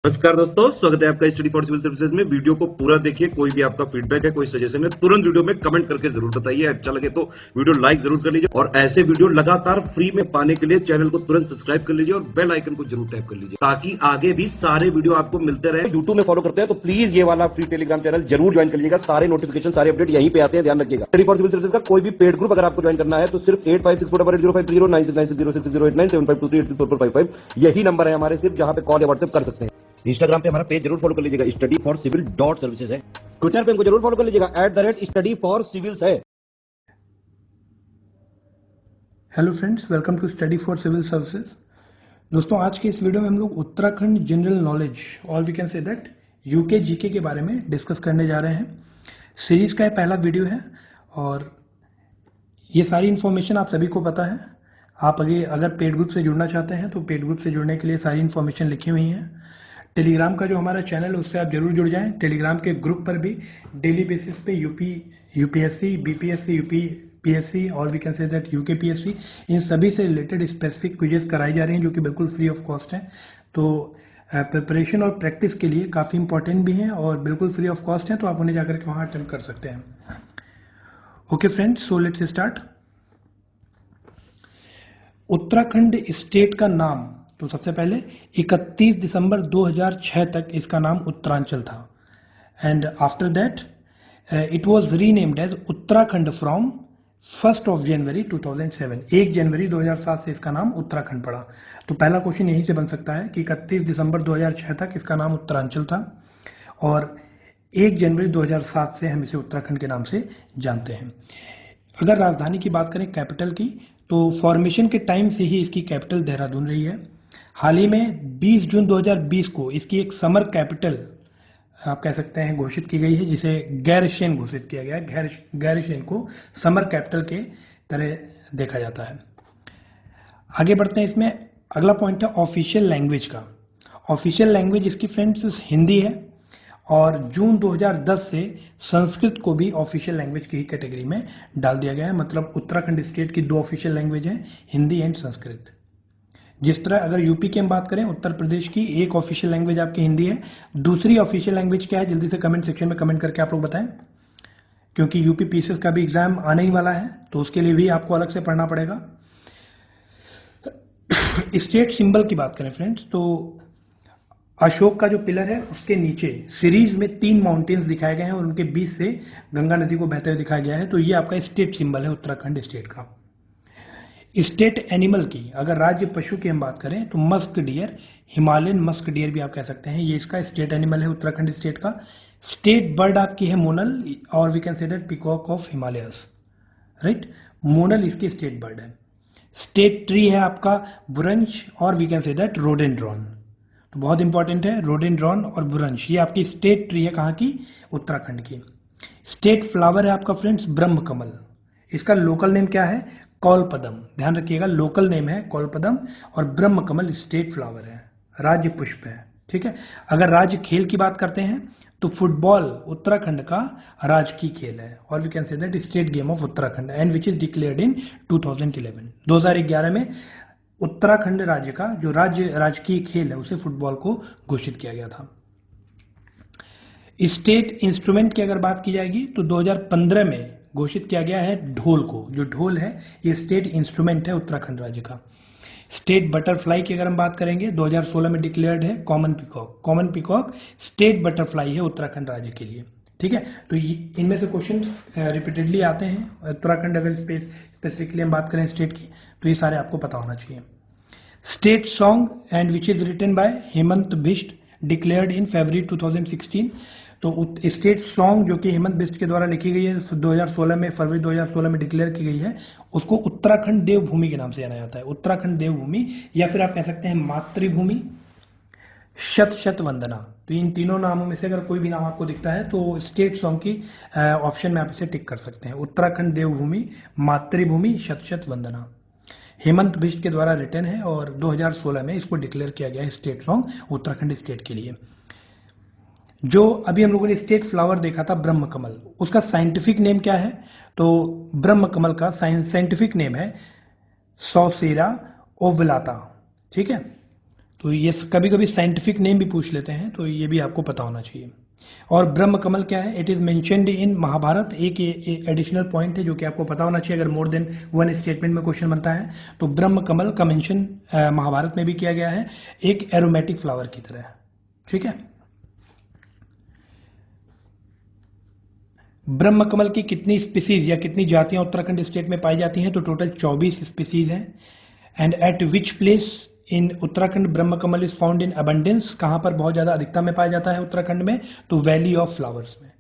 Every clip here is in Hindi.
नमस्कार दोस्तों, स्वागत है आपका स्टडी फॉर सिविल सर्विसेज में। वीडियो को पूरा देखिए। कोई भी आपका फीडबैक है, कोई सजेशन है, तुरंत वीडियो में कमेंट करके जरूर बताइए। अच्छा लगे तो वीडियो लाइक जरूर कर लीजिए और ऐसे वीडियो लगातार फ्री में पाने के लिए चैनल को तुरंत सब्सक्राइब कर लीजिए और बेल आइकन को जरूर टैप कर लीजिए ताकि आगे भी सारे वीडियो आपको मिलते रहे। यूट्यूब में फॉलो करते हैं तो प्लीज ये वाला फ्री टेलीग्राम चैनल जरूर ज्वाइन कर लीजिएगा। सारे नोटिफिकेशन, सारे अपडेट यहीं पे आते हैं, ध्यान रखिएगा। स्टडी फॉर सिविल सर्विसेज का कोई भी पेड ग्रुप अगर आपको ज्वाइन करना है तो सिर्फ 856480530969606089786445 यही नंबर है हमारे, सिर्फ जहां पे कॉल या व्हाट्सएप कर सकते हैं। इंस्टाग्राम पे हमारा पेज जरूर फॉलो कर लीजिएगा, स्टडी फॉर सिविल .सर्विसेज है। ट्विटर पे हमको जरूर फॉलो कर लीजिएगा, @स्टडी फॉर सिविल्स है। Hello friends, welcome to study for civil services. दोस्तों, आज के इस वीडियो में हम लोग उत्तराखंड जनरल नॉलेज और we can say that UK GK के बारे में डिस्कस करने जा रहे हैं। सीरीज का यह पहला वीडियो है और ये सारी इन्फॉर्मेशन आप सभी को पता है। आप अगर पेड ग्रुप से जुड़ना चाहते हैं तो पेड ग्रुप से जुड़ने के लिए सारी इन्फॉर्मेशन लिखी हुई है। टेलीग्राम का जो हमारा चैनल है उससे आप जरूर जुड़ जाएं। टेलीग्राम के ग्रुप पर भी डेली बेसिस पे यूपीएससी, बीपीएससी, यूपीपीएससी और we can say that UKPSC, इन सभी से रिलेटेड स्पेसिफिक क्विजेस कराई जा रही हैं जो कि बिल्कुल फ्री ऑफ कॉस्ट हैं। तो प्रिपरेशन और प्रैक्टिस के लिए काफ़ी इंपॉर्टेंट भी हैं और बिल्कुल फ्री ऑफ कॉस्ट हैं, तो आप उन्हें जाकर के वहाँ अटेम्प्ट कर सकते हैं। Okay friends, so let's start. Uttarakhand state का नाम, तो सबसे पहले 31 दिसंबर 2006 तक इसका नाम उत्तरांचल था and after that it was renamed as Uttarakhand from 1 जनवरी 2007। 1 जनवरी 2007 से इसका नाम उत्तराखंड पड़ा। तो पहला क्वेश्चन यहीं से बन सकता है कि 31 दिसंबर 2006 तक इसका नाम उत्तरांचल था और 1 जनवरी 2007 से हम इसे उत्तराखंड के नाम से जानते हैं। अगर राजधानी की बात करें, कैपिटल की, तो फॉर्मेशन के टाइम से ही इसकी कैपिटल देहरादून रही है। हाल ही में 20 जून 2020 को इसकी एक समर कैपिटल आप कह सकते हैं घोषित की गई है, जिसे गैरसैंण घोषित किया गया है। गैरसैंण को समर कैपिटल के तरह देखा जाता है। आगे बढ़ते हैं। इसमें अगला पॉइंट है ऑफिशियल लैंग्वेज का। ऑफिशियल लैंग्वेज इसकी फ्रेंड्स हिंदी है और जून 2010 से संस्कृत को भी ऑफिशियल लैंग्वेज की ही कैटेगरी में डाल दिया गया है। मतलब उत्तराखंड स्टेट की 2 ऑफिशियल लैंग्वेज हैं, हिंदी एंड संस्कृत। जिस तरह अगर यूपी की हम बात करें, उत्तर प्रदेश की एक ऑफिशियल लैंग्वेज आपकी हिंदी है। दूसरी ऑफिशियल लैंग्वेज क्या है, जल्दी से कमेंट सेक्शन में कमेंट करके आप लोग बताएं, क्योंकि यूपी पीसीएस का भी एग्जाम आने ही वाला है तो उसके लिए भी आपको अलग से पढ़ना पड़ेगा। स्टेट सिंबल की बात करें फ्रेंड्स, तो अशोक का जो पिलर है उसके नीचे सीरीज में 3 माउंटेन्स दिखाए गए हैं और उनके बीच से गंगा नदी को बहते हुए दिखाया गया है। तो ये आपका स्टेट सिंबल है उत्तराखंड स्टेट का। स्टेट एनिमल की, अगर राज्य पशु की हम बात करें तो musk deer, Himalayan musk deer भी आप कह सकते हैं, ये इसका स्टेट एनिमल है उत्तराखंड स्टेट का। स्टेट बर्ड आपकी है मोनल और we can say that peacock of Himalayas, right. मोनल इसकी स्टेट बर्ड है। स्टेट ट्री है आपका बुरंश और we can say that rhododendron. तो बहुत इंपॉर्टेंट है, रोडेंड्रॉन और बुरंश, ये आपकी स्टेट ट्री है कहाँ की, उत्तराखंड की। स्टेट फ्लावर है आपका फ्रेंड्स ब्रह्म कमल। इसका लोकल नेम क्या है, कौलपदम। ध्यान रखिएगा, लोकल नेम है कौलपदम और ब्रह्म कमल स्टेट फ्लावर है, राज्य पुष्प है। ठीक है। अगर राज्य खेल की बात करते हैं तो फुटबॉल उत्तराखंड का राजकीय खेल है और we can say that state game of Uttarakhand and which is declared in 2011 में उत्तराखंड राज्य का जो राजकीय खेल है उसे फुटबॉल को घोषित किया गया था। स्टेट इंस्ट्रूमेंट की अगर बात की जाएगी तो 2015 में घोषित किया गया है ढोल को। जो ढोल है ये स्टेट इंस्ट्रूमेंट है उत्तराखंड राज्य का। स्टेट बटरफ्लाई की अगर हम बात करेंगे, 2016 में डिक्लेयर्ड है common peacock. Common peacock state butterfly है उत्तराखंड राज्य के लिए। ठीक है। तो इनमें से क्वेश्चन रिपीटेडली आते हैं। उत्तराखंड अगर स्पेसिफिकली हम बात करें स्टेट की तो ये सारे आपको पता होना चाहिए। State song and which is written by Hemant Bisht, declared in February 2016। तो स्टेट सॉन्ग जो कि हेमंत बिष्ट के द्वारा लिखी गई है 2016 में, फरवरी 2016 में डिक्लेयर की गई है, उसको उत्तराखंड देवभूमि के नाम से जाना जाता है। उत्तराखंड देवभूमि या फिर आप कह सकते हैं मातृभूमि, शत शत वंदना। तो इन तीनों नामों में से अगर कोई भी नाम आपको दिखता है तो स्टेट सॉन्ग की ऑप्शन में आप इसे टिक कर सकते हैं। उत्तराखंड देवभूमि, मातृभूमि, शत शत वंदना हेमंत बिष्ट के द्वारा रिटन है और 2016 में इसको डिक्लेयर किया गया है स्टेट सॉन्ग उत्तराखंड स्टेट के लिए। जो अभी हम लोगों ने स्टेट फ्लावर देखा था ब्रह्म कमल, उसका साइंटिफिक नेम क्या है, तो ब्रह्म कमल का साइंटिफिक नेम है सौसेरा ओवलाता। ठीक है। तो ये कभी कभी साइंटिफिक नेम भी पूछ लेते हैं, तो ये भी आपको पता होना चाहिए। और ब्रह्म कमल क्या है? It is mentioned in Mahabharat. एक एडिशनल पॉइंट है जो कि आपको पता होना चाहिए अगर मोर देन वन स्टेटमेंट में क्वेश्चन बनता है। तो ब्रह्म कमल का मेंशन महाभारत में भी किया गया है, एक एरोमेटिक फ्लावर की तरह। ठीक है। ब्रह्म कमल की कितनी स्पीसीज या कितनी जातियां उत्तराखंड स्टेट में पाई जाती हैं? तो टोटल 24 स्पीसीज हैं। And eight which place in Uttarakhand Brahma Kamal is found in abundance? कहां पर बहुत ज्यादा अधिकता में पाया जाता है उत्तराखंड में? तो वैली ऑफ फ्लावर्स में।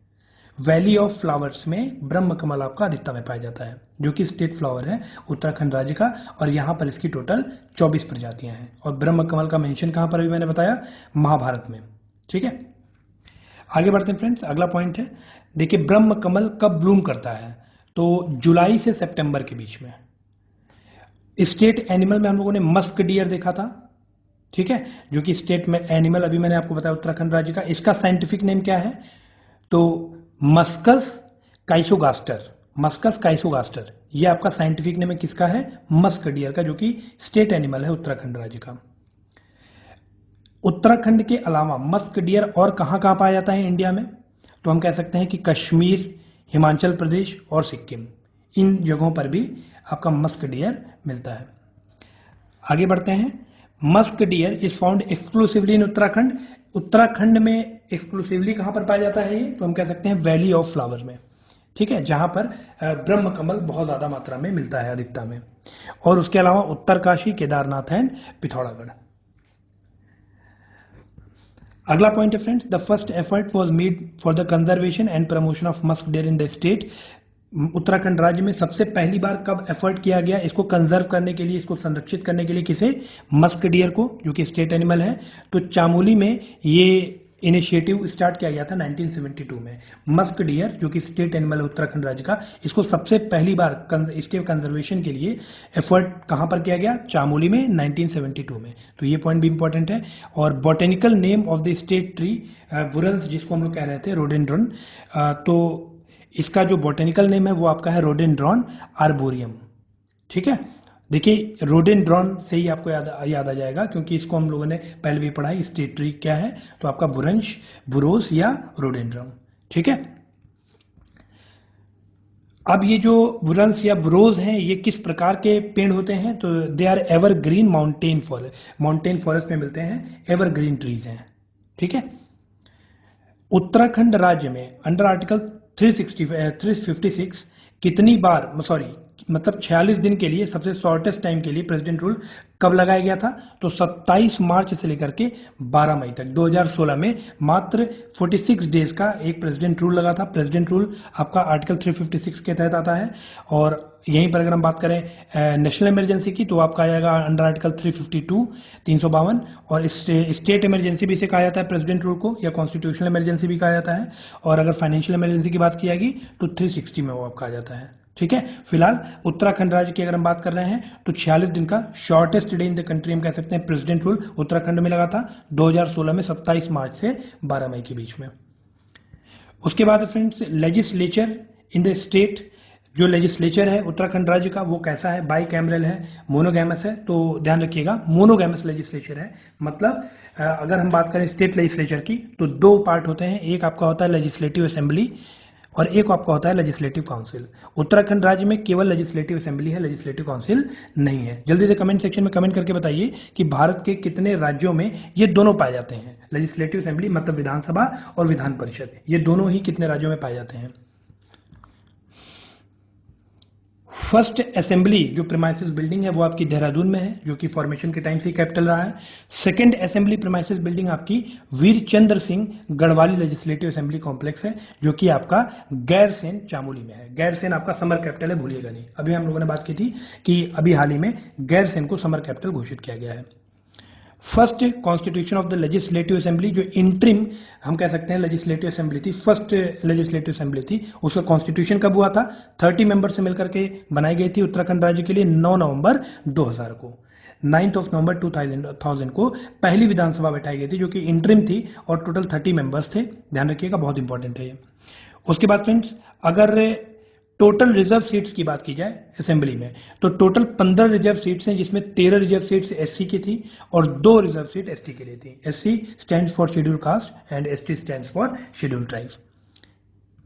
वैली ऑफ फ्लावर्स में ब्रह्म कमल आपका अधिकता में पाया जाता है, जो कि स्टेट फ्लावर है उत्तराखंड राज्य का। और यहां पर इसकी टोटल 24 प्रजातियां हैं। और ब्रह्म कमल का मेंशन कहां पर भी मैंने बताया? महाभारत में। ठीक है, आगे बढ़ते हैं फ्रेंड्स। अगला पॉइंट है, देखिए ब्रह्म कमल कब ब्लूम करता है? तो जुलाई से सितंबर के बीच में। स्टेट एनिमल में हम लोगों ने मस्क डियर देखा था, ठीक है, जो कि स्टेट में एनिमल अभी मैंने आपको बताया उत्तराखंड राज्य का। इसका साइंटिफिक नेम क्या है? तो मस्कस काइसोगास्टर। मस्कस काइसोगास्टर ये आपका साइंटिफिक नेम है किसका है? मस्क डियर का, जो कि स्टेट एनिमल है उत्तराखंड राज्य का। उत्तराखंड के अलावा मस्क डियर और कहां कहां पाया जाता है इंडिया में? तो हम कह सकते हैं कि कश्मीर, हिमाचल प्रदेश और सिक्किम, इन जगहों पर भी आपका मस्क डियर मिलता है। आगे बढ़ते हैं। Musk deer is found exclusively in Uttarakhand. Uttarakhand में एक्सक्लूसिवली कहां पर पाया जाता है ये? तो हम कह सकते हैं वैली ऑफ फ्लावर में। ठीक है, जहां पर ब्रह्म कमल बहुत ज्यादा मात्रा में मिलता है, अधिकता में। और उसके अलावा उत्तरकाशी, केदारनाथ एंड पिथौरागढ़। अगला पॉइंट है friends, the first effort was made for the conservation and promotion of musk deer in the state. Uttarakhand राज्य में सबसे पहली बार कब एफर्ट किया गया इसको कंजर्व करने के लिए, इसको संरक्षित करने के लिए? किसे? मस्क डियर को, जो कि स्टेट एनिमल है। तो चामोली में ये इनिशिएटिव स्टार्ट किया गया था 1972 में। मस्क डियर जो कि स्टेट एनिमल है उत्तराखंड राज्य का, इसको सबसे पहली बार इसके कंजर्वेशन के लिए एफर्ट कहां पर किया गया? चामोली में 1972 में। तो ये पॉइंट भी इंपॉर्टेंट है। और botanical name of the state tree burans, जिसको हम लोग कह रहे थे रोडेंड्रॉन, तो इसका जो बॉटेनिकल नेम है वो आपका है रोडेंड्रॉन आर्बोरियम। ठीक है, देखिए रोडेंड्रॉन से ही आपको याद आ जाएगा, क्योंकि इसको हम लोगों ने पहले भी पढ़ा है। स्टेट ट्री क्या है? तो आपका बुरंश, बुरोस या रोडेंड्रॉन। ठीक है, अब ये जो बुरंस या बुरोज हैं, ये किस प्रकार के पेड़ होते हैं? तो they are evergreen mountain forest में मिलते हैं, एवरग्रीन ट्रीज हैं। ठीक है, उत्तराखंड राज्य में अंडर आर्टिकल 356 कितनी बार, मतलब 46 दिन के लिए, सबसे शॉर्टेस्ट टाइम के लिए प्रेसिडेंट रूल कब लगाया गया था? तो 27 मार्च से लेकर के 12 मई तक 2016 में मात्र 46 डेज का एक प्रेसिडेंट रूल लगा था। प्रेसिडेंट रूल आपका आर्टिकल 356 के तहत आता है। और यहीं पर अगर हम बात करें नेशनल इमरजेंसी की, तो आपका आएगा अंडर आर्टिकल 352 352। और स्टेट इमरजेंसी भी इसे कहा जाता है प्रेसिडेंट रूल को, या कॉन्स्टिट्यूशनल इमरजेंसी भी कहा जाता है। और अगर फाइनेंशियल इमरजेंसी की बात की जाएगी तो 360 में वो आपका आ जाता है। ठीक है, फिलहाल उत्तराखंड राज्य की अगर हम बात कर रहे हैं तो 46 दिन का shortest day in the country हम कह सकते हैं प्रेसिडेंट रूल उत्तराखंड में लगा था 2016 में 27 मार्च से 12 मई के बीच में। उसके बाद friends, legislature in the state, जो लेजिस्लेचर है उत्तराखंड राज्य का वो कैसा है? बाई कैमरल है, मोनोगैमस है। तो ध्यान रखिएगा, मोनोगैमस लेजिस्लेचर है। मतलब अगर हम बात करें स्टेट लेजिस्लेचर की, तो दो पार्ट होते हैं। एक आपका होता है लेजिस्लेटिव असेंबली और एक आपका होता है लेजिस्लेटिव काउंसिल। उत्तराखंड राज्य में केवल लेजिस्लेटिव असेंबली है, लेजिस्लेटिव काउंसिल नहीं है। जल्दी से कमेंट सेक्शन में कमेंट करके बताइए कि भारत के कितने राज्यों में ये दोनों पाए जाते हैं? लेजिस्लेटिव असेंबली मतलब विधानसभा और विधान परिषद, ये दोनों ही कितने राज्यों में पाए जाते हैं? फर्स्ट असेंबली जो प्रीमाइसेस बिल्डिंग है वो आपकी देहरादून में है, जो कि फॉर्मेशन के टाइम से कैपिटल रहा है। सेकंड असेंबली प्रीमाइसेस बिल्डिंग आपकी Virchandra Singh Garhwali legislative assembly complex है, जो कि आपका गैरसेन चामोली में है। गैरसेन आपका समर कैपिटल है, भूलिएगा नहीं। अभी हम लोगों ने बात की थी कि अभी हाल ही में गैरसेन को समर कैपिटल घोषित किया गया है। First constitution of the legislative assembly, जो इंट्रिम हम कह सकते हैं लेजिस्लेटिव असेंबली थी, फर्स्ट लेजिस्लेटिव असेंबली थी, उसका कॉन्स्टिट्यूशन कब हुआ था? 30 मेंबर से मिलकर के बनाई गई थी उत्तराखंड राज्य के लिए 9 नवंबर 2000 को। 9 नवंबर 2000 को पहली विधानसभा बैठाई गई थी, जो कि इंट्रिम थी और टोटल 30 मेंबर्स थे। ध्यान रखिएगा, बहुत इंपॉर्टेंट है ये। उसके बाद फ्रेंड्स, अगर टोटल रिजर्व सीट्स की बात की जाए असेंबली में, तो टोटल 15 रिजर्व सीट्स हैं, जिसमें 13 रिजर्व सीट्स एससी की थी और 2 रिजर्व सीट एसटी के लिए थी। SC stands for schedule caste and ST stands for schedule tribe.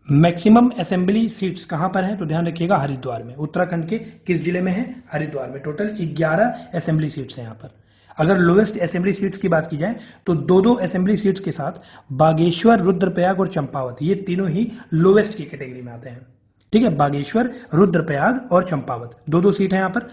Maximum assembly seats कहां पर है, तो ध्यान रखिएगा हरिद्वार में। उत्तराखंड के किस जिले में है, हरिद्वार में। टोटल 11 असेंबली सीट्स हैं यहां पर। अगर लोएस्ट असेंबली सीट्स की बात की जाए तो दो असेंबली सीट्स के साथ बागेश्वर, रुद्रप्रयाग और चंपावत, ये तीनों ही लोएस्ट की कैटेगरी में आते हैं। ठीक है, बागेश्वर, रुद्रप्रयाग और चंपावत, दो सीट है यहां पर।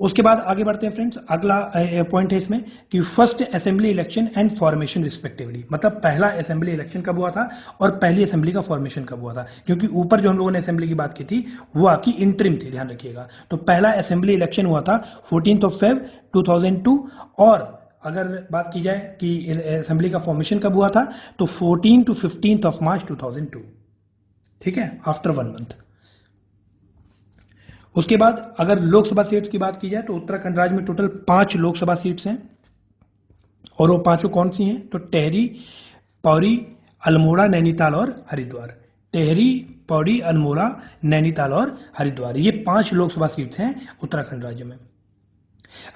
उसके बाद आगे बढ़ते हैं फ्रेंड्स। अगला पॉइंट है इसमें कि first assembly election and formation respectively, मतलब पहला असेंबली इलेक्शन कब हुआ था और पहली असेंबली का फॉर्मेशन कब हुआ था, क्योंकि ऊपर जो हम लोगों ने असेंबली की बात की थी वो आपकी इंटरिम थी, ध्यान रखिएगा। तो पहला असेंबली इलेक्शन हुआ था 14 फेब 2002, और अगर बात की जाए कि असेंबली का फॉर्मेशन कब हुआ था तो 14 to 15 मार्च 2002। ठीक है, आफ्टर 1 मंथ। उसके बाद अगर लोकसभा सीट्स की बात की जाए तो उत्तराखंड राज्य में टोटल 5 लोकसभा सीट्स हैं, और वो पांचों कौन सी हैं, तो टेहरी, पौड़ी, अल्मोड़ा, नैनीताल और हरिद्वार। टेहरी, पौड़ी, अल्मोड़ा, नैनीताल और हरिद्वार, ये 5 लोकसभा सीट्स हैं उत्तराखंड राज्य में।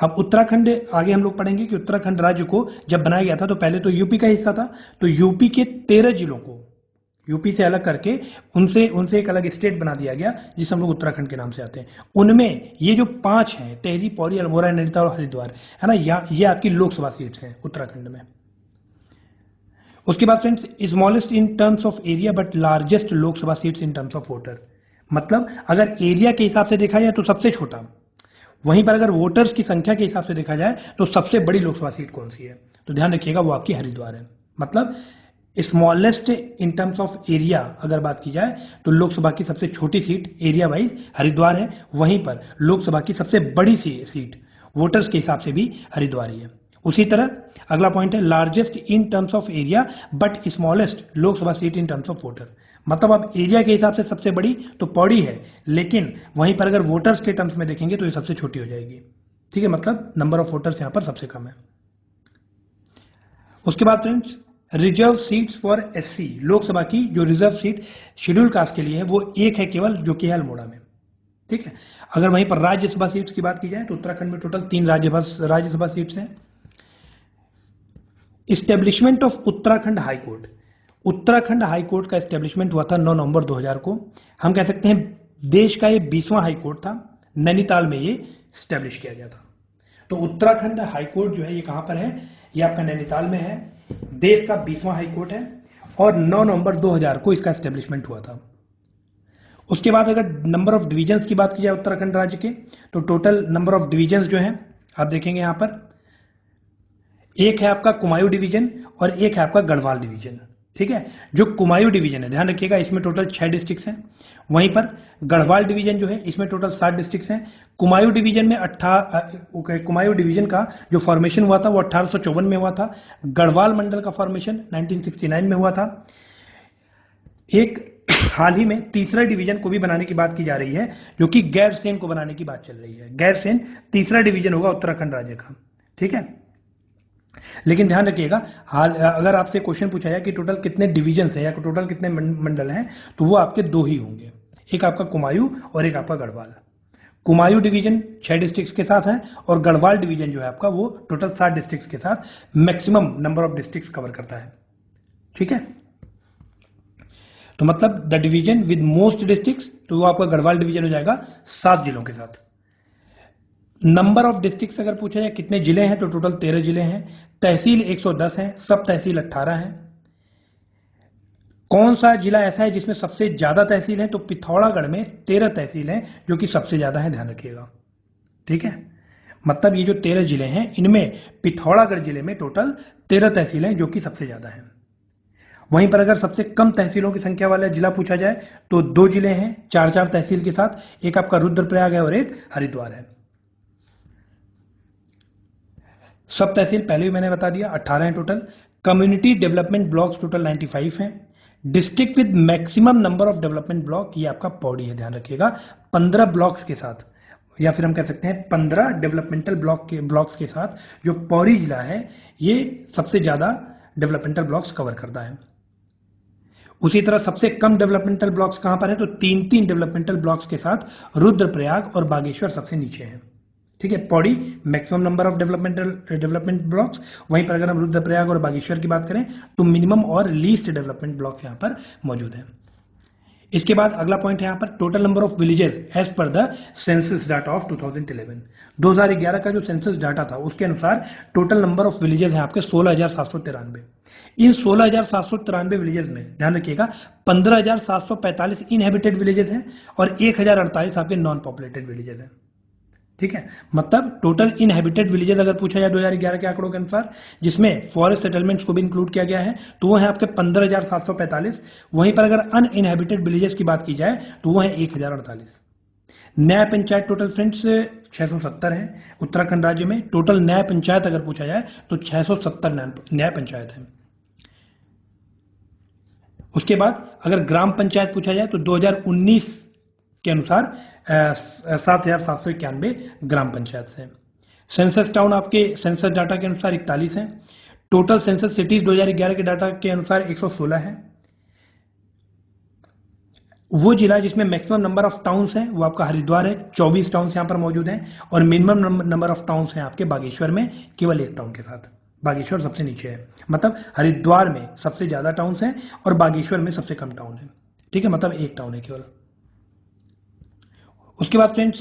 अब उत्तराखंड आगे हम लोग पढ़ेंगे कि उत्तराखंड राज्य को जब बनाया गया था तो पहले तो यूपी का हिस्सा था, तो यूपी के 13 जिलों को यूपी से अलग करके उनसे एक अलग स्टेट बना दिया गया, जिसे हम लोग उत्तराखंड के नाम से आते हैं। उनमें ये जो 5 हैं, टेहरी, पौड़ी, अल्मोड़ा, नैनीताल और हरिद्वार, है ना, ये आपकी लोकसभा सीट्स हैं उत्तराखंड में। उसके बाद friends, smallest in terms of area but largest Lok Sabha seats in terms of voter, मतलब अगर एरिया के हिसाब से देखा जाए तो सबसे छोटा, वहीं पर अगर वोटर्स की संख्या के हिसाब से देखा जाए तो सबसे बड़ी लोकसभा सीट कौन सी है, तो ध्यान रखिएगा वो आपकी हरिद्वार है। मतलब smallest in terms of area अगर बात की जाए तो लोकसभा की सबसे छोटी सीट एरिया वाइज हरिद्वार है, वहीं पर लोकसभा की सबसे बड़ी सीट वोटर्स के हिसाब से भी हरिद्वार ही है। उसी तरह अगला पॉइंट है largest in terms of area but smallest Lok Sabha seat in terms of voter, मतलब अब एरिया के हिसाब से सबसे बड़ी तो पौड़ी है, लेकिन वहीं पर अगर वोटर्स के टर्म्स में देखेंगे तो ये सबसे छोटी हो जाएगी। ठीक है, मतलब नंबर ऑफ वोटर्स यहां पर सबसे कम है। उसके बाद friends, reserve seats for SC, Lok Sabha की जो रिजर्व सीट शेड्यूल कास्ट के लिए है वो एक है केवल, जो कि है अल्मोड़ा में। ठीक है, अगर वहीं पर राज्यसभा सीट्स की बात की जाए तो उत्तराखंड में टोटल 3 राज्यसभा सीट्स हैं। Establishment of Uttarakhand high court, Uttarakhand high court का एस्टेब्लिशमेंट हुआ था 9 नवंबर 2000 को। हम कह सकते हैं देश का ये 20वां हाई कोर्ट था, नैनीताल में ये स्टैब्लिश किया गया था। तो उत्तराखंड हाई कोर्ट जो है ये कहां पर है, ये आपका नैनीताल में है, देश का 20वां हाई कोर्ट है, और 9 नवंबर 2000 को इसका एस्टेब्लिशमेंट हुआ था। उसके बाद अगर नंबर ऑफ डिवीजन्स की बात की जाए उत्तराखंड राज्य के, तो टोटल नंबर ऑफ डिवीजन्स जो हैं आप देखेंगे यहां पर, एक है आपका कुमायूं डिवीजन और एक है आपका गढ़वाल डिवीजन। ठीक है, जो कुमायूं डिवीजन है ध्यान रखिएगा इसमें टोटल 6 डिस्ट्रिक्ट्स हैं, वहीं पर गढ़वाल डिवीजन जो है इसमें टोटल 7 डिस्ट्रिक्ट्स हैं। कुमायूं डिवीजन में कुमायूं डिवीजन का जो फॉर्मेशन हुआ था वो 1854 में हुआ था। गढ़वाल मंडल का फॉर्मेशन 1969 में हुआ था। एक हाल ही में तीसरा डिवीजन को भी बनाने की बात की जा रही है, जो कि गैरसैंण को बनाने की बात चल रही है। गैरसैंण तीसरा डिवीजन होगा उत्तराखंड राज्य का। ठीक है, लेकिन ध्यान रखिएगा हाल अगर आपसे क्वेश्चन पूछा जाए कि टोटल कितने डिवीजन हैं या टोटल कितने मंडल हैं, तो वो आपके 2 ही होंगे, एक आपका कुमायूं और एक आपका गढ़वाल। कुमायूं डिवीजन 6 डिस्ट्रिक्ट्स के साथ है और गढ़वाल डिवीजन जो है आपका वो टोटल 7 डिस्ट्रिक्ट्स के साथ maximum number of districts cover करता है। ठीक है, तो मतलब the division with most districts, तो वो आपका गढ़वाल डिवीजन हो जाएगा 7 जिलों के साथ। नंबर ऑफ डिस्ट्रिक्ट्स अगर पूछा जाए कितने जिले हैं, तो टोटल 13 जिले हैं। तहसील 110 हैं, सब तहसील 18 हैं। कौन सा जिला ऐसा है जिसमें सबसे ज्यादा तहसील है, तो पिथौरागढ़ में 13 तहसील हैं, जो कि सबसे ज्यादा है, ध्यान रखिएगा। ठीक है, मतलब ये जो 13 जिले हैं इनमें पिथौरागढ़ जिले में टोटल 13 तहसील हैं, जो कि सबसे ज्यादा है। वहीं पर अगर सबसे कम तहसीलों की संख्या वाला जिला पूछा जाए तो 2 जिले हैं 4-4 तहसील के साथ, एक आपका रुद्रप्रयाग है और एक हरिद्वार है। सब तहसील पहले भी मैंने बता दिया 18 हैं total. Community development blocks total 95 हैं। District with maximum number of development block, ये आपका पौड़ी है, ध्यान रखिएगा, 15 ब्लॉक्स के साथ, या फिर हम कह सकते हैं 15 डेवलपमेंटल ब्लॉक्स के साथ जो पौड़ी जिला है ये सबसे ज्यादा डेवलपमेंटल ब्लॉक्स कवर करता है। उसी तरह सबसे कम डेवलपमेंटल ब्लॉक्स कहां पर है, तो 3 डेवलपमेंटल ब्लॉक्स के साथ रुद्रप्रयाग और बागेश्वर सबसे नीचे हैं। ठीक है, Pauri maximum number of development blocks, वहीं पर अगर हम रुद्रप्रयाग और बागेश्वर की बात करें तो मिनिमम और लीस्ट डेवलपमेंट ब्लॉक्स यहां पर मौजूद हैं। इसके बाद अगला पॉइंट है यहां पर total number of villages as per the census data of 2011। 2011 का जो सेंसस डाटा था उसके अनुसार टोटल नंबर ऑफ विलेजेस हैं आपके 16,793। इन 16,793 विलेजेस में ध्यान रखिएगा 15,745 इनहेबिटेड विलेजेस हैं और 1,048 आपके नॉन पॉपुलेटेड विलेजेस हैं। ठीक है, मतलब टोटल इनहेबिटेड विलेजेस अगर पूछा जाए 2011 के आंकड़ों के अनुसार, जिसमें फॉरेस्ट सेटलमेंट्स को भी इंक्लूड किया गया है, तो वो है आपके 15,745। वहीं पर अगर अनइनहेबिटेड विलेजेस की बात की जाए तो वो है 1,048। न्याय पंचायत टोटल फ्रेंड्स 670 है उत्तराखंड राज्य में। टोटल न्याय पंचायत अगर पूछा जाए तो 670 न्याय पंचायत है। उसके बाद अगर ग्राम पंचायत पूछा जाए तो 2019 के अनुसार 7,791 ग्राम पंचायत है। सेंसस टाउन आपके सेंसस डाटा के अनुसार 41 है। टोटल सेंसस सिटीज 2011 के डाटा के अनुसार 116 है। वो जिला जिसमें मैक्सिमम नंबर ऑफ टाउन्स हैं वो आपका हरिद्वार है, 24 टाउन्स यहां पर मौजूद हैं, और मिनिमम नंबर ऑफ टाउन्स हैं आपके बागेश्वर में केवल 1 टाउन के साथ। बागेश्वर सबसे नीचे है, मतलब हरिद्वार में सबसे ज्यादा टाउन्स हैं और बागेश्वर में सबसे कम टाउन है। ठीक है, मतलब 1 टाउन है केवल। उसके बाद फ्रेंड्स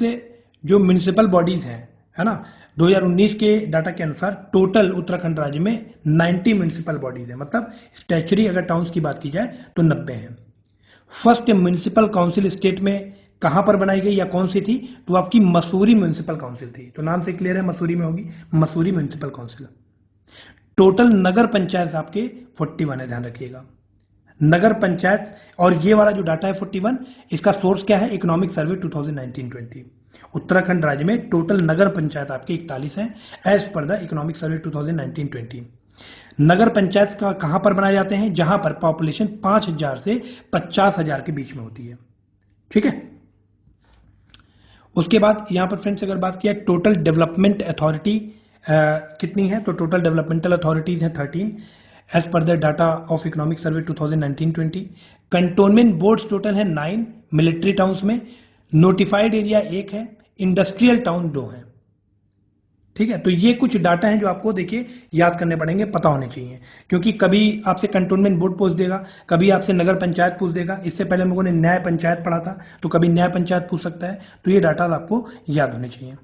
जो म्युनिसिपल बॉडीज हैं, है ना, 2019 के डाटा के अनुसार टोटल उत्तराखंड राज्य में 90 म्युनिसिपल बॉडीज है, मतलब स्टैचुरी अगर टाउन्स की बात की जाए तो 90 है। फर्स्ट म्युनिसिपल काउंसिल स्टेट में कहां पर बनाई गई या कौन सी थी, तो आपकी मसूरी म्युनिसिपल काउंसिल थी। तो नाम से क्लियर है, मसूरी में होगी, मसूरी म्युनिसिपल काउंसिल। टोटल नगर पंचायत आपके 41 है, ध्यान रखिएगा नगर पंचायत। और ये वाला जो डाटा है 41, इसका सोर्स क्या है, इकोनॉमिक सर्वे 2019-20। उत्तराखंड राज्य में टोटल नगर पंचायत आपके 41 है as per the economic survey 2019-20। Nagar panchayat का कहां पर बनाए जाते हैं, जहां पर पॉपुलेशन 5,000 से 50,000 के बीच में होती है। ठीक है, उसके बाद यहां पर फ्रेंड्स अगर बात किया टोटल डेवलपमेंट अथॉरिटी कितनी है, तो टोटल डेवलपमेंटल अथॉरिटीज हैं 13 as per the data of economic survey 2019-20। Cantonment boards total है 9 मिलिट्री टाउन्स में। नोटिफाइड एरिया 1 है, इंडस्ट्रियल टाउन 2 है। ठीक है, तो ये कुछ डाटा हैं जो आपको देखिए याद करने पड़ेंगे, पता होने चाहिए, क्योंकि कभी आपसे कंटोनमेंट बोर्ड पूछ देगा, कभी आपसे नगर पंचायत पूछ देगा। इससे पहले हम लोगों ने न्याय पंचायत पढ़ा था, तो कभी न्याय पंचायत पूछ सकता है, तो ये डाटा आपको याद होने चाहिए।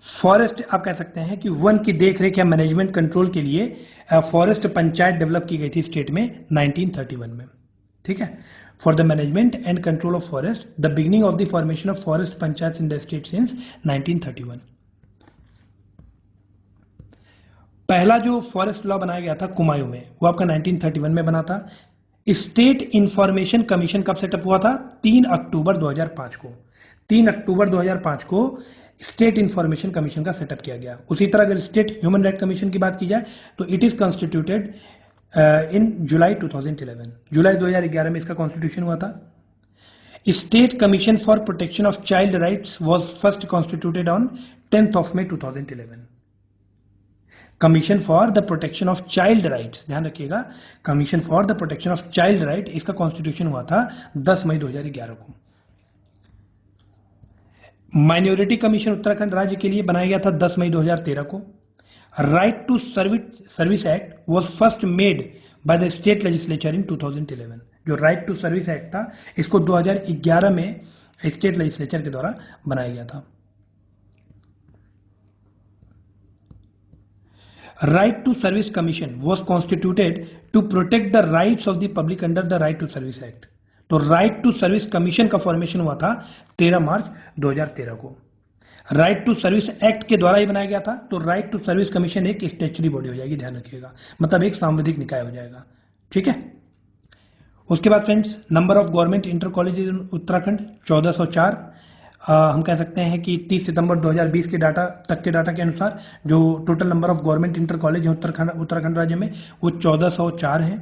फॉरेस्ट आप कह सकते हैं कि वन की देखरेख या मैनेजमेंट कंट्रोल के लिए फॉरेस्ट पंचायत डेवलप की गई थी स्टेट में 1931 में। ठीक है, for the management and control of forest, the beginning of the formation of forest panchayat in the state since 1931। पहला जो फॉरेस्ट लॉ बनाया गया था कुमायूं में, वो आपका 1931 में बना था। स्टेट इंफॉर्मेशन कमीशन कब सेटअप हुआ था, 3 अक्टूबर 2005 को। 3 अक्टूबर 2005 को स्टेट इंफॉर्मेशन कमीशन का सेटअप किया गया। उसी तरह अगर स्टेट ह्यूमन राइट कमीशन की बात की जाए तो इट इज कॉन्स्टिट्यूटेड इन जुलाई 2011। जुलाई 2011 में इसका कॉन्स्टिट्यूशन हुआ था। State commission for protection of child rights was first constituted on 10th of May 2011। Commission for the protection of child rights, ध्यान रखिएगा, commission for the protection of child right, इसका कॉन्स्टिट्यूशन हुआ था 10 मई 2011 को। माइनॉरिटी कमीशन उत्तराखंड राज्य के लिए बनाया गया था 10 मई 2013 को। Right to service act was first made by the state legislature in 2011। जो राइट टू सर्विस एक्ट था, इसको 2011 में स्टेट लेजिस्लेचर के द्वारा बनाया गया था। Right to service commission was constituted to protect the rights of the public under the right to service act. तो राइट टू सर्विस कमीशन का फॉर्मेशन हुआ था 13 मार्च 2013 को। राइट टू सर्विस एक्ट के द्वारा ही बनाया गया था, तो राइट टू सर्विस कमीशन एक स्टैट्यूटरी बॉडी हो जाएगी, ध्यान रखिएगा, मतलब एक सांविधिक निकाय हो जाएगा। ठीक है, उसके बाद friends number of government inter colleges in Uttarakhand 1404। हम कह सकते हैं कि 30 सितंबर 2020 के डाटा तक के डाटा के अनुसार जो total number of government inter college है उत्तराखंड राज्य में वो 1404 है।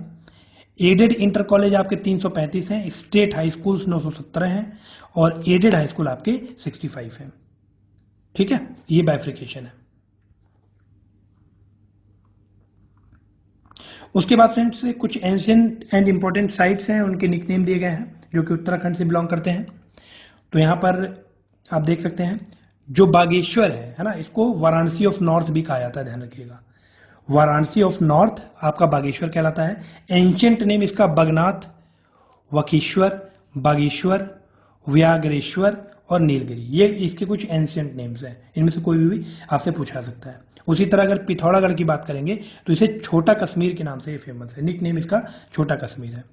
एडेड इंटर कॉलेज आपके 335 हैं, स्टेट हाई स्कूल 917 हैं और एडेड हाई स्कूल आपके 65 हैं। ठीक है, ये बाइफ्रिकेशन है। उसके बाद फ्रेंड्स कुछ एंशियंट एंड इंपॉर्टेंट साइट्स हैं, उनके निकनेम दिए गए हैं जो कि उत्तराखंड से बिलोंग करते हैं। तो यहाँ पर आप देख सकते हैं जो बागेश्वर है ना, इसको वाराणसी ऑफ नॉर्थ भी कहा जाता है, ध्यान रखिएगा। वाराणसी ऑफ नॉर्थ आपका बागेश्वर कहलाता है। एंशियंट नेम इसका बगनाथ, वकीश्वर, बागेश्वर, व्याघ्रेश्वर और नीलगिरी, ये इसके कुछ एंशियंट नेम्स हैं। इनमें से कोई भी आपसे पूछा सकता है। उसी तरह अगर पिथौरागढ़ की बात करेंगे तो इसे छोटा कश्मीर के नाम से ये फेमस है, निक नेम इसका छोटा कश्मीर है,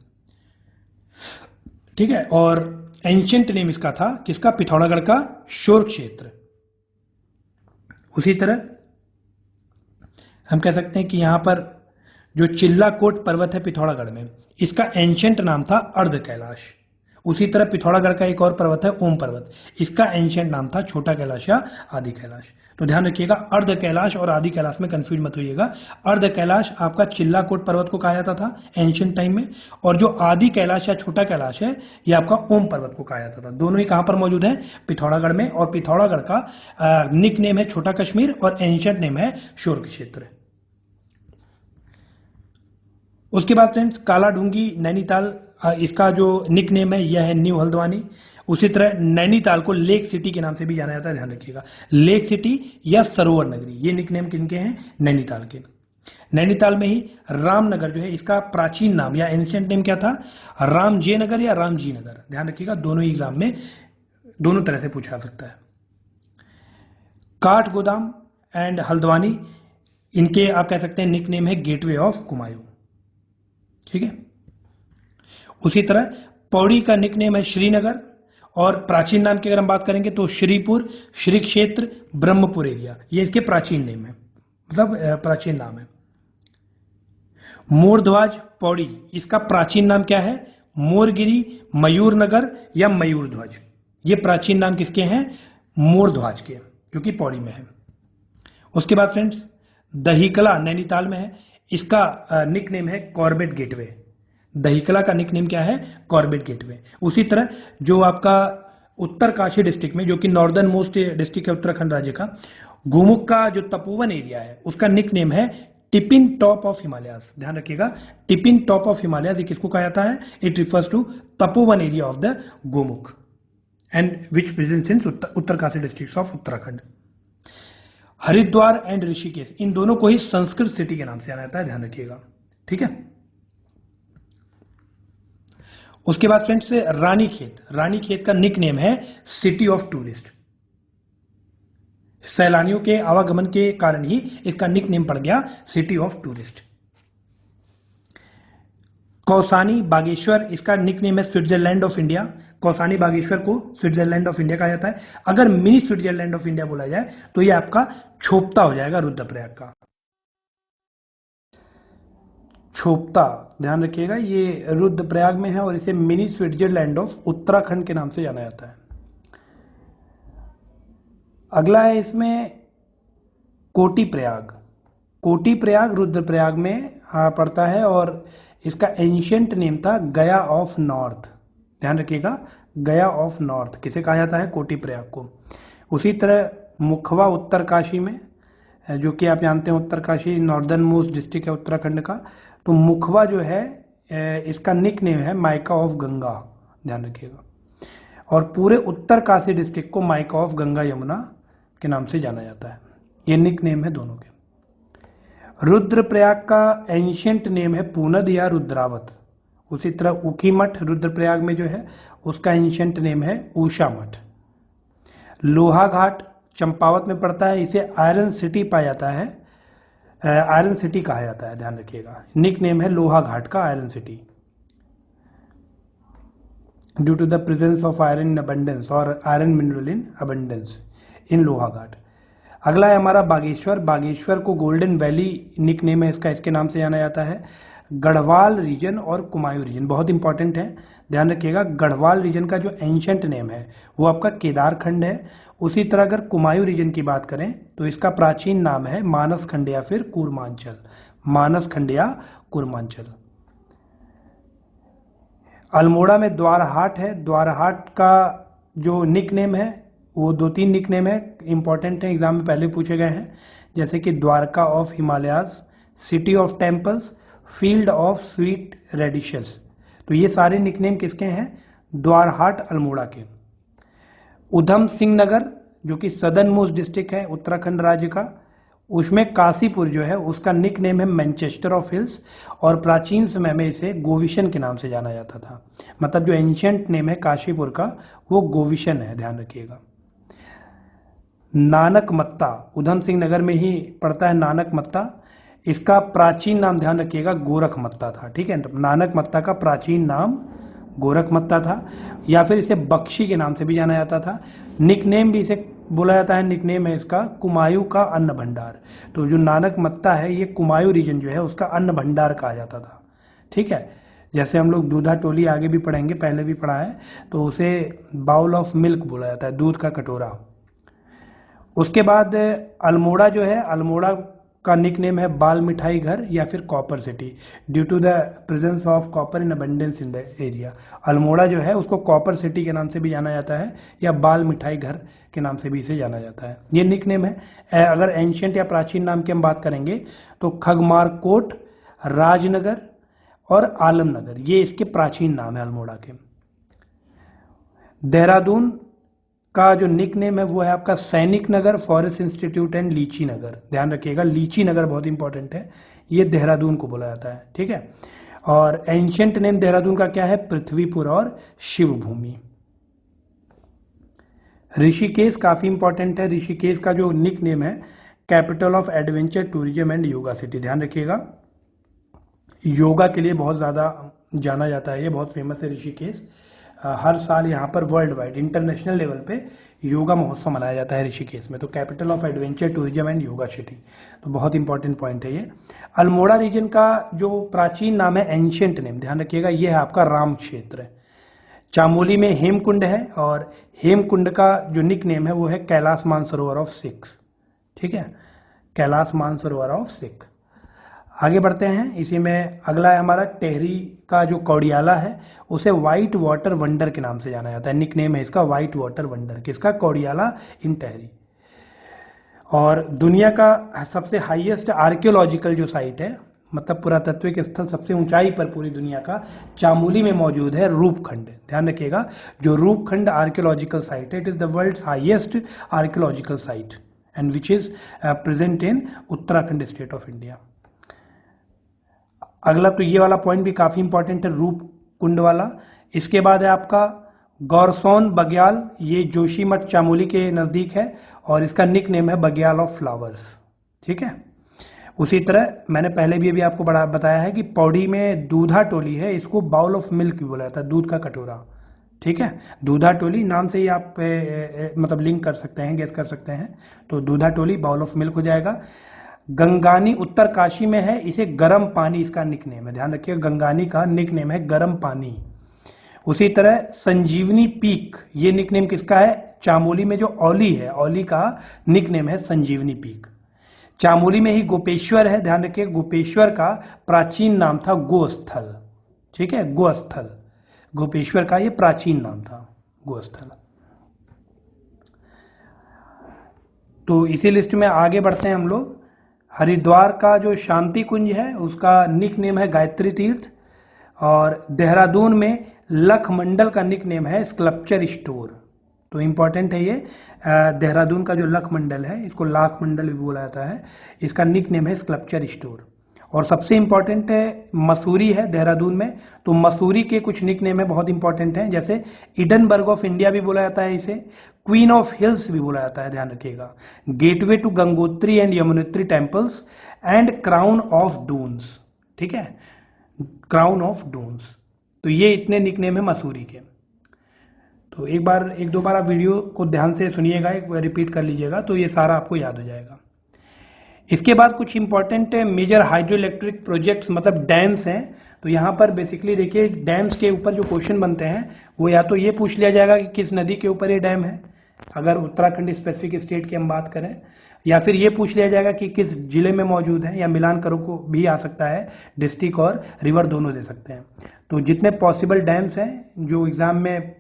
ठीक है। और एंशियंट नेम इसका था किसका, पिथौरागढ़ का शोर क्षेत्र। उसी तरह हम कह सकते हैं कि यहां पर जो चिल्लाकोट पर्वत है पिथौरागढ़ में, इसका एंशियंट नाम था अर्ध कैलाश। उसी तरह पिथौरागढ़ का एक और पर्वत है ओम पर्वत, इसका एंशियंट नाम था छोटा कैलाश या आदि कैलाश। तो ध्यान रखिएगा, अर्ध कैलाश और आदि कैलाश में कंफ्यूज मत होइएगा। अर्ध कैलाश आपका चिल्लाकोट पर्वत को कहा जाता था एंशियंट टाइम में, और जो आदि कैलाश या छोटा कैलाश है ये आपका ओम पर्वत को कहा जाता था। दोनों ही कहां पर मौजूद है, पिथौरागढ़ में। और पिथौरागढ़ का निक नेम है छोटा कश्मीर और एंशियंट नेम है शोर क्षेत्र। उसके बाद फ्रेंड्स काला ढूंगी नैनीताल, इसका जो निक नेम है यह है न्यू हल्द्वानी। उसी तरह नैनीताल को लेक सिटी के नाम से भी जाना जाता है, ध्यान रखिएगा, लेक सिटी या सरोवर नगरी, ये निक नेम किनके हैं, नैनीताल के। नैनीताल में ही रामनगर जो है इसका प्राचीन नाम या एंशियंट नेम क्या था, रामजे नगर या रामजी नगर। ध्यान रखिएगा, दोनों ही एग्जाम में दोनों तरह से पूछा सकता है। काठ गोदाम एंड हल्द्वानी, इनके आप कह सकते हैं निक नेम है गेटवे ऑफ कुमायूं, ठीक है। उसी तरह पौड़ी का निक नेम है श्रीनगर, और प्राचीन नाम की अगर हम बात करेंगे तो श्रीपुर, श्री क्षेत्र, ब्रह्मपुर एरिया, ये इसके प्राचीन नेम है, मतलब प्राचीन नाम है। मोरध्वज पौड़ी, इसका प्राचीन नाम क्या है, मोरगिरी, मयूरनगर या मयूरध्वज, ये प्राचीन नाम किसके हैं, मोरध्वज के, जो कि पौड़ी में है। उसके बाद फ्रेंड्स दहीकला नैनीताल में है, इसका निक नेम है कॉर्बेट गेटवे। दहीकला का निक नेम क्या है, कॉर्बेट गेटवे। उसी तरह जो आपका उत्तरकाशी डिस्ट्रिक्ट में, जो कि नॉर्दर्न मोस्ट डिस्ट्रिक्ट है उत्तराखंड राज्य का, गोमुख का जो तपोवन एरिया है उसका निक नेम है टिपिन टॉप ऑफ हिमालयाज। ध्यान रखिएगा, टिपिन टॉप ऑफ हिमालयाज किसको कहा जाता है, it refers to Tapovan area of the Gomukh and which presents in Uttarkashi district of Uttarakhand. Haridwar and Rishikesh, इन दोनों को ही संस्कृत सिटी के नाम से जाना जाता है, ध्यान रखिएगा, ठीक है। उसके बाद फ्रेंड्स रानीखेत, रानीखेत का निक नेम है सिटी ऑफ टूरिस्ट। सैलानियों के आवागमन के कारण ही इसका निक नेम पड़ गया city of tourist. Kausani Bageshwar, इसका निक नेम है Switzerland of India. Kausani Bageshwar को स्विट्जरलैंड ऑफ इंडिया कहा जाता है। अगर मिनी स्विट्जरलैंड ऑफ इंडिया बोला जाए तो यह आपका छोपता हो जाएगा रुद्रप्रयाग का। छोपता, ध्यान रखिएगा, ये रुद्रप्रयाग में है और इसे मिनी स्विट्जरलैंड ऑफ उत्तराखंड के नाम से जाना जाता है। अगला है इसमें कोटी प्रयाग। कोटी प्रयाग रुद्रप्रयाग में पड़ता है और इसका एंशियंट नेम था गया ऑफ नॉर्थ। ध्यान रखिएगा, गया ऑफ नॉर्थ किसे कहा जाता है, कोटी प्रयाग को। उसी तरह मुखवा उत्तरकाशी में, जो कि आप जानते हैं उत्तरकाशी नॉर्दर्न मोस्ट डिस्ट्रिक्ट है उत्तराखंड का, तो मुखवा जो है इसका निक नेम है माइका ऑफ गंगा, ध्यान रखिएगा। और पूरे उत्तरकाशी डिस्ट्रिक्ट को माइका ऑफ गंगा यमुना के नाम से जाना जाता है, ये निक नेम है दोनों के। रुद्रप्रयाग का एंशियंट नेम है पूनद या रुद्रावत। उसी तरह ऊखीमठ रुद्रप्रयाग में जो है उसका एंशियंट नेम है ऊषा मठ। लोहा घाट चंपावत में पड़ता है, इसे आयरन सिटी पाया जाता है, आयरन सिटी कहा जाता है, ध्यान रखिएगा। निक नेम है लोहा घाट का iron city, due to the presence of iron in abundance और iron mineral in abundance in Lohaghat. अगला है हमारा बागेश्वर। बागेश्वर को गोल्डन वैली निक नेम है इसका, इसके नाम से जाना जाता है। गढ़वाल रीजन और कुमायूं रीजन बहुत इंपॉर्टेंट है, ध्यान रखिएगा। गढ़वाल रीजन का जो एंशियंट नेम है वो आपका केदारखंड है। उसी तरह अगर कुमायूं रीजन की बात करें तो इसका प्राचीन नाम है मानस खंड या फिर कूर्मांचल, मानस खंड या कूर्मांचल। अल्मोड़ा में द्वारहाट है, द्वारहाट का जो निक नेम है वो 2-3 निक नेम है, इंपॉर्टेंट है, एग्जाम में पहले पूछे गए हैं, जैसे कि Dwarka of Himalayas, city of temples, field of sweet radishes. तो ये सारे निकनेम किसके हैं? द्वारहाट अल्मोड़ा के। उधम सिंह नगर जो कि सदर्न मोस्ट डिस्ट्रिक्ट है उत्तराखंड राज्य का, उसमें काशीपुर जो है उसका निकनेम है मैनचेस्टर ऑफ हिल्स, और प्राचीन समय में इसे गोविशन के नाम से जाना जाता था। मतलब जो एंशियंट नेम है काशीपुर का वो गोविशन है, ध्यान रखिएगा। नानक मत्ता उधम सिंह नगर में ही पड़ता है नानक मत्ता, इसका प्राचीन नाम ध्यान रखिएगा गोरख मत्ता था। ठीक है, नानक मत्ता का प्राचीन नाम गोरख मत्ता था, या फिर इसे बख्शी के नाम से भी जाना जाता था। निकनेम भी इसे बोला जाता है, निकनेम है इसका कुमायूं का अन्न भंडार। तो जो नानक मत्ता है ये कुमायूं रीजन जो है उसका अन्न भंडार कहा जाता था। ठीक है, जैसे हम लोग दूधा टोली आगे भी पढ़ेंगे, पहले भी पढ़ा है, तो उसे बाउल ऑफ मिल्क बोला जाता है, दूध का कटोरा। उसके बाद अल्मोड़ा जो है, अल्मोड़ा का निकनेम है बाल मिठाई घर या फिर copper city, due to the presence of copper in abundance in the area. Almora जो है उसको कॉपर सिटी के नाम से भी जाना जाता है या बाल मिठाई घर के नाम से भी इसे जाना जाता है। ये निकनेम है। अगर एंशियंट या प्राचीन नाम की हम बात करेंगे तो खगमार कोट, राजनगर और आलमनगर, ये इसके प्राचीन नाम है अल्मोड़ा के। देहरादून का जो निकनेम है वो है आपका सैनिक नगर, फॉरेस्ट इंस्टीट्यूट एंड लीची नगर। ध्यान रखिएगा, लीची नगर बहुत इंपॉर्टेंट है, ये देहरादून को बोला जाता है। ठीक है, और एंशियंट नेम देहरादून का क्या है? पृथ्वीपुर और शिवभूमि। ऋषिकेश काफी इंपॉर्टेंट है, ऋषिकेश का जो निकनेम है capital of adventure tourism and yoga city. ध्यान रखिएगा, योगा के लिए बहुत ज्यादा जाना जाता है, ये बहुत फेमस है ऋषिकेश। हर साल यहाँ पर वर्ल्ड वाइड इंटरनेशनल लेवल पे योगा महोत्सव मनाया जाता है ऋषिकेश में। तो capital of adventure tourism and yoga city, तो बहुत इंपॉर्टेंट पॉइंट है ये। अल्मोड़ा रीजन का जो प्राचीन नाम है, एंशियंट नेम, ध्यान रखिएगा, ये है आपका राम क्षेत्र। चामोली में हेमकुंड है, और हेमकुंड का जो निक नेम है वो है कैलाश मानसरोवर ऑफ सिख। ठीक है, कैलाश मानसरोवर ऑफ सिख। आगे बढ़ते हैं, इसी में अगला है हमारा टेहरी का जो कौड़ियाला है उसे व्हाइट वाटर वंडर के नाम से जाना जाता है। निकनेम है इसका व्हाइट वाटर वंडर, किसका? कौड़ियाला इन टेहरी। और दुनिया का सबसे हाईएस्ट आर्कियोलॉजिकल जो साइट है, मतलब पुरातत्विक स्थल सबसे ऊंचाई पर पूरी दुनिया का, चामोली में मौजूद है रूपखंड। ध्यान रखिएगा, जो रूपखंड आर्कियोलॉजिकल साइट है, it is the world's highest archaeological site and which is present in Uttarakhand state of India. अगला तो ये वाला पॉइंट भी काफी इंपॉर्टेंट है, रूप कुंड वाला। इसके बाद है आपका गौरसौन बग्याल, ये जोशीमठ चामोली के नजदीक है, और इसका निक नेम है बग्याल ऑफ फ्लावर्स। ठीक है, उसी तरह मैंने पहले भी अभी आपको बड़ा बताया है कि पौड़ी में दूधा टोली है, इसको बाउल ऑफ मिल्क भी बोला जाता है, दूध का कटोरा। ठीक है, दूधा टोली नाम से ही आप मतलब लिंक कर सकते हैं, गेस कर सकते हैं, तो दूधा टोली बाउल ऑफ मिल्क हो जाएगा। गंगानी उत्तरकाशी में है, इसे गर्म पानी इसका निकनेम है। ध्यान रखिए, गंगानी का निकनेम है गर्म पानी। उसी तरह संजीवनी पीक, ये निकनेम किसका है? चामोली में जो औली है, औली का निकनेम है संजीवनी पीक। चामोली में ही गोपेश्वर है, ध्यान रखिए, गोपेश्वर का प्राचीन नाम था गोस्थल। ठीक है, गोस्थल, गोपेश्वर का ये प्राचीन नाम था गोस्थल। तो इसी लिस्ट में आगे बढ़ते हैं हम लोग। हरिद्वार का जो शांति कुंज है उसका निक नेम है गायत्री तीर्थ, और देहरादून में लखमंडल का निक नेम है स्कल्पचर स्टोर। तो इंपॉर्टेंट है ये, देहरादून का जो लखमंडल है इसको लाख मंडल भी बोला जाता है, इसका निक नेम है स्कल्पचर स्टोर। और सबसे इंपॉर्टेंट है मसूरी है देहरादून में, तो मसूरी के कुछ निक नेम है बहुत इंपॉर्टेंट हैं, जैसे इडनबर्ग ऑफ इंडिया भी बोला जाता है इसे, क्वीन ऑफ हिल्स भी बोला जाता है, ध्यान रखिएगा, gateway to Gangotri and Yamunotri temples and crown of Doons. ठीक है, क्राउन ऑफ डून्स। तो ये इतने निक नेम है मसूरी के। तो एक दो बार आप वीडियो को ध्यान से सुनिएगा, एक बार रिपीट कर लीजिएगा, तो ये सारा आपको याद हो जाएगा। इसके बाद कुछ important major hydro electric projects मतलब डैम्स हैं। तो यहाँ पर बेसिकली देखिए डैम्स के ऊपर जो क्वेश्चन बनते हैं वो या तो ये पूछ लिया जाएगा कि किस नदी के ऊपर ये डैम है, अगर उत्तराखंड स्पेसिफिक स्टेट की हम बात करें, या फिर ये पूछ लिया जाएगा कि किस जिले में मौजूद है, या मिलान करो को भी आ सकता है, डिस्ट्रिक्ट और रिवर दोनों दे सकते हैं। तो जितने पॉसिबल डैम्स हैं जो एग्जाम में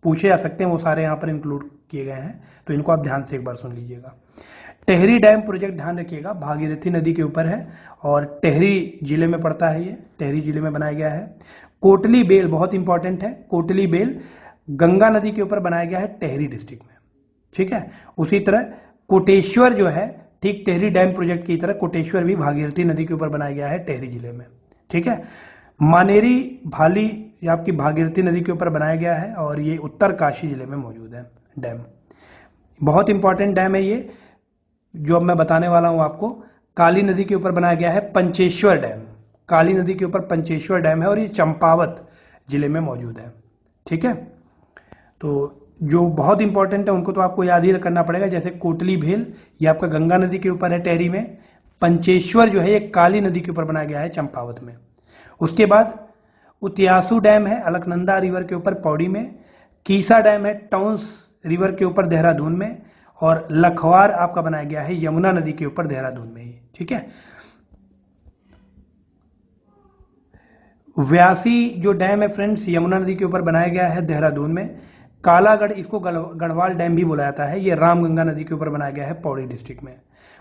पूछे जा सकते हैं वो सारे यहाँ पर इंक्लूड किए गए हैं, तो इनको आप ध्यान से एक बार सुन लीजिएगा। टेहरी डैम प्रोजेक्ट ध्यान रखिएगा भागीरथी नदी के ऊपर है और टेहरी जिले में पड़ता है, ये टेहरी जिले में बनाया गया है। कोटली बेल बहुत इंपॉर्टेंट है, कोटली बेल गंगा नदी के ऊपर बनाया गया है टेहरी डिस्ट्रिक्ट में, ठीक है। उसी तरह कोटेश्वर जो है ठीक टेहरी डैम प्रोजेक्ट की तरह कोटेश्वर भी भागीरथी नदी के ऊपर बनाया गया है टेहरी जिले में, ठीक है। मानेरी भाली ये आपकी भागीरथी नदी के ऊपर बनाया गया है और ये उत्तरकाशी जिले में मौजूद है डैम। बहुत इंपॉर्टेंट डैम है ये जो अब मैं बताने वाला हूं आपको। काली नदी के ऊपर बनाया गया है पंचेश्वर डैम, काली नदी के ऊपर पंचेश्वर डैम है और ये चंपावत जिले में मौजूद है, ठीक है। तो जो बहुत इंपॉर्टेंट है उनको तो आपको याद ही करना पड़ेगा, जैसे कोटली भेल ये आपका गंगा नदी के ऊपर है टेहरी में, पंचेश्वर जो है ये काली नदी के ऊपर बनाया गया है चंपावत में। उसके बाद उतियासू डैम है अलकनंदा रिवर के ऊपर पौड़ी में, कीसा डैम है टॉन्स रिवर के ऊपर देहरादून में, और लखवार आपका बनाया गया है यमुना नदी के ऊपर देहरादून में ही, ठीक है। व्यासी जो डैम है फ्रेंड्स यमुना नदी के ऊपर बनाया गया है देहरादून में। कालागढ़ इसको गढ़वाल डैम भी बोला जाता है, ये रामगंगा नदी के ऊपर बनाया गया है पौड़ी डिस्ट्रिक्ट में।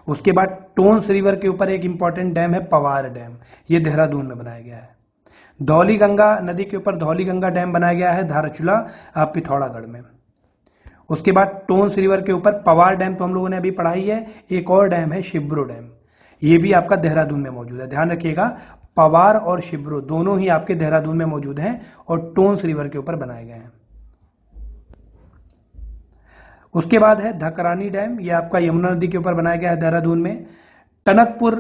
उसके बाद टोन्स रिवर के ऊपर एक इंपॉर्टेंट डैम है पवार डैम, ये देहरादून में बनाया गया है। धौली गंगा नदी के ऊपर धौली गंगा डैम बनाया गया है धारचूला पिथौरागढ़ में। उसके बाद टोन्स रिवर के ऊपर पवार डैम तो हम लोगों ने अभी पढ़ाई है, एक और डैम है शिब्रो डैम, ये भी आपका देहरादून में मौजूद है। ध्यान रखिएगा पवार और शिब्रो दोनों ही आपके देहरादून में मौजूद हैं और टोन्स रिवर के ऊपर बनाए गए हैं। उसके बाद है धकरानी डैम, ये आपका यमुना नदी के ऊपर बनाया गया है देहरादून में। टनकपुर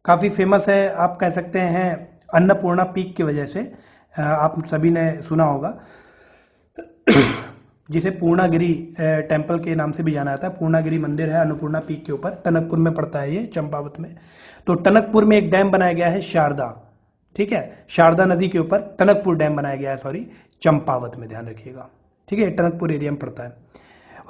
काफी फेमस है, आप कह सकते हैं अन्नपूर्णा पीक की वजह से, आप सभी ने सुना होगा जिसे पूर्णागिरी टेम्पल के नाम से भी जाना जाता है। पूर्णागिरी मंदिर है अन्नपूर्णा पीक के ऊपर, टनकपुर में पड़ता है ये चंपावत में। तो टनकपुर में एक डैम बनाया गया है शारदा, ठीक है, शारदा नदी के ऊपर टनकपुर डैम बनाया गया है, सॉरी चंपावत में, ध्यान रखिएगा, ठीक है, टनकपुर एरिया में पड़ता है।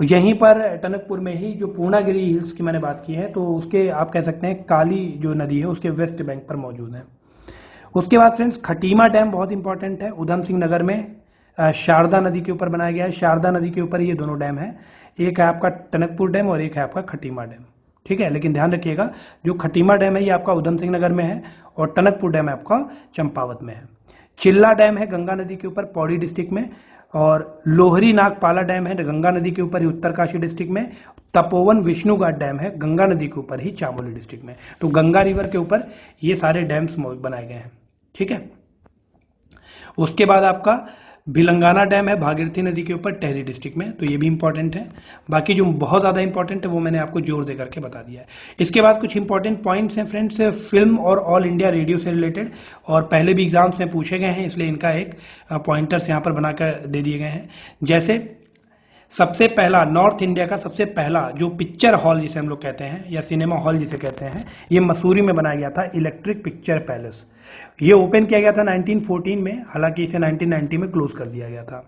यहीं पर टनकपुर में ही जो पूर्णागिरी हिल्स की मैंने बात की है तो उसके आप कह सकते हैं काली जो नदी है उसके वेस्ट बैंक पर मौजूद है। उसके बाद फ्रेंड्स खटीमा डैम बहुत इंपॉर्टेंट है, उधम सिंह नगर में शारदा नदी के ऊपर बनाया गया है। शारदा नदी के ऊपर ये दोनों डैम है, एक है आपका टनकपुर डैम और एक है आपका खटीमा डैम, ठीक है। लेकिन ध्यान रखिएगा जो खटीमा डैम है ये आपका उधम सिंह नगर में है और टनकपुर डैम आपका चंपावत में है। चिल्ला डैम है गंगा नदी के ऊपर पौड़ी डिस्ट्रिक्ट में, और लोहरी नागपाला डैम है गंगा नदी के ऊपर ही उत्तरकाशी डिस्ट्रिक्ट में। तपोवन विष्णुघाट डैम है गंगा नदी के ऊपर ही चामोली डिस्ट्रिक्ट में। तो गंगा रिवर के ऊपर ये सारे डैम्स बनाए गए हैं, ठीक है। उसके बाद आपका भिलंगाना डैम है भागीरथी नदी के ऊपर टेहरी डिस्ट्रिक्ट में, तो ये भी इंपॉर्टेंट है। बाकी जो बहुत ज़्यादा इंपॉर्टेंट है वो मैंने आपको जोर दे करके बता दिया है। इसके बाद कुछ इंपॉर्टेंट पॉइंट्स हैं फ्रेंड्स फिल्म और ऑल इंडिया रेडियो से रिलेटेड, और पहले भी एग्जाम्स में पूछे गए हैं, इसलिए इनका एक पॉइंटर्स यहाँ पर बनाकर दे दिए गए हैं। जैसे सबसे पहला नॉर्थ इंडिया का सबसे पहला जो पिक्चर हॉल जिसे हम लोग कहते हैं या सिनेमा हॉल जिसे कहते हैं, ये मसूरी में बनाया गया था, इलेक्ट्रिक पिक्चर पैलेस। ये ओपन किया गया था 1914 में, हालांकि इसे 1990 में क्लोज कर दिया गया था।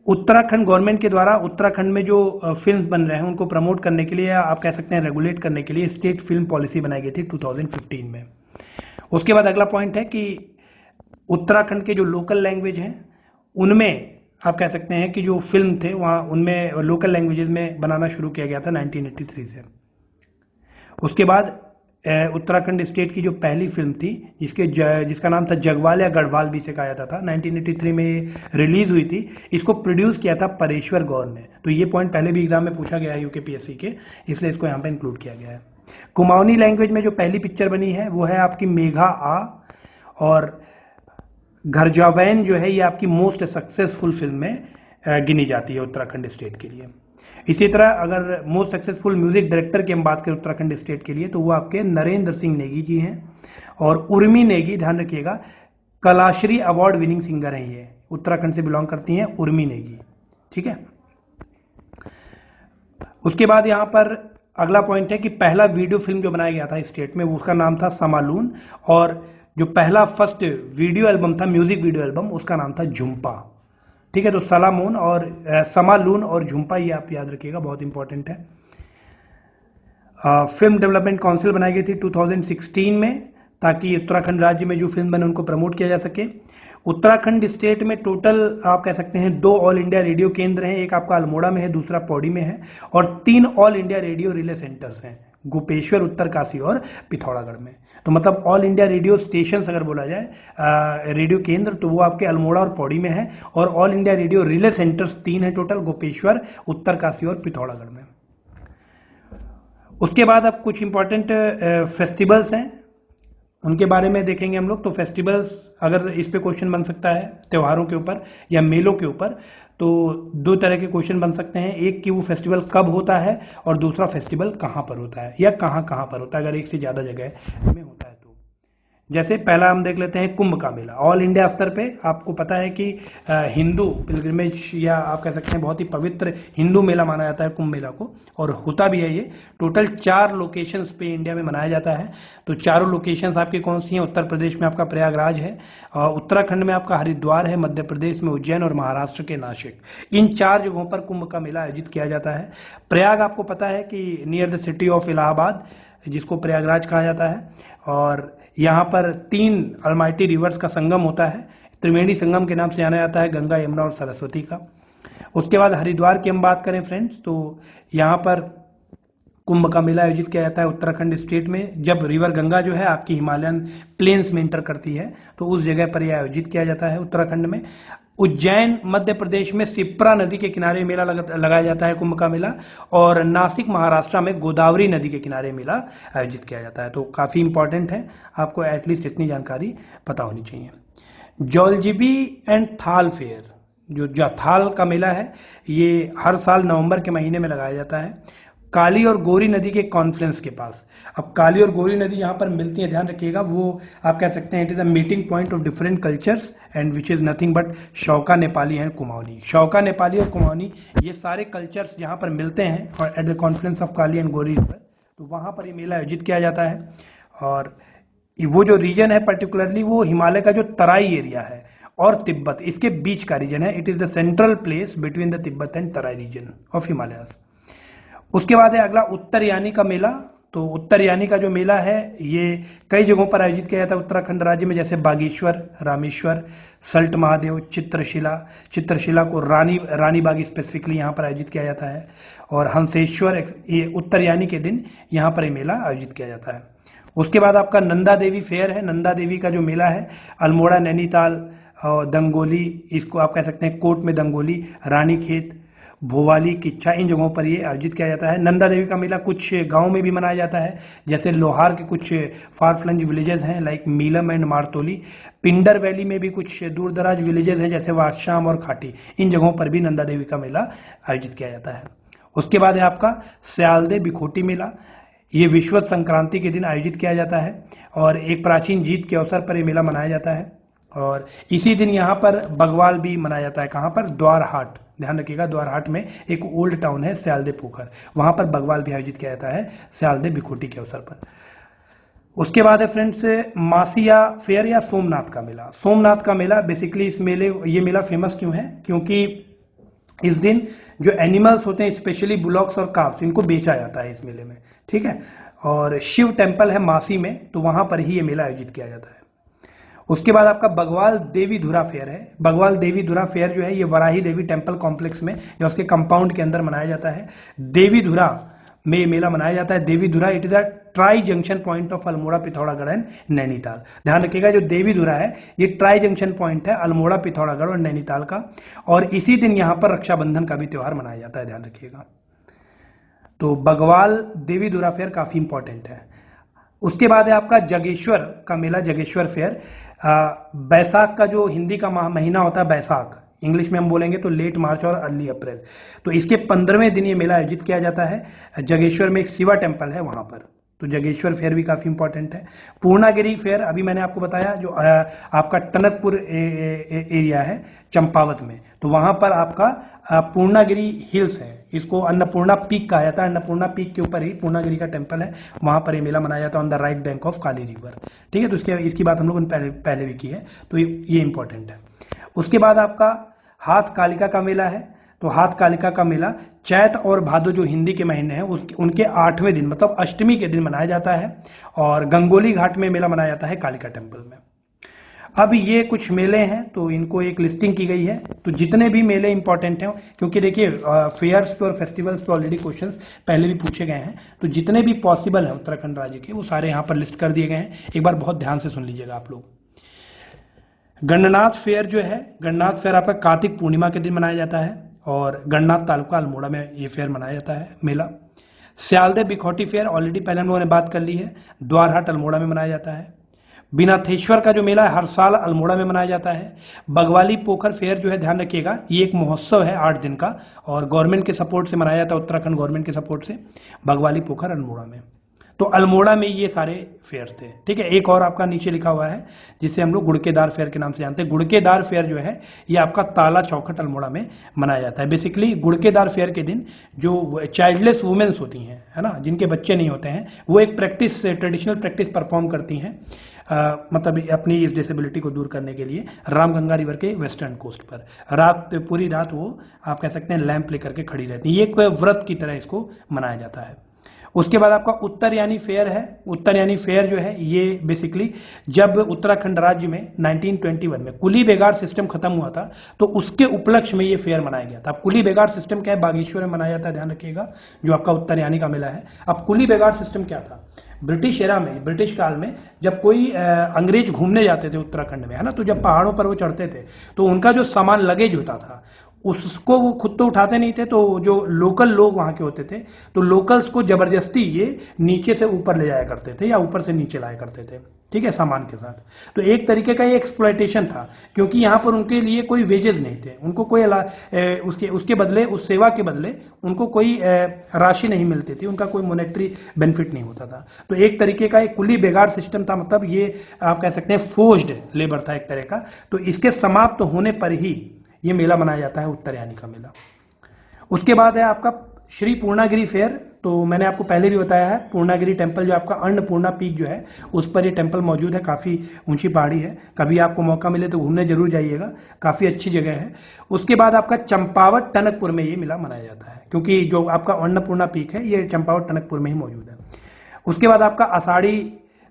उत्तराखंड गवर्नमेंट के द्वारा उत्तराखंड में जो फिल्म बन रहे हैं उनको प्रमोट करने के लिए, आप कह सकते हैं रेगुलेट करने के लिए, स्टेट फिल्म पॉलिसी बनाई गई थी 2015 में। उसके बाद अगला पॉइंट है कि उत्तराखंड के जो लोकल लैंग्वेज हैं उनमें आप कह सकते हैं कि जो फिल्म थे वहाँ उनमें लोकल लैंग्वेजेस में बनाना शुरू किया गया था 1983 से। उसके बाद उत्तराखंड स्टेट की जो पहली फिल्म थी जिसका नाम था जगवाल या गढ़वाल भी इसे कहा जाता था, 1983 में रिलीज हुई थी। इसको प्रोड्यूस किया था परेश्वर गौर ने। तो ये पॉइंट पहले भी एग्जाम में पूछा गया है यूकेपीएससी के, इसलिए इसको यहाँ पे इंक्लूड किया गया है। कुमाऊनी लैंग्वेज में जो पहली पिक्चर बनी है वो है आपकी मेघा आ, और घरजावैन जो है ये आपकी मोस्ट सक्सेसफुल फिल्म में गिनी जाती है उत्तराखंड स्टेट के लिए। इसी तरह अगर मोस्ट सक्सेसफुल म्यूजिक डायरेक्टर की हम बात करें उत्तराखंड स्टेट के लिए तो वो आपके नरेंद्र सिंह नेगी जी हैं, और उर्मी नेगी, ध्यान रखिएगा, कलाश्री अवार्ड विनिंग सिंगर हैं, ये उत्तराखंड से बिलोंग करती हैं उर्मी नेगी, ठीक है। उसके बाद यहाँ पर अगला पॉइंट है कि पहला वीडियो फिल्म जो बनाया गया था स्टेट में उसका नाम था समालून, और जो पहला फर्स्ट वीडियो एल्बम था, म्यूजिक वीडियो एल्बम, उसका नाम था झुम्पा, ठीक है। तो सलामून और समालून और झुम्पा ये आप याद रखिएगा, बहुत इंपॉर्टेंट है। फिल्म डेवलपमेंट काउंसिल बनाई गई थी 2016 में, ताकि उत्तराखंड राज्य में जो फिल्म बने उनको प्रमोट किया जा सके। उत्तराखंड स्टेट में टोटल आप कह सकते हैं 2 ऑल इंडिया रेडियो केंद्र हैं, एक आपका अल्मोड़ा में है, दूसरा पौड़ी में है, और 3 all India radio relay centres हैं, गोपेश्वर, उत्तरकाशी और पिथौरागढ़ में। तो मतलब ऑल इंडिया रेडियो स्टेशन अगर बोला जाए रेडियो केंद्र, तो वो आपके अल्मोड़ा और पौड़ी में है, और all India radio relay centres 3 हैं टोटल, गोपेश्वर, उत्तरकाशी और पिथौरागढ़ में। उसके बाद अब कुछ इंपॉर्टेंट फेस्टिवल्स हैं, उनके बारे में देखेंगे हम लोग। तो फेस्टिवल्स, अगर इस पे क्वेश्चन बन सकता है त्योहारों के ऊपर या मेलों के ऊपर, तो 2 तरह के क्वेश्चन बन सकते हैं, एक कि वो फेस्टिवल कब होता है और दूसरा फेस्टिवल कहाँ पर होता है या कहाँ कहाँ पर होता है, अगर एक से ज़्यादा जगह में होता है तो। जैसे पहला हम देख लेते हैं कुंभ का मेला। ऑल इंडिया स्तर पे आपको पता है कि हिंदू पिलग्रिमेज या आप कह सकते हैं बहुत ही पवित्र हिंदू मेला माना जाता है कुंभ मेला को, और होता भी है ये। टोटल 4 लोकेशंस पे इंडिया में मनाया जाता है। तो चारों लोकेशंस आपकी कौन सी हैं? उत्तर प्रदेश में आपका प्रयागराज है, उत्तराखंड में आपका हरिद्वार है, मध्य प्रदेश में उज्जैन और महाराष्ट्र के नासिक। इन 4 जगहों पर कुंभ का मेला आयोजित किया जाता है। प्रयाग आपको पता है कि near the city of Allahabad, जिसको प्रयागराज कहा जाता है, और यहाँ पर 3 अलमाइटी रिवर्स का संगम होता है। त्रिवेणी संगम के नाम से जाना जाता है, गंगा, यमुना और सरस्वती का। उसके बाद हरिद्वार की हम बात करें फ्रेंड्स, तो यहाँ पर कुंभ का मेला आयोजित किया जाता है उत्तराखंड स्टेट में। जब रिवर गंगा जो है आपकी हिमालयन प्लेन्स में इंटर करती है, तो उस जगह पर यह आयोजित किया जाता है उत्तराखंड में। उज्जैन मध्य प्रदेश में सिप्रा नदी के किनारे मेला लगाया जाता है कुंभ का मेला, और नासिक महाराष्ट्र में गोदावरी नदी के किनारे मेला आयोजित किया जाता है। तो काफ़ी इंपॉर्टेंट है, आपको एटलीस्ट इतनी जानकारी पता होनी चाहिए। जौलजिबी एंड थाल फेयर, जो थाल का मेला है, ये हर साल नवंबर के महीने में लगाया जाता है काली और गोरी नदी के कॉन्फ्रेंस के पास। अब काली और गोरी नदी यहाँ पर मिलती है, ध्यान रखिएगा, वो आप कह सकते हैं it is a meeting point of different cultures and which is nothing but Shauka Nepali and Kumaoni. Shauka Nepali और कुमाऊनी, ये सारे कल्चर्स जहाँ पर मिलते हैं और at the conference of Kali and Gori river, तो वहाँ पर ये मेला आयोजित किया जाता है। और वो जो रीजन है पर्टिकुलरली, वो हिमालय का जो तराई एरिया है और तिब्बत, इसके बीच का रीजन है। It is the central place between the Tibet and Terai region of Himalayas. उसके बाद है अगला उत्तरयानी का मेला। तो उत्तरयानी का जो मेला है, ये कई जगहों पर आयोजित किया जाता है उत्तराखंड राज्य में, जैसे बागेश्वर, रामेश्वर, सल्ट महादेव, चित्रशिला को रानी बाग स्पेसिफिकली यहाँ पर आयोजित किया जाता है, और हंसेश्वर, ये उत्तरयानी के दिन यहाँ पर ये मेला आयोजित किया जाता है। उसके बाद आपका नंदा देवी फेयर है। नंदा देवी का जो मेला है, अल्मोड़ा, नैनीताल और दंगोली, इसको आप कह सकते हैं कोट में दंगोली, रानीखेत, भोवाली, किच्छा, इन जगहों पर ये आयोजित किया जाता है। नंदा देवी का मेला कुछ गांव में भी मनाया जाता है, जैसे लोहार के कुछ फार फ्लंज विलेजेस हैं like मीलम and Martoli. Pindar valley में भी कुछ दूर दराज विलेजेस हैं जैसे वाक्षाम और खाटी, इन जगहों पर भी नंदा देवी का मेला आयोजित किया जाता है। उसके बाद है आपका स्यालदे बिखोटी मेला। ये विश्व संक्रांति के दिन आयोजित किया जाता है, और एक प्राचीन जीत के अवसर पर यह मेला मनाया जाता है। और इसी दिन यहाँ पर बगवाल भी मनाया जाता है। कहाँ पर? द्वारहाट, ध्यान रखिएगा, द्वारहाट में एक ओल्ड टाउन है स्यालदे पोखर, वहां पर बगवाल भी आयोजित किया जाता है स्यालदे बिखोटी के अवसर पर। उसके बाद है फ्रेंड्स मासिया फेयर या सोमनाथ का मेला। सोमनाथ का मेला बेसिकली ये मेला फेमस क्यों है? क्योंकि इस दिन जो एनिमल्स होते हैं, स्पेशली बुलॉक्स और काफ्स, इनको बेचा जाता है इस मेले में, ठीक है। और शिव टेम्पल है मासी में, तो वहां पर ही ये मेला आयोजित किया जाता है। उसके बाद आपका बगवाल देवी धुरा फेयर है। बगवाल देवी धुरा फेयर जो है, ये वराही देवी टेम्पल कॉम्प्लेक्स में या उसके कंपाउंड के अंदर मनाया जाता है। देवी धुरा में मेला मनाया जाता है। देवी धुरा it is a tri junction point of Almora, Pithoragarh and Nainital. ध्यान रखिएगा, जो देवी धुरा है ये ट्राई जंक्शन पॉइंट है अल्मोड़ा, पिथौरागढ़ और नैनीताल का, और इसी दिन यहाँ पर रक्षाबंधन का भी त्यौहार मनाया जाता है, ध्यान रखिएगा। तो बगवाल देवी धुरा फेयर काफी इंपॉर्टेंट है। उसके बाद है आपका जगेश्वर का मेला, जगेश्वर फेयर। बैसाख का जो हिंदी का महीना होता है बैसाख, इंग्लिश में हम बोलेंगे तो लेट मार्च और अर्ली अप्रैल, तो इसके 15वें दिन ये मेला आयोजित किया जाता है। जगेश्वर में एक शिवा टेम्पल है वहां पर, तो जगेश्वर फेयर भी काफी इंपॉर्टेंट है। पूर्णागिरी फेयर, अभी मैंने आपको बताया, जो आपका टनकपुर एरिया है चंपावत में, तो वहां पर आपका पूर्णागिरी हिल्स है, इसको अन्नपूर्णा पीक कहा जाता है। अन्नपूर्णा पीक के ऊपर ही पूर्णागिरी का टेम्पल है, वहां पर ये मेला मनाया जाता है on the right bank of Kali river, ठीक है। तो इसकी बात हम लोगों ने पहले भी की है, तो ये इंपॉर्टेंट है। उसके बाद आपका हाथ कालिका का मेला है। तो हाथ कालिका का मेला चैत और भादो जो हिंदी के महीने हैं उनके 8वें दिन, मतलब अष्टमी के दिन मनाया जाता है, और गंगोली घाट में मेला मनाया जाता है कालिका टेम्पल में। अब ये कुछ मेले हैं तो इनको एक लिस्टिंग की गई है, तो जितने भी मेले इंपॉर्टेंट हैं, क्योंकि देखिए फेयर्स पे और फेस्टिवल्स पे ऑलरेडी क्वेश्चंस पहले भी पूछे गए हैं, तो जितने भी पॉसिबल हैं उत्तराखंड राज्य के वो सारे यहाँ पर लिस्ट कर दिए गए हैं। एक बार बहुत ध्यान से सुन लीजिएगा आप लोग। गणनाथ फेयर जो है, गणनाथ फेयर आपका कार्तिक पूर्णिमा के दिन मनाया जाता है और गणनाथ तालुका अल्मोड़ा में ये फेयर मनाया जाता है मेला। स्यालदे बिखौटी फेयर ऑलरेडी पहले हम लोगों ने बात कर ली है, द्वारहाट अल्मोड़ा में मनाया जाता है। बिनाथेश्वर का जो मेला है हर साल अल्मोड़ा में मनाया जाता है। बगवाली पोखर फेयर जो है, ध्यान रखिएगा, ये एक महोत्सव है 8 दिन का और गवर्नमेंट के सपोर्ट से मनाया जाता है, उत्तराखंड गवर्नमेंट के सपोर्ट से, बगवाली पोखर अल्मोड़ा में। तो अल्मोड़ा में ये सारे फेयर्स थे, ठीक है। एक और आपका नीचे लिखा हुआ है जिसे हम लोग गुड़केदार फेयर के नाम से जानते हैं। गुड़केदार फेयर जो है ये आपका ताला चौखट अल्मोड़ा में मनाया जाता है। बेसिकली गुड़केदार फेयर के दिन जो चाइल्डलेस वुमेन्स होती हैं, है ना, जिनके बच्चे नहीं होते हैं, वो एक प्रैक्टिस, ट्रेडिशनल प्रैक्टिस परफॉर्म करती हैं, मतलब अपनी इस डिसेबिलिटी को दूर करने के लिए रामगंगा रिवर के वेस्टर्न कोस्ट पर पूरी रात वो आप कह सकते हैं लैंप लेकर के खड़ी रहती हैं। ये एक व्रत की तरह इसको मनाया जाता है। उसके बाद आपका उत्तरयानी फेयर है। उत्तरयानी फेयर जो है ये बेसिकली जब उत्तराखंड राज्य में 1921 में कुली बेगार सिस्टम खत्म हुआ था तो उसके उपलक्ष्य में ये फेयर मनाया गया था। अब कुली बेगार सिस्टम क्या है, बागेश्वर में मनाया जाता है, ध्यान रखिएगा, जो आपका उत्तरयानी का मेला है। अब कुली बेगार सिस्टम क्या था, ब्रिटिश एरा में, ब्रिटिश काल में जब कोई अंग्रेज घूमने जाते थे उत्तराखंड में, है ना, तो जब पहाड़ों पर वो चढ़ते थे तो उनका जो सामान लगेज होता था उसको वो खुद तो उठाते नहीं थे, तो जो लोकल लोग वहां के होते थे तो लोकल्स को जबरदस्ती ये नीचे से ऊपर ले जाया करते थे या ऊपर से नीचे लाया करते थे, ठीक है, सामान के साथ। तो एक तरीके का ये एक्सप्लॉयटेशन था, क्योंकि यहाँ पर उनके लिए कोई वेजेस नहीं थे, उनको कोई उसके बदले, उस सेवा के बदले उनको कोई राशि नहीं मिलती थी, उनका कोई मॉनेटरी बेनिफिट नहीं होता था। तो एक तरीके का एक कुली बेगार सिस्टम था, मतलब ये आप कह सकते हैं फोर्स्ड लेबर था एक तरह का। तो इसके समाप्त होने पर ही ये मेला मनाया जाता है, उत्तरयानी का मेला। उसके बाद है आपका श्री पूर्णागिरी फेयर। तो मैंने आपको पहले भी बताया है, पूर्णागिरी टेम्पल जो आपका अन्नपूर्णा पीक जो है उस पर ये टेम्पल मौजूद है, काफ़ी ऊंची पहाड़ी है, कभी आपको मौका मिले तो घूमने जरूर जाइएगा, काफ़ी अच्छी जगह है। उसके बाद आपका चंपावत टनकपुर में ये मेला मनाया जाता है, क्योंकि जो आपका अन्नपूर्णा पीक है ये चंपावत टनकपुर में ही मौजूद है। उसके बाद आपका आषाढ़ी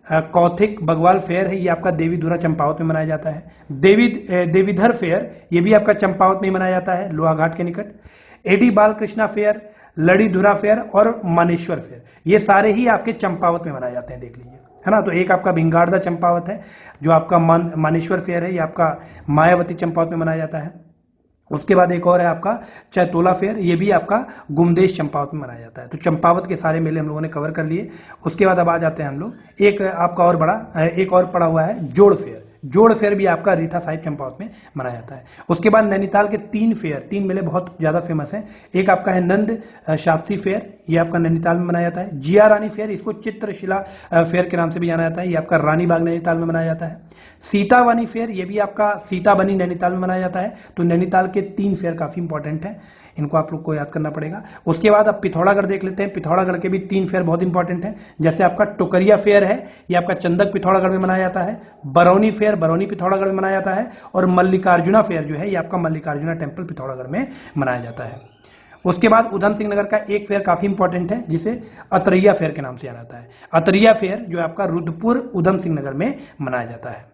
कौथिक बगवाल फेयर है, ये आपका देवीधुरा चंपावत में मनाया जाता है। देवीधर फेयर ये भी आपका चंपावत में मनाया जाता है, लोहाघाट के निकट। AD Balkrishna fair, Ladidhura fair और मानेश्वर फेयर, ये सारे ही आपके चंपावत में मनाए जाते हैं, देख लीजिए, है ना। तो एक आपका भिंगाड़दा चंपावत है, जो आपका मानेश्वर फेयर है, ये आपका मायावती चंपावत में मनाया जाता है। उसके बाद एक और है आपका चैतोला फेयर, ये भी आपका गुमदेश चंपावत में मनाया जाता है। तो चंपावत के सारे मेले हम लोगों ने कवर कर लिए। उसके बाद अब आ जाते हैं हम लोग एक आपका और बड़ा, एक और पड़ा हुआ है जोड़ फेयर। जोड़ फेयर भी आपका रीठा साहिब चंपावत में मनाया जाता है। उसके बाद नैनीताल के 3 फेयर, 3 मेले बहुत ज्यादा फेमस हैं। एक आपका है नंद शाप्सी फेयर, ये आपका नैनीताल में मनाया जाता है। जिया रानी फेयर, इसको चित्रशिला फेयर के नाम से भी जाना जाता है, ये आपका रानी बाग नैनीताल में मनाया जाता है। सीतावनी फेयर, ये भी आपका सीताबनी नैनीताल में मनाया जाता है। तो नैनीताल के 3 फेयर काफी इंपॉर्टेंट है, इनको आप लोग को याद करना पड़ेगा। उसके बाद अब पिथौरागढ़ देख लेते हैं। पिथौरागढ़ के भी 3 फेयर बहुत इंपॉर्टेंट है, जैसे आपका टोकरिया फेयर है, ये आपका चंदक पिथौरागढ़ में मनाया जाता है। बरौनी फेयर बरौनी पिथौरागढ़ में मनाया जाता है। और मल्लिकार्जुना फेयर जो है ये आपका मल्लिकार्जुना टेम्पल पिथौरागढ़ में मनाया जाता है। उसके बाद उधम सिंह नगर का एक फेयर काफी इंपॉर्टेंट है, जिसे अतरिया फेयर के नाम से जाना जाता है। अतरिया फेयर जो आपका रुद्रपुर उधम सिंह नगर में मनाया जाता है।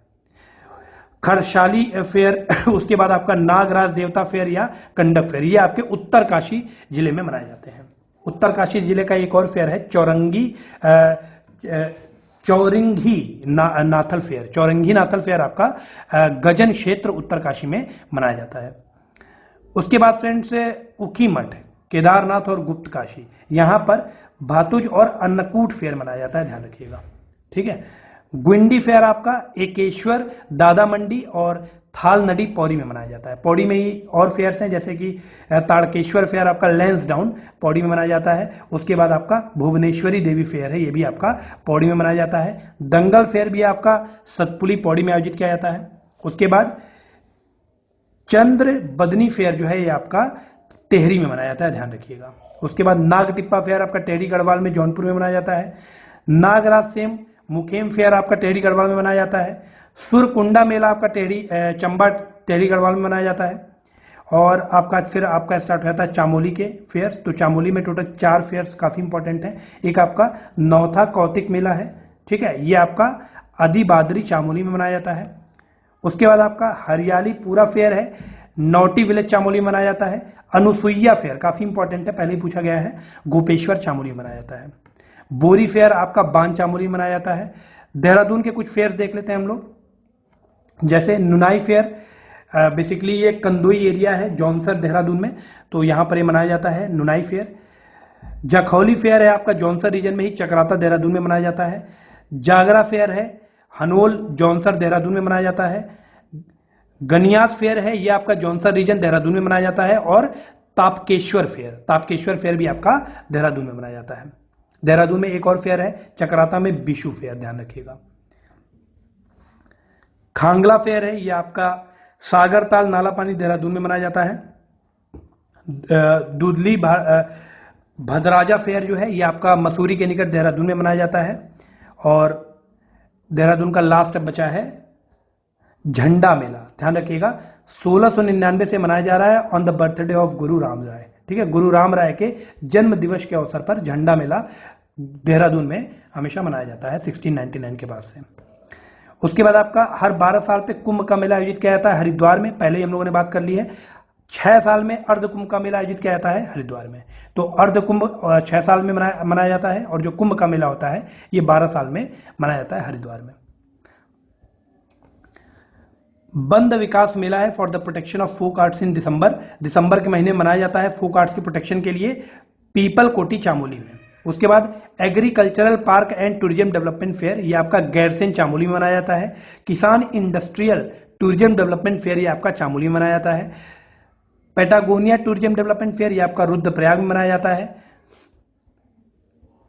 खरशाली फेयर, उसके बाद आपका नागराज देवता फेयर या कंडक फेयर, ये आपके उत्तरकाशी जिले में मनाए जाते हैं। उत्तरकाशी जिले का एक और फेयर है चौरंगी नाथल फेयर। चौरंगी नाथल फेयर आपका गजन क्षेत्र उत्तरकाशी में मनाया जाता है। उसके बाद फ्रेंड्स उखीमठ, केदारनाथ और गुप्त काशी, यहां पर भातुज और अन्नकूट फेयर मनाया जाता है, ध्यान रखिएगा, ठीक है। गुंडी फेयर आपका एकेश्वर, दादा मंडी और थाल नदी पौड़ी में मनाया जाता है। पौड़ी में ही और फेयर्स हैं, जैसे कि ताड़केश्वर फेयर आपका लेंस डाउन पौड़ी में मनाया जाता है। उसके बाद आपका भुवनेश्वरी देवी फेयर है, ये भी आपका पौड़ी में मनाया जाता है। दंगल फेयर भी आपका सतपुली पौड़ी में आयोजित किया जाता है। उसके बाद चंद्र बदनी फेयर जो है ये आपका टेहरी में मनाया जाता है, ध्यान रखिएगा। उसके बाद नागटिप्पा फेयर आपका टेहरी गढ़वाल में जौनपुर में मनाया जाता है। नागराज सेम मुखेम फेयर आपका टेहरी गढ़वाल में मनाया जाता है। सुरकुंडा मेला आपका चंबा टेहरी गढ़वाल में मनाया जाता है। और आपका फिर आपका स्टार्ट हो जाता है चामोली के फेयर्स। तो चामोली में टोटल 4 फेयर्स काफी इंपॉर्टेंट हैं। एक आपका नौथा कौतिक मेला है, ठीक है, ये आपका आदि बादरी चामोली में मनाया जाता है। उसके बाद आपका हरियाली पूरा फेयर है, नौटी विलेज चामोली में मनाया जाता है। अनुसुईया फेयर काफी इंपॉर्टेंट है, पहले ही पूछा गया है, गोपेश्वर चामोली में मनाया जाता है। बोरी फेयर आपका बान चामोली में मनाया जाता है। देहरादून के कुछ फेयर देख लेते हैं हम लोग, जैसे नुनाई फेयर, बेसिकली ये कंदोई एरिया है जौनसर देहरादून में, तो यहाँ पर ये मनाया जाता है नुनाई फेयर। जखौली फेयर है आपका जौनसर रीजन में ही, चक्राता देहरादून में मनाया जाता है। जागरा फेयर है हनोल जौनसर देहरादून में मनाया जाता है। गनियात फेयर है ये आपका जौनसर रीजन देहरादून में मनाया जाता है। और तापकेश्वर फेयर भी आपका देहरादून में मनाया जाता है। देहरादून में एक और फेयर है चक्राता में, बिशु फेयर, ध्यान रखिएगा। खांगला फेयर है ये आपका सागरताल नाला पानी देहरादून में मनाया जाता है। दूधली भद्राजा फेयर जो है ये आपका मसूरी के निकट देहरादून में मनाया जाता है। और देहरादून का लास्ट अब बचा है झंडा मेला, ध्यान रखिएगा 1699 से मनाया जा रहा है ऑन द बर्थडे ऑफ गुरु राम राय। ठीक है, गुरु राम राय के जन्म दिवस के अवसर पर झंडा मेला देहरादून में हमेशा मनाया जाता है 1699 के बाद से। उसके बाद आपका हर 12 साल पे कुंभ का मेला आयोजित किया जाता है हरिद्वार में, पहले ही हम लोगों ने बात कर ली है। 6 साल में अर्ध कुंभ का मेला आयोजित किया जाता है हरिद्वार में। तो अर्ध कुंभ 6 साल में मनाया जाता है, और जो कुंभ का मेला होता है ये 12 साल में मनाया जाता है हरिद्वार में। बंद विकास मेला है for the protection of folk arts in दिसंबर के महीने में मनाया जाता है फोक आर्ट्स की प्रोटेक्शन के लिए, पीपल कोटी चामोली में। उसके बाद agricultural park and tourism development fair ये आपका गैरसैंण चामोली में मनाया जाता है। किसान इंडस्ट्रियल टूरिज्म डेवलपमेंट फेयर ये आपका चामोली में मनाया जाता है। पेटागोनिया टूरिज्म डेवलपमेंट फेयर ये आपका रुद्रप्रयाग में मनाया जाता है।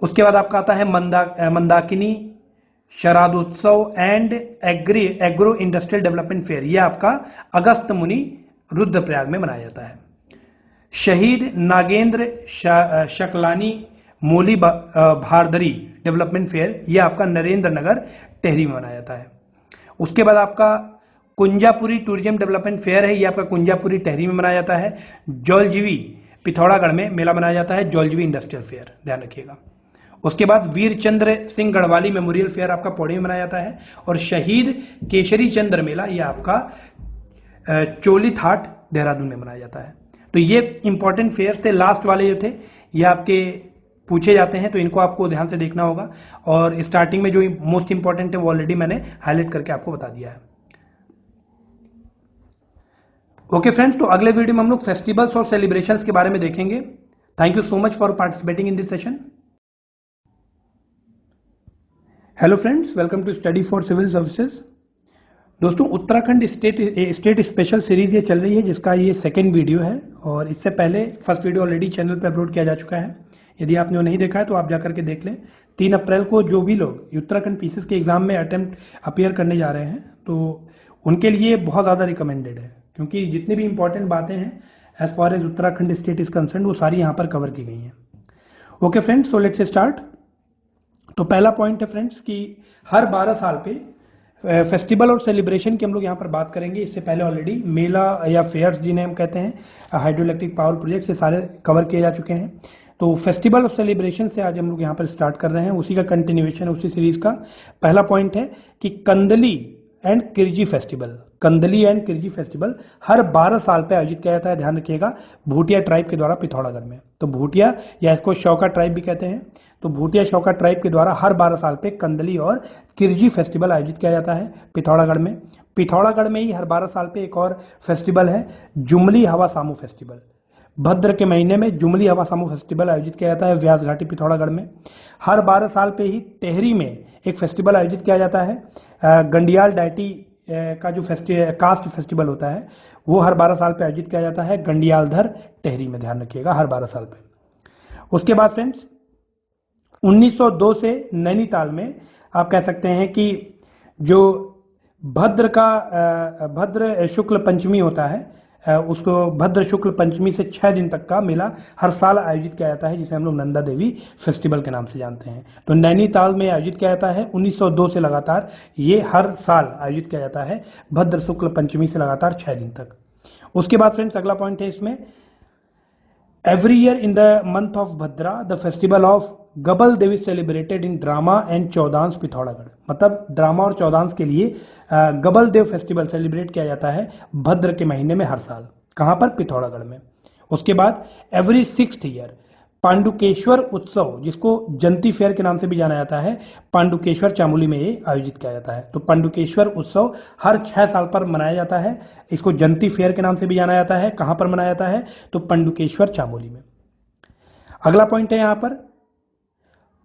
उसके बाद आपका आता है Mandakini Sharadotsav and agro industrial development fair ये आपका अगस्त मुनि रुद्रप्रयाग में मनाया जाता है। शहीद नागेंद्र शकलानी मोली भारदरी डेवलपमेंट फेयर ये आपका नरेंद्र नगर टेहरी में मनाया जाता है। उसके बाद आपका कुंजापुरी टूरिज्म डेवलपमेंट फेयर है ये आपका कुंजापुरी टेहरी में मनाया जाता है। जौलजीवी पिथौरागढ़ में मेला मनाया जाता है, जौलजीवी इंडस्ट्रियल फेयर, ध्यान रखिएगा। उसके बाद वीरचंद्र सिंह गढ़वाली मेमोरियल फेयर आपका पौड़ी में मनाया जाता है। और शहीद केशरी चंद्र मेला ये आपका चोली थाट देहरादून में मनाया जाता है। तो ये इंपॉर्टेंट फेयर थे, लास्ट वाले जो थे ये आपके पूछे जाते हैं, तो इनको आपको ध्यान से देखना होगा। और स्टार्टिंग में जो मोस्ट इंपॉर्टेंट है वो ऑलरेडी मैंने हाईलाइट करके आपको बता दिया है। ओके फ्रेंड्स, तो अगले वीडियो में हम लोग फेस्टिवल्स और सेलिब्रेशंस के बारे में देखेंगे। Thank you so much for participating in this session. Hello friends, welcome to study for civil services. दोस्तों, उत्तराखंड स्टेट स्पेशल सीरीज ये चल रही है, जिसका ये सेकंड वीडियो है। और इससे पहले फर्स्ट वीडियो ऑलरेडी चैनल पे अपलोड किया जा चुका है। यदि आपने वो नहीं देखा है तो आप जाकर के देख लें। 3 अप्रैल को जो भी लोग उत्तराखंड पीसीएस के एग्जाम में अपीयर करने जा रहे हैं तो उनके लिए बहुत ज़्यादा रिकमेंडेड है, क्योंकि जितनी भी इंपॉर्टेंट बातें हैं as far as Uttarakhand state is concern वो सारी यहाँ पर कवर की गई हैं। Okay friends, so let's start. तो पहला पॉइंट है फ्रेंड्स कि हर 12 साल पे फेस्टिवल और सेलिब्रेशन की हम लोग यहाँ पर बात करेंगे। इससे पहले ऑलरेडी मेला या फेयर्स जिन्हें हम कहते हैं, हाइड्रो इलेक्ट्रिक पावर प्रोजेक्ट से सारे कवर किए जा चुके हैं। तो फेस्टिवल और सेलिब्रेशन से आज हम लोग यहाँ पर स्टार्ट कर रहे हैं, उसी का कंटिन्यूएशन उसी सीरीज का। पहला पॉइंट है कि कंदली एंड किरजी फेस्टिवल हर 12 साल पे आयोजित किया जाता है, ध्यान रखिएगा, भूटिया ट्राइब के द्वारा पिथौरागढ़ में। तो भूटिया या इसको शौका ट्राइब भी कहते हैं, तो भूटिया शौका ट्राइब के द्वारा हर 12 साल पे कंदली और किरजी फेस्टिवल आयोजित किया जाता है पिथौरागढ़ में। पिथौरागढ़ में ही हर 12 साल पे एक और फेस्टिवल है, जुमली हवा सामू फेस्टिवल। भद्र के महीने में जुमली हवा सामू फेस्टिवल आयोजित किया जाता है व्यास घाटी पिथौरागढ़ में। हर 12 साल पे ही टेहरी में एक फेस्टिवल आयोजित किया जाता है, गंडियाल डाइटी का जो कास्ट फेस्टिवल होता है वो हर 12 साल पे आयोजित किया जाता है गंडियालधर टेहरी में, ध्यान रखिएगा, हर 12 साल पे। उसके बाद फ्रेंड्स 1902 से नैनीताल में आप कह सकते हैं कि जो भद्र शुक्ल पंचमी होता है, उसको भद्र शुक्ल पंचमी से 6 दिन तक का मेला हर साल आयोजित किया जाता है, जिसे हम लोग नंदा देवी फेस्टिवल के नाम से जानते हैं। तो नैनीताल में आयोजित किया जाता है 1902 से लगातार, ये हर साल आयोजित किया जाता है भद्र शुक्ल पंचमी से लगातार 6 दिन तक। उसके बाद फ्रेंड्स अगला पॉइंट है इसमें Every year in the month of Bhadra, the festival of Gabal Dev is celebrated in Darma and Chaudans Pithoragarh. मतलब ड्रामा और चौदांस के लिए गबल देव फेस्टिवल सेलिब्रेट किया जाता है भद्र के महीने में हर साल। कहाँ पर? पिथौरागढ़ में। उसके बाद एवरी 6th ईयर पांडुकेश्वर उत्सव, जिसको जंती फेयर के नाम से भी जाना जाता है, पांडुकेश्वर चामोली में ये आयोजित किया जाता है। तो पांडुकेश्वर उत्सव हर 6 साल पर मनाया जाता है। इसको जंती फेयर के नाम से भी जाना जाता है। कहां पर मनाया जाता है? तो पांडुकेश्वर चामोली में। अगला पॉइंट है यहां पर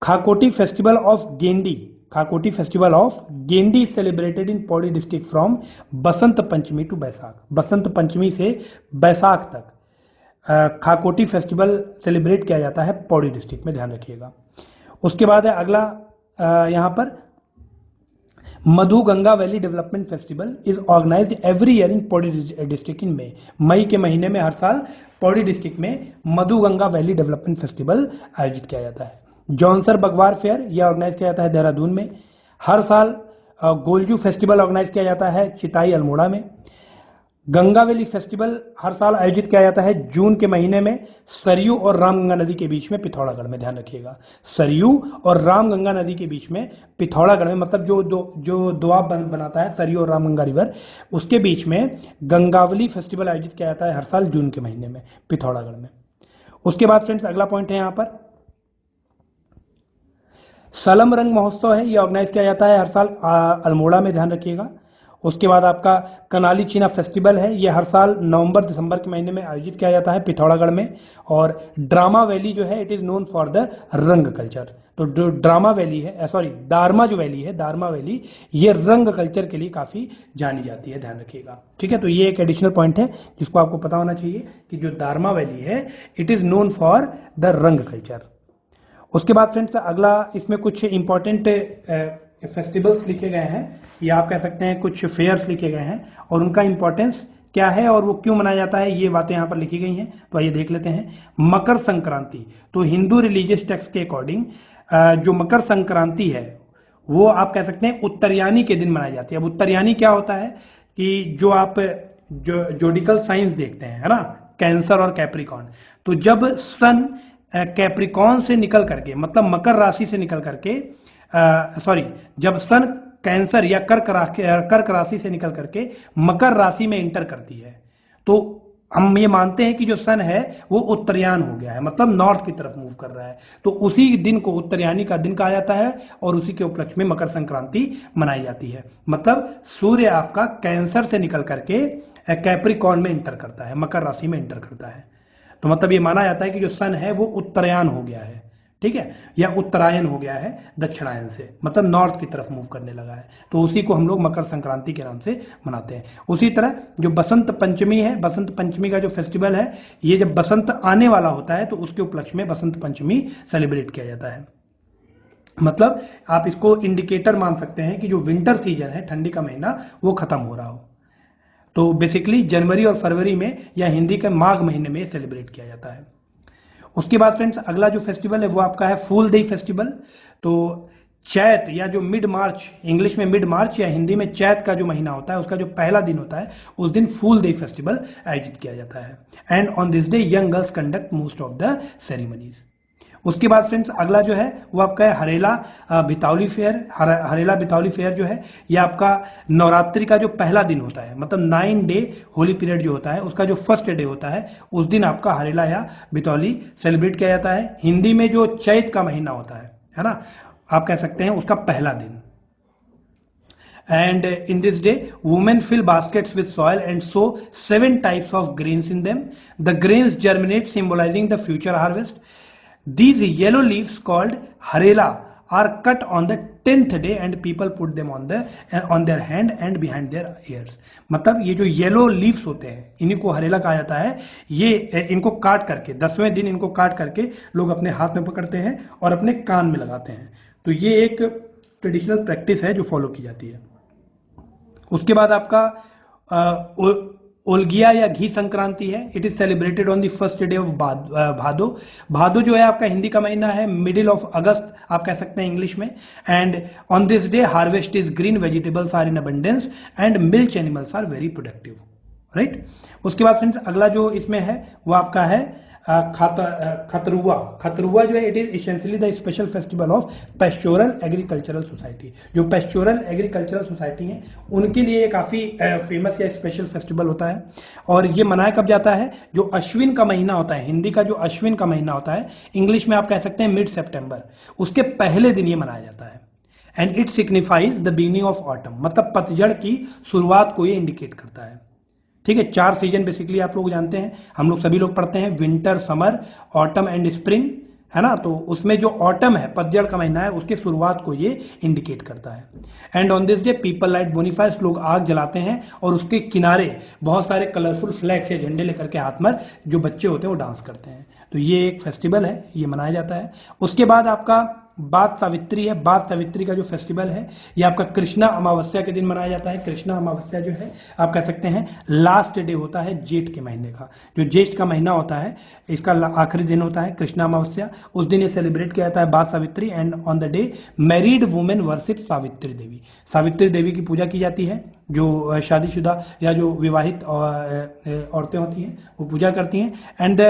Khakoti festival of Gendi. Khakoti festival of Gendi celebrated in Pauri district from Basant Panchami to Baisakh. Basant Panchami से बैसाख तक खाकोटी फेस्टिवल सेलिब्रेट किया जाता है पौड़ी डिस्ट्रिक्ट में, ध्यान रखिएगा। उसके बाद है अगला यहां पर Madhu Ganga valley development festival is organized every year in Pauri district in मई के महीने में हर साल पौड़ी डिस्ट्रिक्ट में Madhu Ganga valley development festival आयोजित किया जाता है। जॉनसर बगवार फेयर यह ऑर्गेनाइज किया जाता है देहरादून में। हर साल गोलजू फेस्टिवल ऑर्गेनाइज किया जाता है चिताई अल्मोड़ा में। गंगा वैली फेस्टिवल हर साल आयोजित किया जाता है जून के महीने में सरयू और रामगंगा नदी के बीच में पिथौरागढ़ में, ध्यान रखिएगा। सरयू और रामगंगा नदी के बीच में पिथौरागढ़ में, मतलब जो दोआब बनाता है सरयू और रामगंगा रिवर, उसके बीच में गंगावली फेस्टिवल आयोजित किया जाता है हर साल जून के महीने में पिथौरागढ़ में। उसके बाद फ्रेंड्स अगला पॉइंट है यहां पर सलम रंग महोत्सव है, यह ऑर्गेनाइज किया जाता है हर साल अल्मोड़ा में, ध्यान रखिएगा। उसके बाद आपका कनाली चीना फेस्टिवल है, यह हर साल नवंबर दिसंबर के महीने में आयोजित किया जाता है पिथौरागढ़ में। और ड्रामा वैली जो है it is known for the रंग कल्चर। तो जो ड्रामा वैली है, दारमा जो वैली है, दारमा वैली, ये रंग कल्चर के लिए काफी जानी जाती है, ध्यान रखिएगा। ठीक है, तो ये एक एडिशनल पॉइंट है जिसको आपको पता होना चाहिए कि जो दारमा वैली है it is known for the रंग कल्चर। उसके बाद फ्रेंड्स अगला इसमें कुछ इंपॉर्टेंट फेस्टिवल्स लिखे गए हैं, या आप कह सकते हैं कुछ फेयर्स लिखे गए हैं, और उनका इंपॉर्टेंस क्या है और वो क्यों मनाया जाता है, ये बातें यहाँ पर लिखी गई हैं। तो आइए देख लेते हैं। मकर संक्रांति, तो हिंदू रिलीजियस टेक्स्ट के अकॉर्डिंग जो मकर संक्रांति है वो आप कह सकते हैं उत्तरयानी के दिन मनाई जाती है। अब उत्तरयानी क्या होता है कि जो आप जोडिकल साइंस देखते हैं, है ना, कैंसर और कैप्रिकॉन, तो जब सन कैप्रिकॉन से निकल करके, मतलब मकर राशि से निकल करके जब सन कैंसर या कर्क राशि से निकल करके मकर राशि में इंटर करती है, तो हम ये मानते हैं कि जो सन है वो उत्तरायण हो गया है, मतलब नॉर्थ की तरफ मूव कर रहा है। तो उसी दिन को उत्तरायणी का दिन कहा जाता है और उसी के उपलक्ष्य में मकर संक्रांति मनाई जाती है। मतलब सूर्य आपका कैंसर से निकल करके कैप्रिकॉन में इंटर करता है, मकर राशि में इंटर करता है। तो मतलब ये माना जाता है कि जो सन है वो उत्तरायण हो गया है, ठीक है, या उत्तरायण हो गया है दक्षिणायन से, मतलब नॉर्थ की तरफ मूव करने लगा है। तो उसी को हम लोग मकर संक्रांति के नाम से मनाते हैं। उसी तरह जो बसंत पंचमी है, बसंत पंचमी का जो फेस्टिवल है, ये जब बसंत आने वाला होता है तो उसके उपलक्ष्य में बसंत पंचमी सेलिब्रेट किया जाता है। मतलब आप इसको इंडिकेटर मान सकते हैं कि जो विंटर सीजन है, ठंडी का महीना, वो खत्म हो रहा हो। तो बेसिकली जनवरी और फरवरी में या हिंदी के माघ महीने में सेलिब्रेट किया जाता है। उसके बाद फ्रेंड्स अगला जो फेस्टिवल है वो आपका है फूल देई फेस्टिवल। तो चैत या जो मिड मार्च, इंग्लिश में मिड मार्च या हिंदी में चैत का जो महीना होता है उसका जो पहला दिन होता है उस दिन फूल देई फेस्टिवल आयोजित किया जाता है। And on this day young girls conduct most of the ceremonies. उसके बाद फ्रेंड्स अगला जो है वो आपका है हरेला बितौली फेयर। हरेला बितौली फेयर जो है ये आपका नवरात्रि का जो पहला दिन होता है, मतलब 9 डे होली पीरियड जो होता है उसका जो फर्स्ट डे होता है उस दिन आपका हरेला या बितौली सेलिब्रेट किया जाता है। हिंदी में जो चैत का महीना होता है ना, आप कह सकते हैं उसका पहला दिन। And in this day, women fill baskets with soil and sow 7 types of grains in them. The grains germinate, symbolizing the future harvest. These yellow leaves called harela are cut on the 10th day and people put them on their hand and behind their ears. मतलब ये जो येलो लीव्स होते हैं इन्हीं को हरेला कहा जाता है। ये इनको काट करके 10वें दिन इनको काट करके लोग अपने हाथ में पकड़ते हैं और अपने कान में लगाते हैं। तो ये एक ट्रेडिशनल प्रैक्टिस है जो फॉलो की जाती है। उसके बाद आपका ओलगिया या घी संक्रांति है। It is celebrated on the first day of Bhado. Bhado जो है आपका हिंदी का महीना है, मिडिल ऑफ अगस्त आप कह सकते हैं इंग्लिश में। And on this day harvest is green, vegetables are in abundance and milk animals are very productive, right. उसके बाद फ्रेंड्स अगला जो इसमें है वो आपका है खतरुआ जो है it is essentially the special festival of pastoral agricultural society. जो पेस्टोरल एग्रीकल्चरल सोसाइटी है उनके लिए काफी फेमस या स्पेशल फेस्टिवल होता है। और ये मनाया कब जाता है, जो अश्विन का महीना होता है, हिंदी का जो अश्विन का महीना होता है, इंग्लिश में आप कह सकते हैं मिड सितंबर, उसके पहले दिन ये मनाया जाता है। And it signifies the beginning of autumn, मतलब पतझड़ की शुरुआत को ये इंडिकेट करता है। ठीक है, 4 सीजन बेसिकली आप लोग जानते हैं, हम लोग सभी लोग पढ़ते हैं, winter, summer, autumn and spring, है ना। तो उसमें जो ऑटम है, पतझड़ का महीना है, उसकी शुरुआत को ये इंडिकेट करता है। And on this day people light bonfires, लोग आग जलाते हैं और उसके किनारे बहुत सारे कलरफुल फ्लैग्स या झंडे लेकर के हाथ में जो बच्चे होते हैं वो डांस करते हैं। तो ये एक फेस्टिवल है, ये मनाया जाता है। उसके बाद आपका बात सावित्री है। बात सावित्री का जो फेस्टिवल है ये आपका कृष्णा अमावस्या के दिन मनाया जाता है। कृष्णा अमावस्या जो है आप कह सकते हैं लास्ट डे होता है जेठ के महीने का, जो ज्येष्ठ का महीना होता है इसका आखिरी दिन होता है कृष्णा अमावस्या। उस दिन ये सेलिब्रेट किया जाता है Bat Savitri. And on the day married women worship Savitri Devi, Savitri Devi की पूजा की जाती है। जो शादीशुदा या जो विवाहित औरतें होती हैं वो पूजा करती हैं। एंड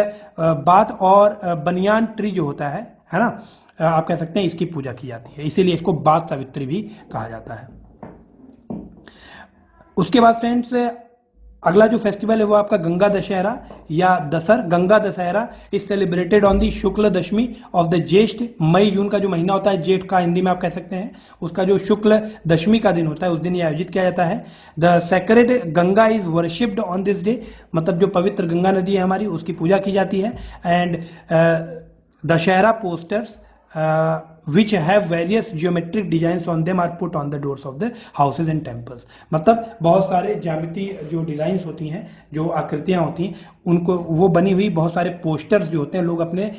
बात और बनियान ट्री जो होता है ना, आप कह सकते हैं इसकी पूजा की जाती है, इसीलिए इसको बात सावित्री भी कहा जाता है। उसके बाद फ्रेंड्स अगला जो फेस्टिवल है वो आपका गंगा दशहरा या Dasar. Ganga Dussehra is celebrated on the Shukla Dashami of the Jyeshtha. मई जून का जो महीना होता है जेठ का, हिंदी में आप कह सकते हैं, उसका जो शुक्ल दशमी का दिन होता है उस दिन ये आयोजित किया जाता है। The sacred Ganga is worshipped on this day, मतलब जो पवित्र गंगा नदी है हमारी उसकी पूजा की जाती है। And Dussehra posters which have various geometric designs on them are put on the doors of the houses and temples, मतलब बहुत सारे ज्यामितीय जो डिजाइन्स होती हैं, जो आकृतियां होती हैं, उनको वो बनी हुई बहुत सारे पोस्टर्स जो होते हैं लोग अपने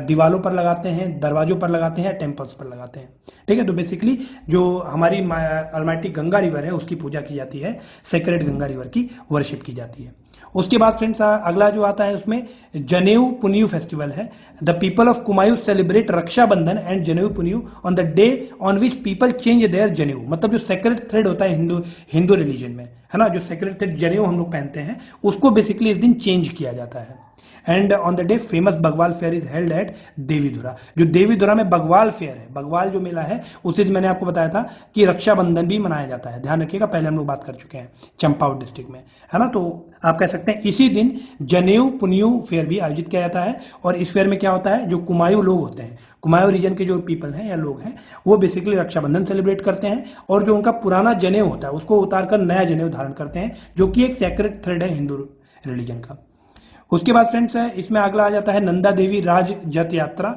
दीवारों पर लगाते हैं, दरवाजों पर लगाते हैं, टेम्पल्स पर लगाते हैं। ठीक है, तो बेसिकली जो हमारी अलमाइटी गंगा रिवर है उसकी पूजा की जाती है, सेक्रेड गंगा रिवर की वर्शिप की जाती है। उसके बाद फ्रेंड्स अगला जो आता है उसमें जनेऊ पुनियू फेस्टिवल है। The people of Kumaon celebrate Rakshabandhan and Janeu Puniyu on the day on which people change their janeu, मतलब जो सेक्रेड थ्रेड होता है हिंदू रिलीजन में, है ना, जो सेक्रेड थ्रेड जनेऊ हम लोग पहनते हैं उसको बेसिकली इस दिन चेंज किया जाता है। And on the day famous Bagwal fair is held at Devidhura. जो देवीधुरा में बगवाल फेयर है, बगवाल जो मेला है, उसी दिन मैंने आपको बताया था कि रक्षाबंधन भी मनाया जाता है, ध्यान रखिएगा, पहले हम लोग बात कर चुके हैं, चंपावत डिस्ट्रिक्ट में, है ना। तो आप कह सकते हैं इसी दिन जनेऊ पुनियू फेयर भी आयोजित किया जाता है। और इस फेयर में क्या होता है, जो कुमायूं लोग होते हैं, कुमायूं रीजन के जो पीपल हैं या लोग हैं, वो बेसिकली रक्षाबंधन सेलिब्रेट करते हैं और जो उनका पुराना जनेऊ होता है उसको उतारकर नया जनेऊ धारण करते हैं, जो कि एक सेक्रेड थ्रेड है हिंदू रिलीजन का। उसके बाद फ्रेंड्स इसमें अगला आ जाता है नंदा देवी राज जत यात्रा।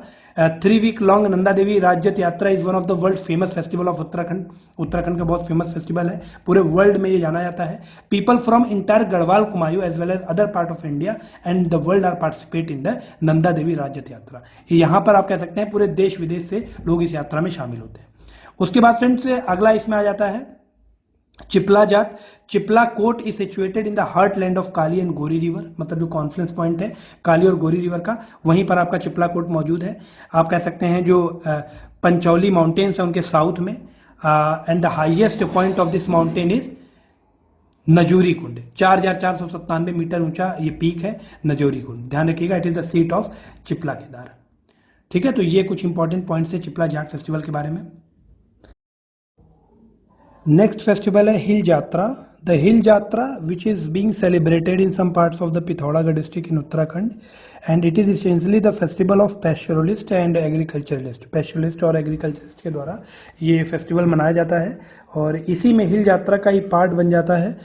3 वीक लॉन्ग नंदा देवी राज जत यात्रा is one of the world famous festival of Uttarakhand. Uttarakhand का बहुत फेमस फेस्टिवल है, पूरे वर्ल्ड में ये जाना जाता है। People from entire Garhwal Kumaon as well as other part of India and the world are participate in the Nanda Devi Raj Jat Yatra. यहाँ पर आप कह सकते हैं पूरे देश विदेश से लोग इस यात्रा में शामिल होते हैं। उसके बाद फ्रेंड्स अगला इसमें आ जाता है Chipla Jat. Chipla Kot is situated in the heartland of Kali and Gori river, मतलब जो कॉन्फ्लुएंस पॉइंट है काली और गोरी रिवर का, वहीं पर आपका चिपला कोट मौजूद है। आप कह सकते हैं जो पंचौली माउंटेन्स है उनके साउथ में। And the highest point of this mountain is Najuri Kund. 4497 metre ऊंचा ये पीक है नजूरी कुंड, ध्यान रखिएगा, it is the seat of Chipla Kedar. ठीक है, तो ये कुछ इंपॉर्टेंट पॉइंट्स है चिपला जाट फेस्टिवल के बारे में। नेक्स्ट फेस्टिवल है हिल यात्रा। The hill Yatra which is being celebrated in some parts of the Pithoragarh district in Uttarakhand and it is essentially the festival of pastoralist and agriculturalist. Pastoralist और एग्रीकल्चरिस्ट के द्वारा ये फेस्टिवल मनाया जाता है और इसी में हिल यात्रा का ही पार्ट बन जाता है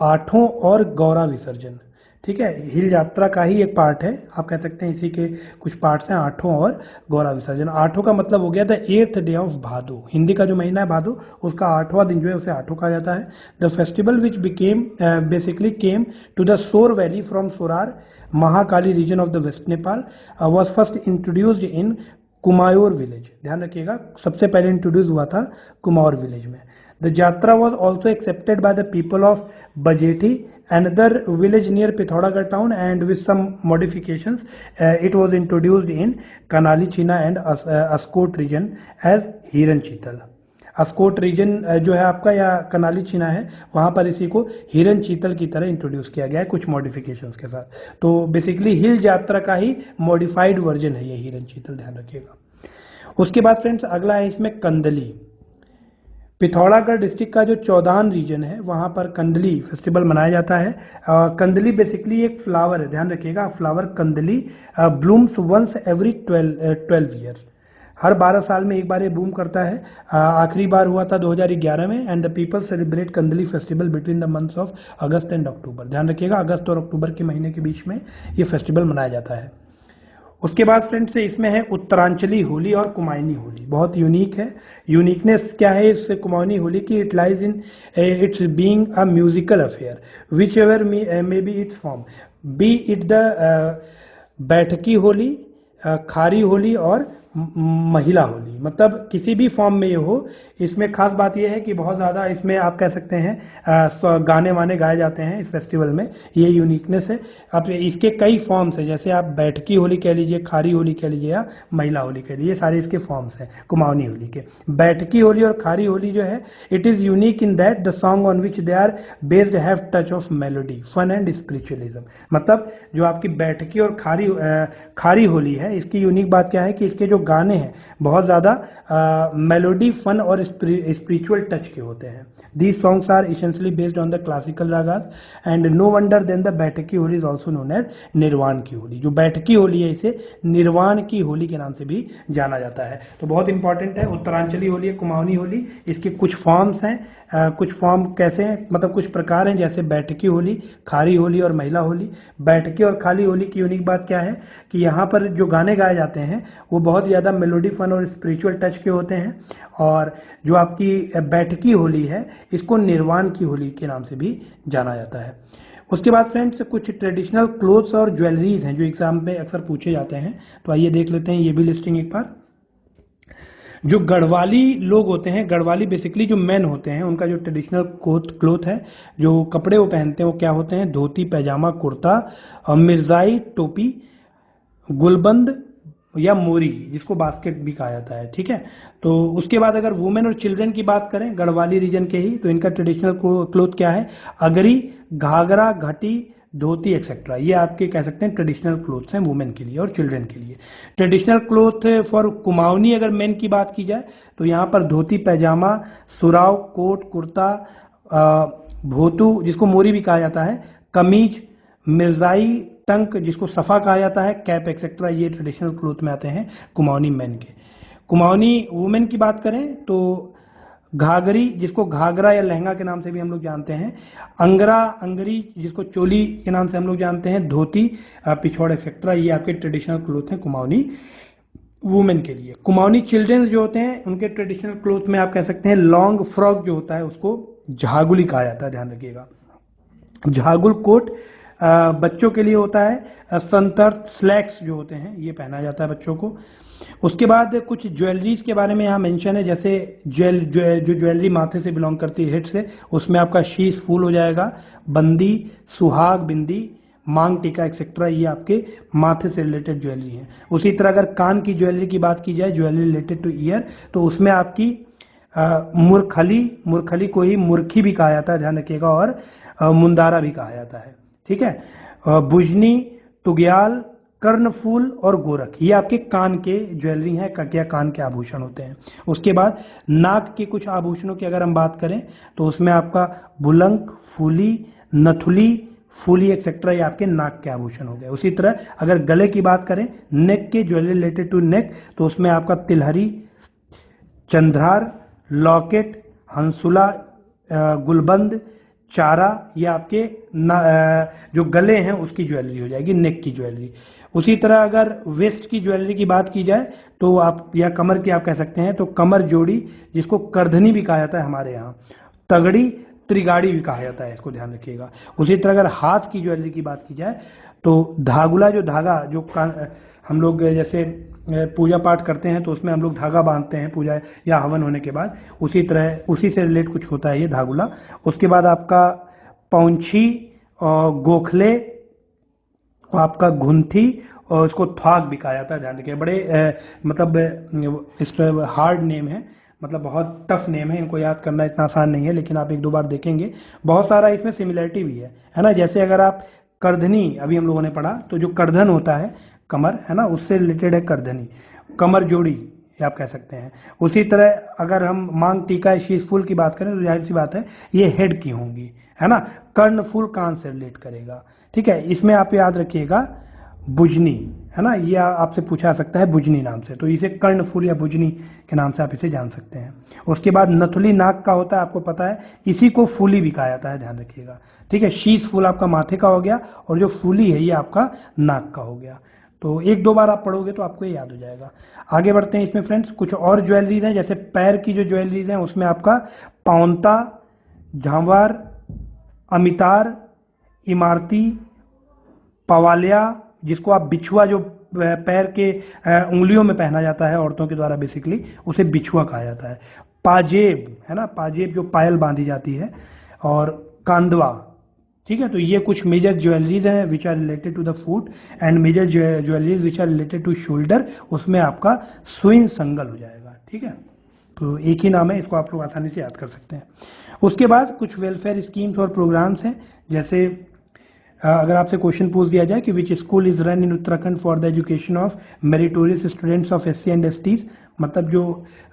आठों और गौरा विसर्जन। ठीक है, हिल यात्रा का ही एक पार्ट है, आप कह सकते हैं इसी के कुछ पार्ट्स हैं आठों और गौरा विसर्जन। आठों का मतलब हो गया द 8th डे ऑफ भादो, हिंदी का जो महीना है भादो उसका 8वां दिन जो है उसे आठों कहा जाता है। The festival which became basically came to the Sor valley from Sorar Mahakali region of the west Nepal was first introduced in Kumaur village. ध्यान रखिएगा, सबसे पहले इंट्रोड्यूस हुआ था कुमाऊर विलेज में। The Yatra was also accepted by the people of Bajethi, another village near Pithoragarh town, and with some modifications it was introduced in Kanali China and Askot region as Hiran Chital. Askot region जो है आपका या कनाली चीना है, वहाँ पर इसी को हिरन चीतल की तरह इंट्रोड्यूस किया गया है कुछ मॉडिफिकेशंस के साथ। तो बेसिकली हिल यात्रा का ही मॉडिफाइड वर्जन है ये हिरन चीतल, ध्यान रखिएगा। उसके बाद फ्रेंड्स अगला है इसमें कंदली। पिथौरागढ़ डिस्ट्रिक्ट का जो चौदान रीजन है वहाँ पर कंदली फेस्टिवल मनाया जाता है। कंदली बेसिकली एक फ्लावर है, ध्यान रखिएगा, flower Kandali blooms once every 12 year, हर 12 साल में एक बार ये बूम करता है। आखिरी बार हुआ था 2011 में। And the people celebrate Kandali festival between the months of August and October, ध्यान रखिएगा, अगस्त और अक्टूबर के महीने के बीच में ये फेस्टिवल मनाया जाता है। उसके बाद फ्रेंड्स इसमें है उत्तरांचली होली और कुमाऊनी होली, बहुत यूनिक है। यूनिकनेस क्या है इस कुमाऊनी होली की? It lies in its being a musical affair which ever may be it's form, B it the Baithaki Holi, खारी होली और महिला होली, मतलब किसी भी फॉर्म में ये हो। इसमें खास बात यह है कि बहुत ज़्यादा इसमें आप कह सकते हैं गाने वाने गाए जाते हैं इस फेस्टिवल में, ये यूनिकनेस है। अब इसके कई फॉर्म्स हैं, जैसे आप बैठकी होली कह लीजिए, खारी होली कह लीजिए या महिला होली कह लीजिए, ये सारे इसके फॉर्म्स हैं कुमाऊनी होली के। बैठकी होली और खारी होली जो है it is unique in that the song on which they are based have touch of melody fun and spiritualism. मतलब जो आपकी बैठकी और खारी होली है, इसकी यूनिक बात क्या है कि इसके जो गाने हैं बहुत ज़्यादा मेलोडी फन और स्पिरिचुअल टच के होते हैं। These songs are essentially based on the classical ragas and no wonder then the Baithaki Holi is also known as Nirvan की होली। जो बैठकी होली है इसे निर्वाण की होली के नाम से भी जाना जाता है। तो बहुत इंपॉर्टेंट है, उत्तरांचली होली है, कुमाऊनी होली, इसके कुछ फॉर्म्स हैं। कुछ फॉर्म कैसे हैं, मतलब कुछ प्रकार हैं, जैसे बैठकी होली, खारी होली और महिला होली। बैठकी और खाली होली की यूनिक बात क्या है कि यहाँ पर जो गाने गाए जाते हैं वो बहुत ज़्यादा मेलोडी फन और स्पिरिचुअल टच के होते हैं। और जो आपकी बैठकी होली है इसको निर्वाण की होली के नाम से भी जाना जाता है। उसके बाद फ्रेंड्स कुछ ट्रेडिशनल क्लोथ्स और ज्वेलरीज हैं जो एग्जाम में अक्सर पूछे जाते हैं, तो आइए देख लेते हैं ये भी लिस्टिंग एक बार। जो गढ़वाली लोग होते हैं, गढ़वाली बेसिकली जो मेन होते हैं, उनका जो ट्रेडिशनल क्लोथ है, जो कपड़े वो पहनते हैं वो क्या होते हैं? धोती, पैजामा, कुर्ता, मिर्जाई टोपी, गुलबंद या मोरी, जिसको बास्केट भी कहा जाता है, ठीक है। तो उसके बाद अगर वुमेन और चिल्ड्रन की बात करें गढ़वाली रीजन के ही, तो इनका ट्रेडिशनल क्लोथ क्या है? अगरी, घाघरा, घटी, धोती एक्सेट्रा, ये आपके कह सकते हैं ट्रेडिशनल क्लोथ्स हैं वुमेन के लिए और चिल्ड्रन के लिए। ट्रेडिशनल क्लोथ फॉर कुमाऊनी अगर मेन की बात की जाए तो यहाँ पर धोती, पैजामा, सुराव, कोट, कुर्ता, भोतू जिसको मोरी भी कहा जाता है, कमीज, मिर्जाई, टंक जिसको सफा कहा जाता है, कैप एक्सेट्रा, ये ट्रेडिशनल क्लोथ में आते हैं कुमाऊनी मेन के। कुमाऊनी वुमेन की बात करें तो घाघरी जिसको घाघरा या लहंगा के नाम से भी हम लोग जानते हैं, अंगरा, अंगरी जिसको चोली के नाम से हम लोग जानते हैं, धोती, पिछौड़ एक्सेट्रा, ये आपके ट्रेडिशनल क्लोथ हैं कुमाऊनी वुमेन के लिए। कुमाऊनी चिल्ड्रंस जो होते हैं उनके ट्रेडिशनल क्लोथ में आप कह सकते हैं लॉन्ग फ्रॉक जो होता है उसको झागुली कहा जाता है, ध्यान रखिएगा। झागुल कोट बच्चों के लिए होता है, संतर स्लैक्स जो होते हैं ये पहना जाता है बच्चों को। उसके बाद कुछ ज्वेलरीज के बारे में यहाँ मेंशन है, जैसे जो ज्वेलरी माथे से बिलोंग करती है, हेड से, उसमें आपका शीश फूल हो जाएगा, बंदी, सुहाग, बिंदी, मांग टीका एक्सेट्रा, ये आपके माथे से रिलेटेड ज्वेलरी है। उसी तरह अगर कान की ज्वेलरी की बात की जाए, ज्वेलरी रिलेटेड टू ईयर, तो उसमें आपकी मुरखली को ही मुरखी भी कहा जाता है, ध्यान रखिएगा, और मुंदारा भी कहा जाता है, ठीक है। बुजनी, टुग्याल, कर्णफूल और गोरख, ये आपके कान के ज्वेलरी हैं, क्या कान के आभूषण होते हैं। उसके बाद नाक के कुछ आभूषणों की अगर हम बात करें तो उसमें आपका बुलंक, फूली, नथुली, फूली एक्सेट्रा, ये आपके नाक के आभूषण हो गए। उसी तरह अगर गले की बात करें, नेक के ज्वेलरी रिलेटेड टू नेक, तो उसमें आपका तिलहरी, चंद्रार, लॉकेट, हंसुला, गुलबंद, चारा, ये आपके जो गले हैं उसकी ज्वेलरी हो जाएगी, नेक की ज्वेलरी। उसी तरह अगर वेस्ट की ज्वेलरी की बात की जाए तो आप, या कमर की आप कह सकते हैं, तो कमर जोड़ी जिसको करधनी भी कहा जाता है हमारे यहाँ, तगड़ी, त्रिगाड़ी भी कहा जाता है, इसको ध्यान रखिएगा। उसी तरह अगर हाथ की ज्वेलरी की बात की जाए तो धागुला, जो धागा जो हम लोग जैसे पूजा पाठ करते हैं तो उसमें हम लोग धागा बांधते हैं पूजा या हवन होने के बाद, उसी तरह उसी से रिलेट कुछ होता है ये धागुला। उसके बाद आपका पौंछी और गोखले, आपका घुंथी, और उसको थ्वाग भी कहा जाता है, ध्यान रखिए। बड़े मतलब इस पर हार्ड नेम है, मतलब बहुत टफ नेम है, इनको याद करना इतना आसान नहीं है, लेकिन आप एक दो बार देखेंगे बहुत सारा इसमें सिमिलरिटी भी है ना। जैसे अगर आप करधनी अभी हम लोगों ने पढ़ा, तो जो करधन होता है कमर, है ना, उससे रिलेटेड है करधनी, कमर जोड़ी ये आप कह सकते हैं। उसी तरह अगर हम मांग टीका शीशफुल की बात करें तो जाहिर सी बात है ये हेड की होंगी, है ना। कर्णफूल कान से रिलेट करेगा, ठीक है। इसमें आप याद रखिएगा बुजनी, है ना, ये आपसे पूछा जा सकता है बुजनी नाम से, तो इसे कर्णफूल या बुजनी के नाम से आप इसे जान सकते हैं। उसके बाद नथुली नाक का होता है, आपको पता है, इसी को फूली भी कहा जाता है, ध्यान रखिएगा, ठीक है। शीश फूल आपका माथे का हो गया, और जो फूली है ये आपका नाक का हो गया। तो एक दो बार आप पढ़ोगे तो आपको ये याद हो जाएगा। आगे बढ़ते हैं। इसमें फ्रेंड्स कुछ और ज्वेलरीज हैं, जैसे पैर की जो ज्वेलरीज हैं उसमें आपका पाउंता, झांवार, अमितार, इमारती, पवालिया, जिसको आप बिछुआ, जो पैर के उंगलियों में पहना जाता है औरतों के द्वारा बेसिकली, उसे बिछुआ कहा जाता है। पाजेब, है ना, पाजेब जो पायल बांधी जाती है, और कांदवा, ठीक है। तो ये कुछ मेजर ज्वेलरीज हैं which are related to the foot, and major jewelleries which are related to shoulder, उसमें आपका स्विन संगल हो जाएगा, ठीक है। तो एक ही नाम है, इसको आप लोग आसानी से याद कर सकते हैं। उसके बाद कुछ वेलफेयर स्कीम्स और प्रोग्राम्स हैं, जैसे अगर आपसे क्वेश्चन पूछ दिया जाए कि which school is run in Uttarakhand for the education of meritorious students of SC and STs, मतलब जो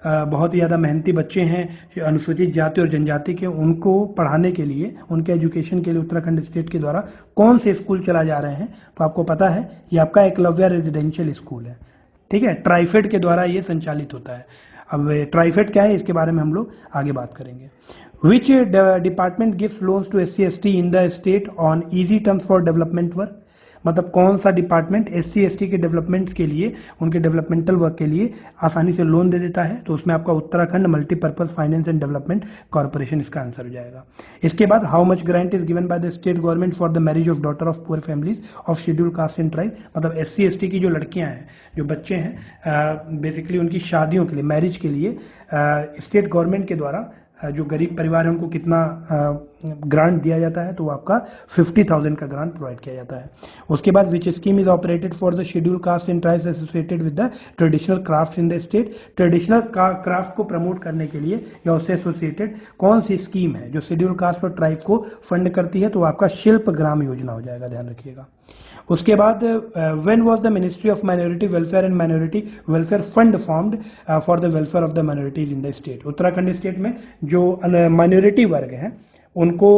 बहुत ही ज़्यादा मेहनती बच्चे हैं, जो अनुसूचित जाति और जनजाति के, उनको पढ़ाने के लिए, उनके एजुकेशन के लिए उत्तराखंड स्टेट के द्वारा कौन से स्कूल चला जा रहे हैं, तो आपको पता है ये आपका एकलव्य रेजिडेंशियल स्कूल है, ठीक है। ट्राइफेड के द्वारा ये संचालित होता है। अब ट्राइफेड क्या है, इसके बारे में हम लोग आगे बात करेंगे। Which department gives loans to SC/ST in the state on easy terms for development work, मतलब कौन सा डिपार्टमेंट SC/ST के डेवलपमेंट्स के लिए, उनके डेवलपमेंटल वर्क के लिए आसानी से लोन दे देता है, तो उसमें आपका Uttarakhand multipurpose finance and development corporation इसका आंसर हो जाएगा। इसके बाद how much grant is given by the state government for the marriage of daughter of poor families of schedule caste and tribe, मतलब SC/ST की जो लड़कियां हैं, जो बच्चे हैं, बेसिकली उनकी शादियों के लिए, मैरिज के लिए स्टेट गवर्नमेंट के द्वारा जो गरीब परिवार है उनको कितना ग्रांट दिया जाता है, तो आपका 50,000 का ग्रांट प्रोवाइड किया जाता है। उसके बाद विच scheme is operated for the schedule caste and tribes associated with the traditional craft in the state, traditional craft को प्रमोट करने के लिए या उससे एसोसिएटेड कौन सी स्कीम है जो शेड्यूल कास्ट और ट्राइब को फंड करती है, तो आपका शिल्प ग्राम योजना हो जाएगा, ध्यान रखिएगा। उसके बाद when was the ministry of minority welfare and minority welfare fund formed for the welfare of the minorities in the state, Uttarakhand state में जो माइनॉरिटी वर्ग हैं उनको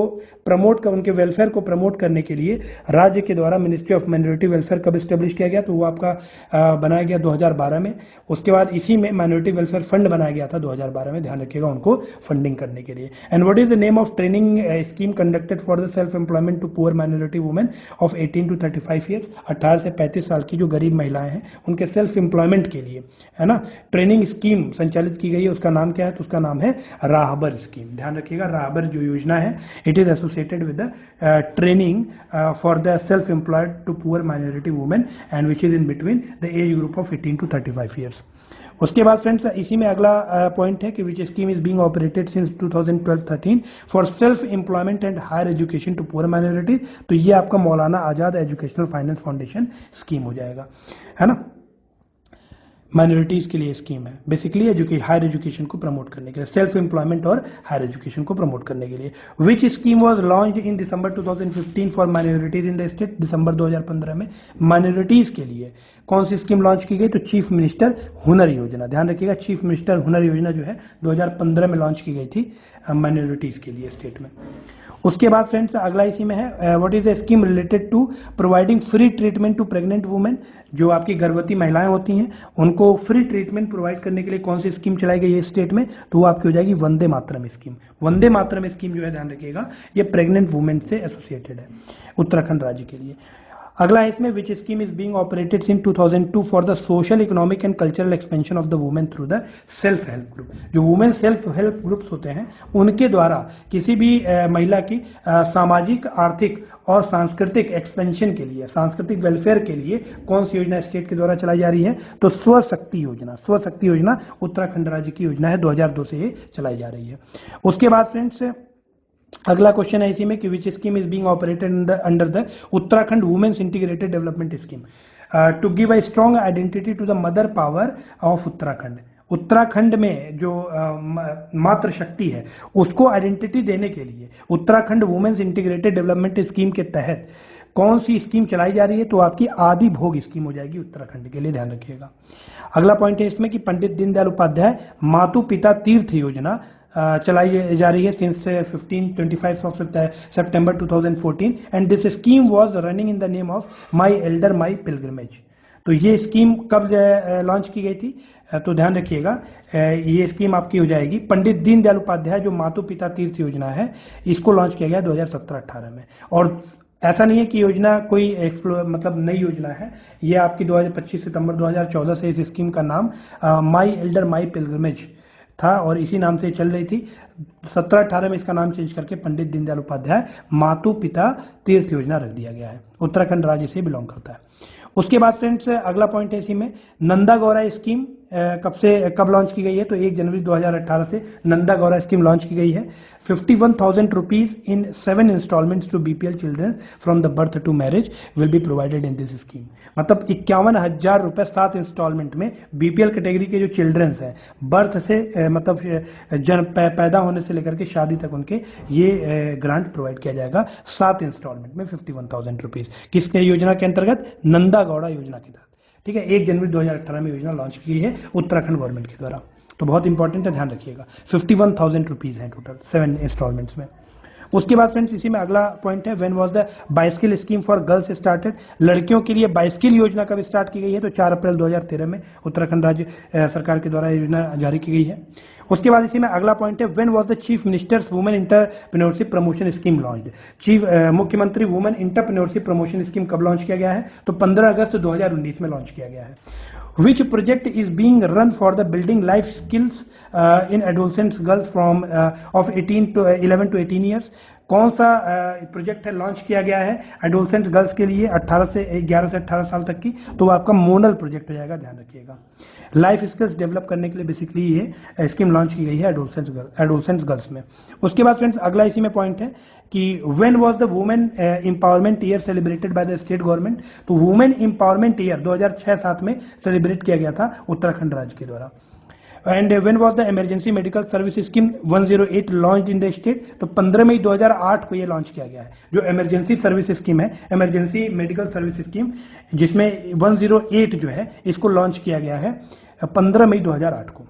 प्रमोट कर, उनके वेलफेयर को प्रमोट करने के लिए राज्य के द्वारा मिनिस्ट्री ऑफ माइनॉरिटी वेलफेयर कब स्टेब्लिश किया गया, तो वो आपका बनाया गया 2012 में। उसके बाद इसी में माइनॉरिटी वेलफेयर फंड बनाया गया था 2012 में, ध्यान रखिएगा, उनको फंडिंग करने के लिए। And what is the name of training scheme conducted for the self employment to poor minority women of 18 to 35 years, 18 से 35 साल की जो गरीब महिलाएं हैं उनके सेल्फ एम्प्लॉयमेंट के लिए, है ना, ट्रेनिंग स्कीम संचालित की गई है। उसका नाम क्या है, तो उसका नाम है राहबर स्कीम, ध्यान रखिएगा। राहबर जो योजना है, it is associated with the training for the self-employed to poor minority women and which is in between the age group of 18 to 35 years. उसके बाद फ्रेंड्स इसी में अगला पॉइंट है कि which scheme is being operated since 2012-13 for self employment and higher education to poor minorities, तो ये आपका Maulana Azad educational finance foundation scheme हो जाएगा, है ना। माइनॉरिटीज के लिए स्कीम है, बेसिकली हायर एजुकेशन को प्रमोट करने के लिए, सेल्फ एम्प्लॉयमेंट और हायर एजुकेशन को प्रमोट करने के लिए। Which scheme was launched in December 2015 for minorities in the state, दिसंबर 2015 में माइनॉरिटीज के लिए कौन सी स्कीम लॉन्च की गई, तो चीफ मिनिस्टर हुनर योजना, ध्यान रखिएगा, चीफ मिनिस्टर हुनर योजना जो है 2015 में लॉन्च की गई थी माइनॉरिटीज के लिए स्टेट में। उसके बाद फ्रेंड्स अगला इसी में है what is the scheme related to providing free treatment to pregnant women, जो आपकी गर्भवती महिलाएं होती हैं उनको फ्री ट्रीटमेंट प्रोवाइड करने के लिए कौन सी स्कीम चलाई गई है स्टेट में, तो वो आपकी हो जाएगी वंदे मातरम स्कीम। वंदे मातरम स्कीम जो है, ध्यान रखिएगा, ये प्रेग्नेंट वुमेन से एसोसिएटेड है उत्तराखंड राज्य के लिए। अगला है इसमें विच scheme is being operated since 2002 for the social economic and cultural expansion of the women through the self help group, जो वुमेन सेल्फ हेल्प ग्रुप्स होते हैं उनके द्वारा किसी भी महिला की सामाजिक, आर्थिक और सांस्कृतिक एक्सपेंशन के लिए, सांस्कृतिक वेलफेयर के लिए कौन सी योजना स्टेट के द्वारा चलाई जा रही है, तो स्वशक्ति योजना। स्वशक्ति योजना उत्तराखंड राज्य की योजना है, 2002 से ये चलाई जा रही है। उसके बाद फ्रेंड्स अगला क्वेश्चन है इसी में कि which scheme is being operated under the Uttarakhand women's integrated development scheme to give a strong identity to the mother power of Uttarakhand. Uttarakhand में जो मातृ शक्ति है उसको आइडेंटिटी देने के लिए Uttarakhand women's integrated development scheme के तहत कौन सी स्कीम चलाई जा रही है, तो आपकी आदि भोग स्कीम हो जाएगी उत्तराखंड के लिए, ध्यान रखिएगा। अगला पॉइंट है इसमें कि पंडित दीनदयाल उपाध्याय मातु पिता तीर्थ योजना चलाई जा रही है since 1525 of September 2014 and this scheme was running in the name of my elder my pilgrimage. तो ये स्कीम कब लॉन्च की गई थी, तो ध्यान रखिएगा ये स्कीम आपकी हो जाएगी पंडित दीनदयाल उपाध्याय जो मातु पिता तीर्थ योजना है, इसको लॉन्च किया गया 2017-18 में। और ऐसा नहीं है कि योजना कोई मतलब नई योजना है, ये आपकी 25 सितंबर 2014 से इस स्कीम का नाम माई एल्डर माई पिलग्रिमेज था और इसी नाम से चल रही थी। 17-18 में इसका नाम चेंज करके पंडित दीनदयाल उपाध्याय मातु पिता तीर्थ योजना रख दिया गया है। उत्तराखंड राज्य से बिलोंग करता है। उसके बाद फ्रेंड्स अगला पॉइंट है इसी में नंदा गौरा स्कीम कब लॉन्च की गई है, तो 1 जनवरी 2018 से नंदा गौरा स्कीम लॉन्च की गई है। 51,000 rupees in 7 instalments to BPL children from the birth to marriage will be provided in this scheme. मतलब 51,000 रुपए 7 इंस्टॉलमेंट में बीपीएल कैटेगरी के जो चिल्ड्रंस हैं बर्थ से मतलब पैदा होने से लेकर के शादी तक उनके ये ग्रांट प्रोवाइड किया जाएगा 7 इंस्टॉलमेंट में 51,000 रुपीज। किसके योजना के अंतर्गत, नंदा गौड़ा योजना के तहत। ठीक है, 1 जनवरी 2018 में योजना लॉन्च की गई है उत्तराखंड गवर्नमेंट के द्वारा। तो बहुत इंपॉर्टेंट है, ध्यान रखिएगा। 51,000 रुपीज है टोटल 7 इंस्टॉलमेंट्स में। उसके बाद फ्रेंड्स इसी में अगला पॉइंट है when was the bicycle scheme for girls started. लड़कियों के लिए बाइसिकल योजना कब स्टार्ट की गई है, तो 4 अप्रैल 2013 में उत्तराखंड राज्य सरकार के द्वारा योजना जारी की गई है। उसके बाद इसी में अगला पॉइंट है when was the chief ministers women entrepreneurship promotion scheme launched. मुख्यमंत्री वुमेन इंटरप्रेन्योरशिप प्रमोशन स्कीम कब लॉन्च किया गया है, तो 15 अगस्त 2019 में लॉन्च किया गया है। Which project is being run for the building life skills in adolescents girls from of 11 to 18 years? कौन सा प्रोजेक्ट है लॉन्च किया गया है एडोलसेंट गर्ल्स के लिए 11 से 18 साल तक की, तो आपका मोनल प्रोजेक्ट हो जाएगा, ध्यान रखिएगा। लाइफ स्किल्स डेवलप करने के लिए बेसिकली ये स्कीम लॉन्च की गई है एडोलसेंट गर्ल्स में। उसके बाद फ्रेंड्स अगला इसी में पॉइंट है कि when was the women empowerment year celebrated by the state government. तो वुमेन एम्पावरमेंट ईयर 2006-7 में सेलिब्रेट किया गया था उत्तराखंड राज्य के द्वारा। And when was the emergency medical service scheme 108 launch in the state. तो 15 मई 2008 को ये लॉन्च किया गया है जो इमरजेंसी सर्विस स्कीम है, इमरजेंसी मेडिकल सर्विस स्कीम, जिसमें 108 जो है इसको लॉन्च किया गया है 15 मई 2008 को।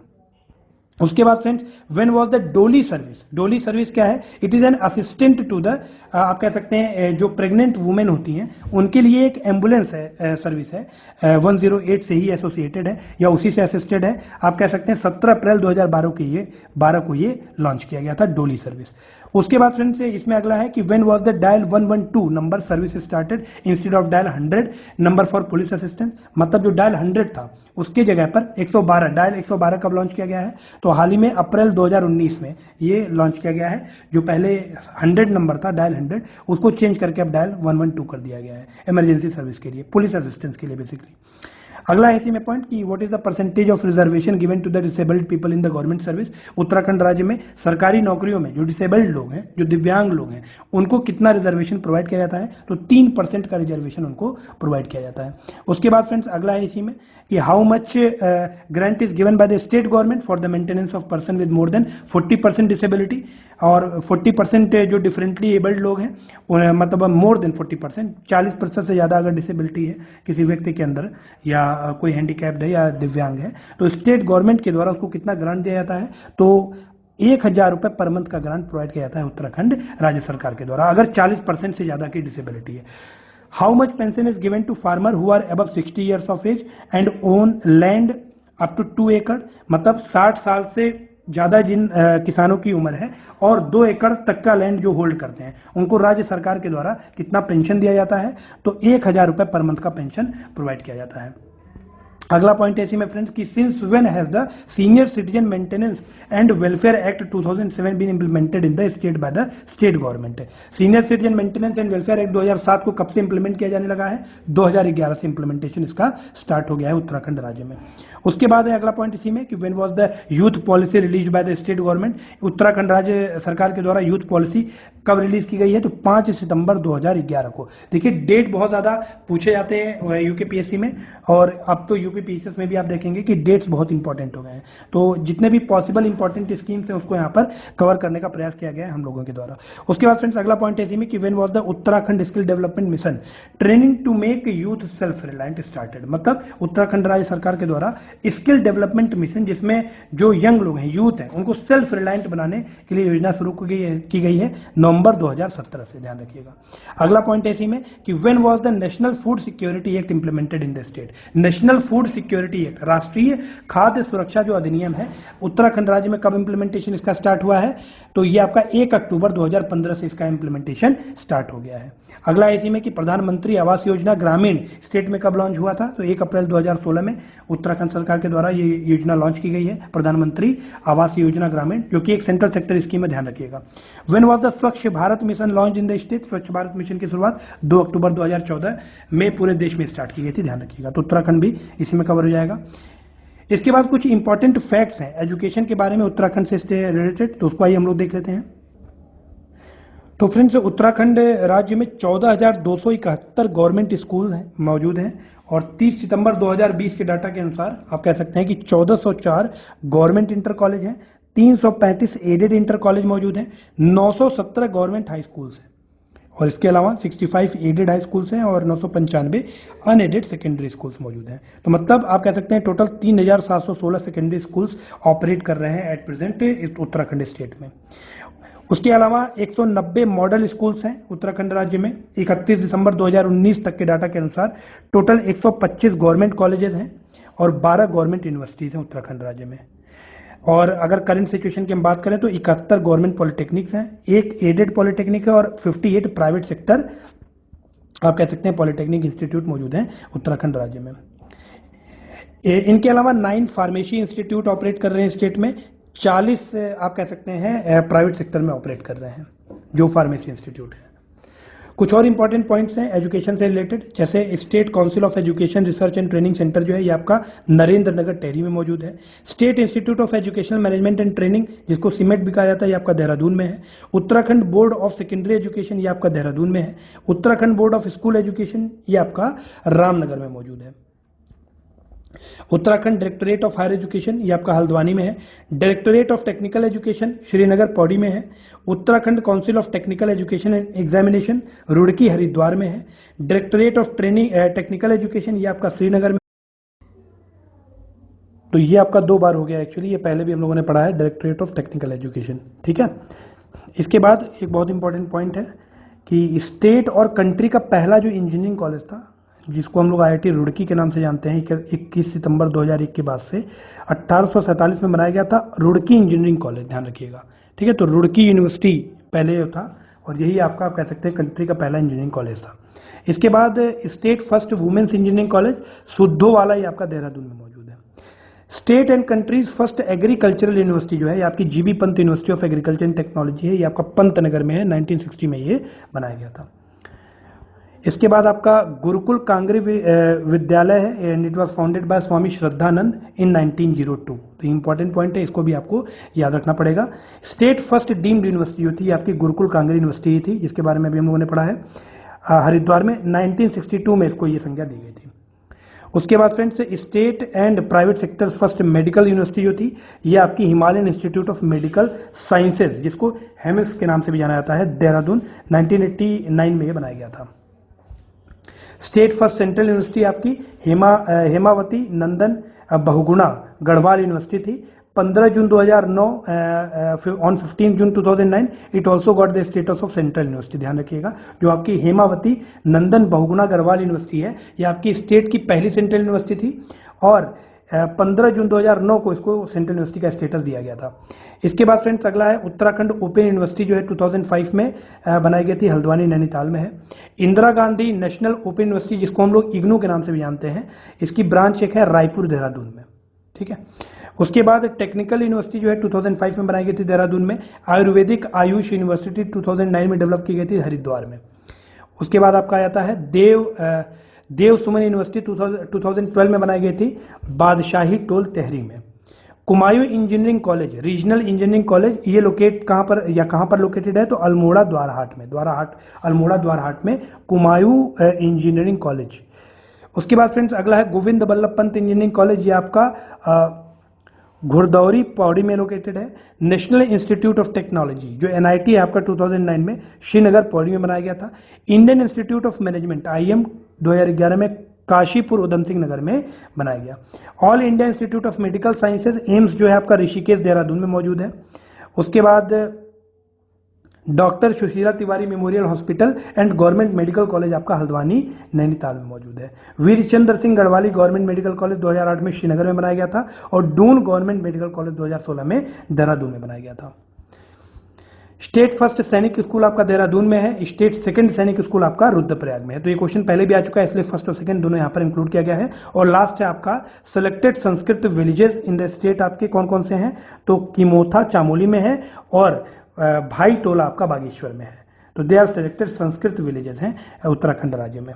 उसके बाद friends when was the doli service. डोली सर्विस क्या है, it is an assistant to the आप कह सकते हैं जो प्रेग्नेंट वुमेन होती हैं उनके लिए एक एम्बुलेंस है, सर्विस है, 108 से ही एसोसिएटेड है या उसी से असिस्टेड है। आप कह सकते हैं 17 अप्रैल 2012 को ये लॉन्च किया गया था डोली सर्विस। उसके बाद फ्रेंड्स इसमें अगला है कि when was the dial 112 number service started instead of dial 100 number for police assistance. मतलब जो डायल 100 था उसके जगह पर 112 डायल 112 कब लॉन्च किया गया है, तो हाल ही में अप्रैल 2019 में ये लॉन्च किया गया है। जो पहले 100 नंबर था डायल 100 उसको चेंज करके अब डायल 112 कर दिया गया है इमरजेंसी सर्विस के लिए, पुलिस असिस्टेंस के लिए बेसिकली। अगला है इसी में पॉइंट कि what is the percentage of reservation given to the disabled people in the government service. Uttarakhand राज्य में सरकारी नौकरियों में जो डिसेबल्ड लोग हैं, जो दिव्यांग लोग हैं, उनको कितना रिजर्वेशन प्रोवाइड किया जाता है, तो 3% का रिजर्वेशन उनको प्रोवाइड किया जाता है। उसके बाद फ्रेंड्स अगला है इसी में कि how much grant is given by the state government for the maintenance of person with more than 40% disability. और 40% जो डिफरेंटली एबल्ड लोग हैं मतलब मोर देन 40%, 40% से ज़्यादा अगर डिसेबिलिटी है किसी व्यक्ति के अंदर या कोई हैंडीकैप्ड है या दिव्यांग है, तो स्टेट गवर्नमेंट के द्वारा उसको कितना ग्रांट दिया जाता है, तो 1,000 रुपए पर मंथ का ग्रांट प्रोवाइड किया जाता है उत्तराखंड राज्य सरकार के द्वारा अगर 40% से ज़्यादा की डिसेबिलिटी है। How much pension is given to farmer who are above 60 years of age and own land up to 2 acre. मतलब 60 साल से ज्यादा जिन किसानों की उम्र है और 2 एकड़ तक का लैंड जो होल्ड करते हैं उनको राज्य सरकार के द्वारा कितना पेंशन दिया जाता है, तो 1,000 रुपए पर मंथ का पेंशन प्रोवाइड किया जाता है। अगला पॉइंट ऐसी में फ्रेंड्स कि since when has the senior citizen maintenance and welfare act 2007 been implemented in the state by the state government. Senior citizen maintenance and welfare act 2007 को कब से इंप्लीमेंट किया जाने लगा है, 2011 से इंप्लीमेंटेशन इसका स्टार्ट हो गया है उत्तराखंड राज्य में। उसके बाद है अगला पॉइंट इसी में कि when was the youth policy release by the state government. Uttarakhand राज्य सरकार के द्वारा यूथ पॉलिसी कब रिलीज की गई है, तो 5 सितंबर 2011 को। देखिए डेट बहुत ज्यादा पूछे जाते हैं यूकेपीएससी में और अब तो यूपी पीसीएस में भी आप देखेंगे कि डेट्स बहुत इंपॉर्टेंट हो गए हैं, तो जितने भी पॉसिबल इंपॉर्टेंट स्कीम्स हैं उसको यहाँ पर कवर करने का प्रयास किया गया है हम लोगों के द्वारा। उसके बाद फ्रेंड्स अगला पॉइंट ऐसी में कि when was the Uttarakhand skill development mission training to make youth self reliant started, मतलब उत्तराखंड राज्य सरकार के द्वारा स्किल डेवलपमेंट मिशन जिसमें जो यंग लोग हैं, यूथ हैं, उनको सेल्फ रिलायंट बनाने के लिए योजना शुरू की गई है नवंबर 2017 से, ध्यान रखिएगा। अगला पॉइंट ऐसी में कि when was the national food security act implemented in the state, national food security act, राष्ट्रीय खाद्य सुरक्षा जो अधिनियम है, उत्तराखंड राज्य में कब इंप्लीमेंटेशन इसका स्टार्ट हुआ है, तो ये आपका 1 अक्टूबर 2015 से इसका इंप्लीमेंटेशन स्टार्ट हो गया है। अगला ऐसी में कि प्रधानमंत्री आवास योजना ग्रामीण स्टेट में कब लॉन्च हुआ था, तो 1 अप्रैल 2016 में उत्तराखंड सरकार के द्वारा ये योजना लॉन्च की गई है, प्रधानमंत्री आवास योजना ग्रामीण, जो कि एक सेंट्रल सेक्टर स्कीम है, ध्यान रखिएगा। व्हेन वाज द स्वच्छ Bharat mission launch in the state, स्वच्छ भारत मिशन की शुरुआत 2 अक्टूबर 2014 में पूरे देश में स्टार्ट की गई थी, ध्यान रखिएगा। तो उत्तराखंड भी इसी में कवर हो जाएगा। इसके बाद कुछ इंपॉर्टेंट फैक्ट्स हैं एजुकेशन के बारे में उत्तराखंड से रिलेटेड, तो उसको आइए हम लोग देख लेते हैं। तो फ्रेंड्स उत्तराखंड राज्य में 14,271 गवर्नमेंट स्कूल हैं मौजूद हैं, और 30 सितंबर 2020 के डाटा के अनुसार आप कह सकते हैं कि 1404 गवर्नमेंट इंटर कॉलेज हैं, 335 एडेड इंटर कॉलेज मौजूद हैं, 917 गवर्नमेंट हाई स्कूल्स हैं, और इसके अलावा 65 एडेड हाई स्कूल्स हैं और 995 अनएडेड सेकेंडरी स्कूल्स मौजूद हैं। तो मतलब आप कह सकते हैं टोटल 3,716 सेकेंडरी स्कूल्स ऑपरेट कर रहे हैं एट प्रेजेंट उत्तराखंड स्टेट में। उसके अलावा 190 मॉडल स्कूल्स हैं उत्तराखंड राज्य में। 31 दिसंबर 2019 तक के डाटा के अनुसार टोटल 125 गवर्नमेंट कॉलेजेस हैं और 12 गवर्नमेंट यूनिवर्सिटीज हैं उत्तराखंड राज्य में। और अगर करंट सिचुएशन की हम बात करें तो 71 गवर्नमेंट पॉलिटेक्निक्स हैं, एक एडेड पॉलिटेक्निक है और 58 प्राइवेट सेक्टर आप कह सकते हैं पॉलिटेक्निक इंस्टीट्यूट मौजूद हैं उत्तराखंड राज्य में। इनके अलावा 9 फार्मेसी इंस्टीट्यूट ऑपरेट कर रहे हैं स्टेट में, 40 आप कह सकते हैं प्राइवेट सेक्टर में ऑपरेट कर रहे हैं जो फार्मेसी इंस्टीट्यूट है। कुछ और इंपॉर्टेंट पॉइंट्स हैं एजुकेशन से रिलेटेड, जैसे state council of education research and training centre जो है ये आपका नरेंद्र नगर टेहरी में मौजूद है। State institute of educational management and training जिसको सीमेट भी कहा जाता है ये आपका देहरादून में है। Uttarakhand board of secondary education ये आपका देहरादून में है। Uttarakhand board of school education ये आपका रामनगर में मौजूद है। Uttarakhand directorate of higher education ये आपका हल्द्वानी में है। Directorate of technical education Srinagar Pauri में है। Uttarakhand council of technical education and examination Roorkee Haridwar में है। Directorate of training technical education ये आपका श्रीनगर में। तो ये आपका 2 बार हो गया एक्चुअली, ये पहले भी हम लोगों ने पढ़ा है डायरेक्टोरेट ऑफ टेक्निकल एजुकेशन, ठीक है। इसके बाद एक बहुत इंपॉर्टेंट पॉइंट है कि स्टेट और कंट्री का पहला जो इंजीनियरिंग कॉलेज था जिसको हम लोग IIT रुड़की के नाम से जानते हैं, 21 सितंबर 2001 के बाद से 1847 में बनाया गया था रुड़की इंजीनियरिंग कॉलेज, ध्यान रखिएगा, ठीक है। तो रुड़की यूनिवर्सिटी पहले था और यही आपका आप कह सकते हैं कंट्री का पहला इंजीनियरिंग कॉलेज था। इसके बाद state first women's engineering college Sudhowala ये आपका देहरादून में मौजूद है। State and countries first agricultural university जो है ये आपकी GB Pant university of agriculture and technology है, ये आपका पंतनगर में है, 1960 में ये बनाया गया था। इसके बाद आपका गुरुकुल कांगरी विद्यालय है and it was founded by Swami Shraddhanand in 1902। तो इंपॉर्टेंट पॉइंट है, इसको भी आपको याद रखना पड़ेगा। स्टेट फर्स्ट डीम्ड यूनिवर्सिटी होती है आपकी गुरुकुल कांगरी यूनिवर्सिटी थी, जिसके बारे में भी हम लोगों ने पढ़ा है हरिद्वार में, 1962 में इसको ये संज्ञा दी गई थी। उसके बाद friends state and private sector first medical university जो थी ये आपकी Himalayan institute of medical sciences जिसको हेमिस के नाम से भी जाना जाता है, देहरादून 1989 में ये बनाया गया था। स्टेट फर्स्ट सेंट्रल यूनिवर्सिटी आपकी हेमावती नंदन बहुगुणा गढ़वाल यूनिवर्सिटी थी। 15 जून 2009 on 15 June 2009 it also got the status of central university, ध्यान रखिएगा। जो आपकी हेमावती नंदन बहुगुणा गढ़वाल यूनिवर्सिटी है ये आपकी स्टेट की पहली सेंट्रल यूनिवर्सिटी थी और 15 जून 2009 को इसको सेंट्रल यूनिवर्सिटी का स्टेटस दिया गया था। इसके बाद फ्रेंड्स अगला है उत्तराखंड ओपन यूनिवर्सिटी जो है 2005 में बनाई गई थी, हल्द्वानी नैनीताल में है। Indira Gandhi national open university जिसको हम लोग इग्नू के नाम से भी जानते हैं, इसकी ब्रांच एक है रायपुर देहरादून में, ठीक है। उसके बाद टेक्निकल यूनिवर्सिटी जो है 2005 में बनाई गई थी देहरादून में। आयुर्वेदिक आयुष यूनिवर्सिटी 2009 में डेवलप की गई थी हरिद्वार में। उसके बाद आपका आता है देव सुमन यूनिवर्सिटी 2012 में बनाई गई थी बादशाही टोल तेहरी में। Kumaon engineering college regional engineering college ये लोकेट कहाँ पर लोकेटेड है, तो अल्मोड़ा द्वाराहाट में, अल्मोड़ा द्वाराहाट में कुमायूं इंजीनियरिंग कॉलेज। उसके बाद फ्रेंड्स अगला है गोविंद बल्लभ पंत इंजीनियरिंग कॉलेज, ये आपका घुड़दौरी पौड़ी में लोकेटेड है। नेशनल इंस्टीट्यूट ऑफ टेक्नोलॉजी जो NIT है आपका 2009 में श्रीनगर पौड़ी में बनाया गया था। Indian institute of management IIM 2011 में काशीपुर उधम सिंह नगर में बनाया गया। All India institute of medical sciences AIIMS जो है आपका ऋषिकेश देहरादून में मौजूद है। उसके बाद doctor Sushila Tiwari memorial hospital and government medical college आपका हल्द्वानी नैनीताल में मौजूद है। Virchandra Singh Garhwali government medical college 2008 में श्रीनगर में बनाया गया था और डून गवर्नमेंट मेडिकल कॉलेज 2016 में देहरादून में बनाया गया था। स्टेट फर्स्ट सैनिक स्कूल आपका देहरादून में है, स्टेट सेकंड सैनिक स्कूल आपका रुद्रप्रयाग में है। तो ये क्वेश्चन पहले भी आ चुका है, इसलिए फर्स्ट और सेकंड दोनों यहाँ पर इंक्लूड किया गया है। और लास्ट है आपका selected Sanskrit villages in the state, आपके कौन कौन से हैं, तो किमोथा चामोली में है और भाई टोला आपका बागेश्वर में है। तो they are selected Sanskrit villages हैं उत्तराखंड राज्य में।